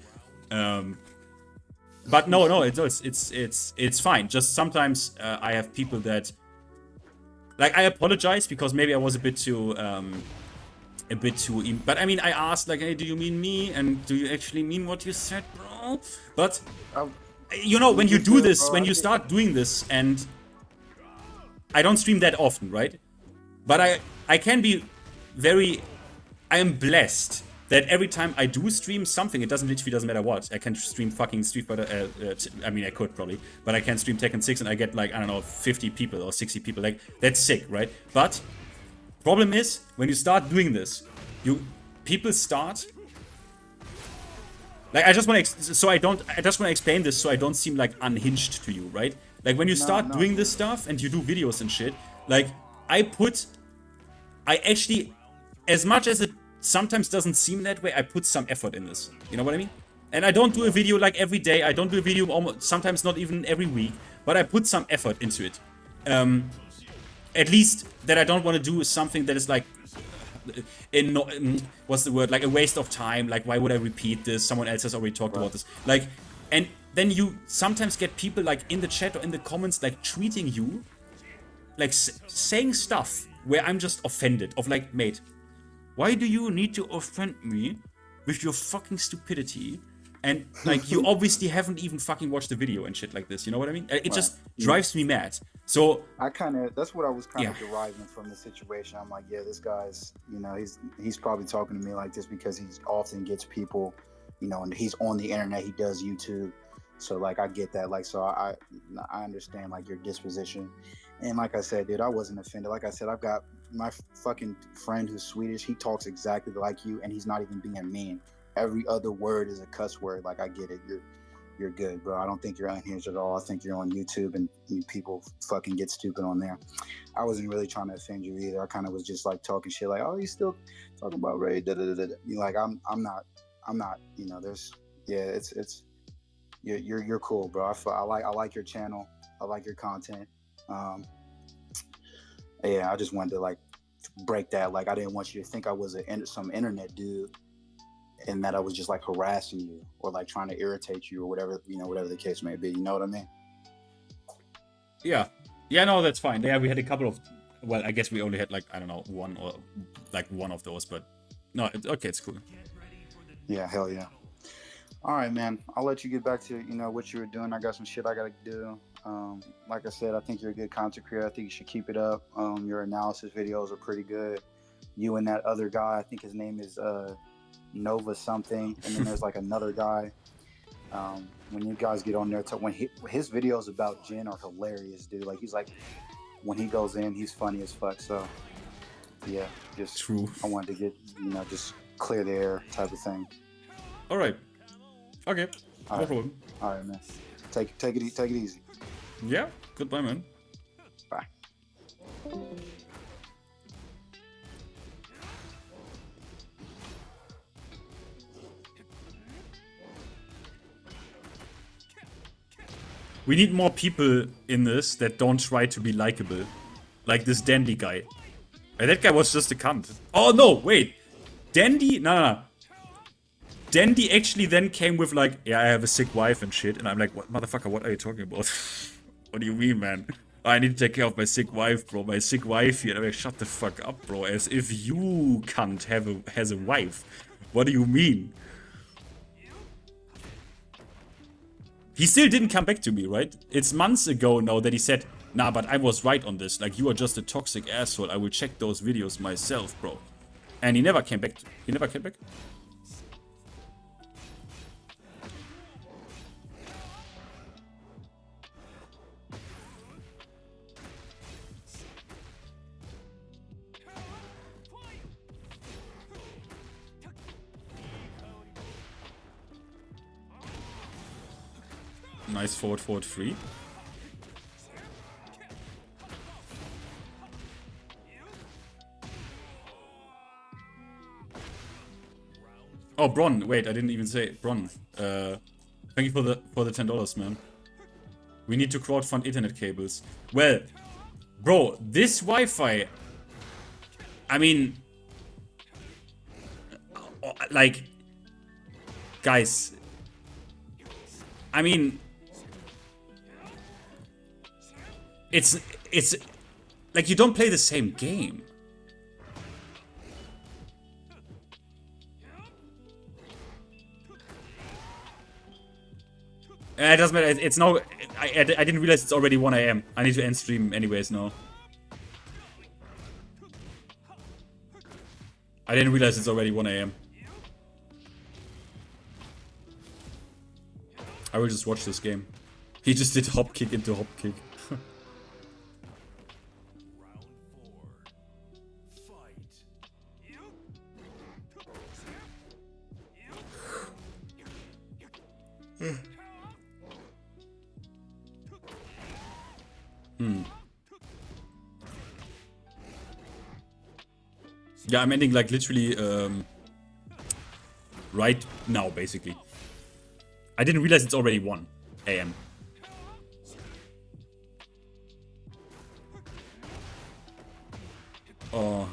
But no, it's fine. Just sometimes I have people that, like, I apologize because maybe I was a bit too. But I mean, I asked like, hey, do you mean me? And do you actually mean what you said, bro? But you know, when you do this, when you start doing this, and I don't stream that often, right? But I can be very, I am blessed that every time I do stream something, it literally doesn't matter what. I can stream fucking Street Fighter, I mean, I could probably, but I can stream Tekken 6 and I get like, I don't know, 50 people or 60 people. Like, that's sick, right? But problem is, when you start doing this, people start. Like, I just want to explain this so I don't seem like unhinged to you, right? Like, when you start doing this stuff and you do videos and shit, like, I actually, as much as it sometimes doesn't seem that way, I put some effort in this. You know what I mean? And I don't do a video like every day. I don't do a video almost, sometimes not even every week, but I put some effort into it. At least that I don't want to do something that is like, what's the word? Like a waste of time. Like, why would I repeat this? Someone else has already talked about this. Like, and then you sometimes get people like in the chat or in the comments like tweeting you, like saying stuff where I'm just offended. Of like, mate, why do you need to offend me with your fucking stupidity? And like, you obviously haven't even fucking watched the video and shit like this. You know what I mean? It just drives me mad. So that's what I was kind of deriving from the situation. I'm like, yeah, this guy's, you know, he's probably talking to me like this because he often gets people, you know, and he's on the internet, he does YouTube. So like, I get that. Like, so I understand like your disposition. And like I said, dude, I wasn't offended. Like I said, I've got my fucking friend who's Swedish. He talks exactly like you, and he's not even being mean. Every other word is a cuss word. Like, I get it. You're good, bro. I don't think you're unhinged at all. I think you're on YouTube, and people fucking get stupid on there. I wasn't really trying to offend you either. I kind of was just like talking shit, like, oh, you still talking about Ray? Da, da, da, da. You like, I'm not. You know, you're cool, bro. I like your channel. I like your content. Yeah, I just wanted to like break that. Like, I didn't want you to think I was some internet dude, and that I was just like harassing you or like trying to irritate you or whatever, you know, whatever the case may be. You know what I mean? Yeah, no, that's fine. Yeah, we had a couple of, well, I guess we only had like, I don't know, one of those, but no, okay, it's cool. Yeah, hell yeah. All right, man. I'll let you get back to, you know, what you were doing. I got some shit I gotta do. Like I said, I think you're a good content creator. I think you should keep it up. Your analysis videos are pretty good. You and that other guy, I think his name is Nova something, and then there's like another guy. When you guys get on there, when his videos about Jin are hilarious, dude. Like, he's like, when he goes in, he's funny as fuck. So yeah, just true. I wanted to get, you know, just clear the air type of thing. All right. Okay. No problem. All right, man. Take it easy. Yeah. Goodbye, man. Bye. We need more people in this that don't try to be likable. Like this Dandy guy. That guy was just a cunt. Oh, no, wait. Dandy? No. Dandy actually then came with like, yeah, I have a sick wife and shit. And I'm like, what, motherfucker, what are you talking about? What do you mean, man? I need to take care of my sick wife, bro. My sick wife here. I'm like, shut the fuck up, bro. As if you can't has a wife. What do you mean? He still didn't come back to me, right? It's months ago now that he said, nah, but I was right on this. Like, you are just a toxic asshole. I will check those videos myself, bro. And he never came back. He never came back? Nice forward 3. Oh, Bron. Wait, I didn't even say Bron. Thank you for the $10, man. We need to crowdfund internet cables. Well, bro, this Wi-Fi. I mean, like, guys. I mean, it's like, you don't play the same game. It doesn't matter. It's no. I didn't realize it's already 1 AM. I need to end stream anyways now. I didn't realize it's already 1 AM. I will just watch this game. He just did hop kick into hop kick. Round 4. Fight. Yeah, I'm ending like literally right now, basically. I didn't realize it's already 1 AM. Oh.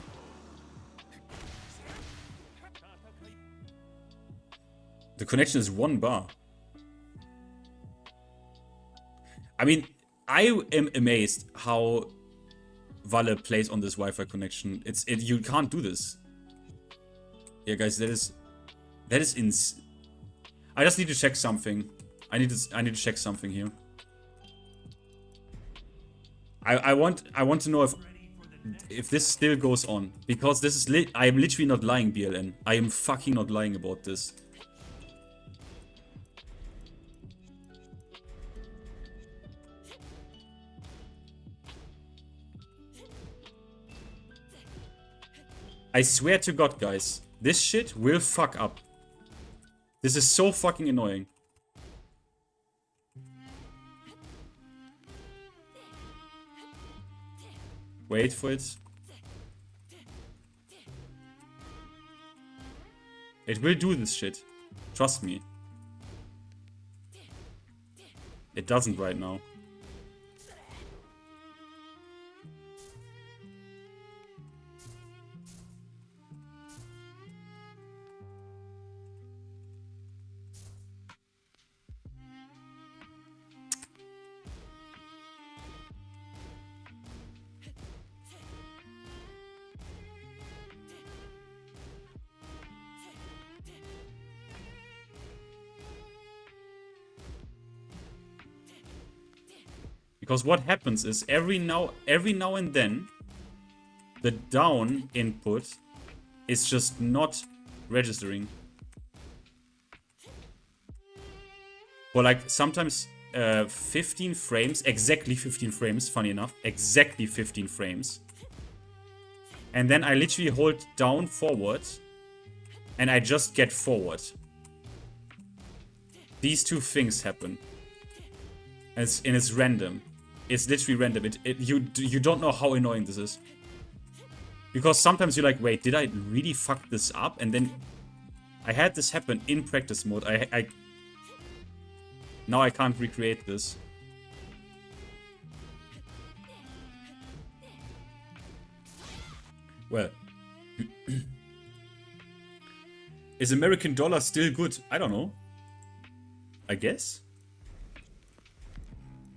The connection is 1 bar. I mean, I am amazed how Valle plays on this Wi-Fi connection. You can't do this. Yeah, guys, that is ins. I just need to check something. I need to check something here. I want to know if this still goes on, because this is I am literally not lying, BLN. I am fucking not lying about this. I swear to God, guys, this shit will fuck up. This is so fucking annoying. Wait for it. It will do this shit. Trust me. It doesn't right now. Because what happens is every now and then the down input is just not registering. For like sometimes 15 frames, exactly 15 frames, funny enough, exactly 15 frames. And then I literally hold down forward and I just get forward. These two things happen. And it's random. It's literally random. You don't know how annoying this is. Because sometimes you're like, wait, did I really fuck this up? And then I had this happen in practice mode. Now I can't recreate this. Well. Is American dollar still good? I don't know. I guess.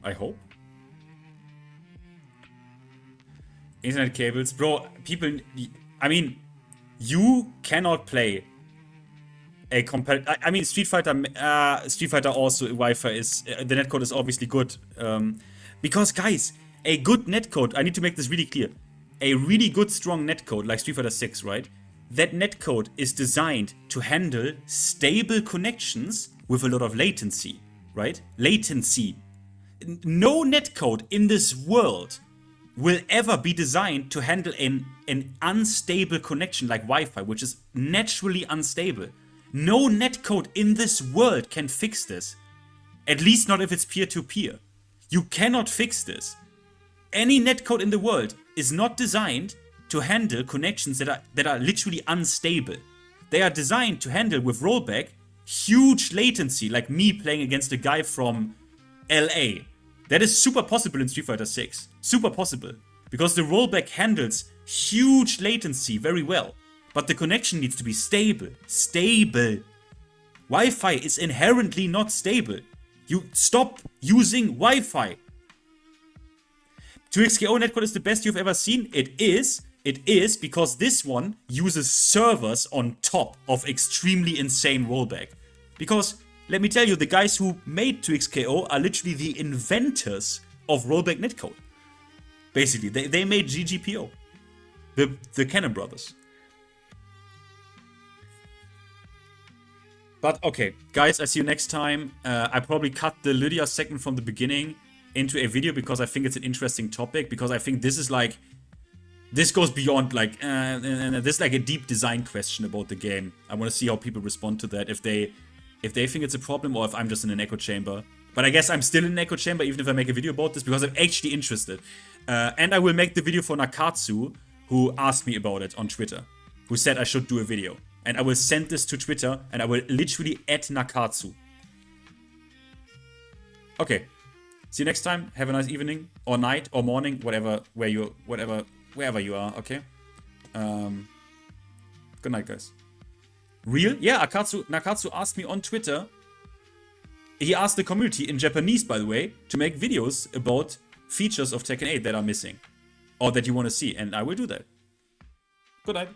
I hope. Internet cables. Bro, people... I mean, you cannot play a competitive... I mean, Street Fighter also, Wi-Fi is... the netcode is obviously good. Because, guys, a good netcode... I need to make this really clear. A really good, strong netcode, like Street Fighter 6, right? That netcode is designed to handle stable connections with a lot of latency, right? Latency. No netcode in this world will ever be designed to handle an unstable connection like Wi-Fi, which is naturally unstable. No netcode in this world can fix this. At least not if it's peer-to-peer. You cannot fix this. Any netcode in the world is not designed to handle connections that are literally unstable. They are designed to handle with rollback huge latency, like me playing against a guy from LA. That is super possible in Street Fighter 6. Super possible. Because the rollback handles huge latency very well. But the connection needs to be stable. Stable. Wi-Fi is inherently not stable. You stop using Wi-Fi. 2xKO netcode is the best you've ever seen? It is. It is because this one uses servers on top of extremely insane rollback. Because... let me tell you, the guys who made 2xKO are literally the inventors of rollback netcode. Basically, they made GGPO. The Cannon brothers. But okay, guys, I see you next time. I probably cut the Lidia segment from the beginning into a video because I think it's an interesting topic. Because I think this is like, this goes beyond like, and this is like a deep design question about the game. I want to see how people respond to that. If they think it's a problem or if I'm just in an echo chamber. But I guess I'm still in an echo chamber even if I make a video about this because I'm actually interested. And I will make the video for Nakatsu, who asked me about it on Twitter, who said I should do a video. And I will send this to Twitter and I will literally add Nakatsu. Okay. See you next time. Have a nice evening or night or morning, whatever, wherever you are, okay? Good night, guys. Real? Yeah, Nakatsu asked me on Twitter. He asked the community, in Japanese by the way, to make videos about features of Tekken 8 that are missing. Or that you want to see, and I will do that. Good night.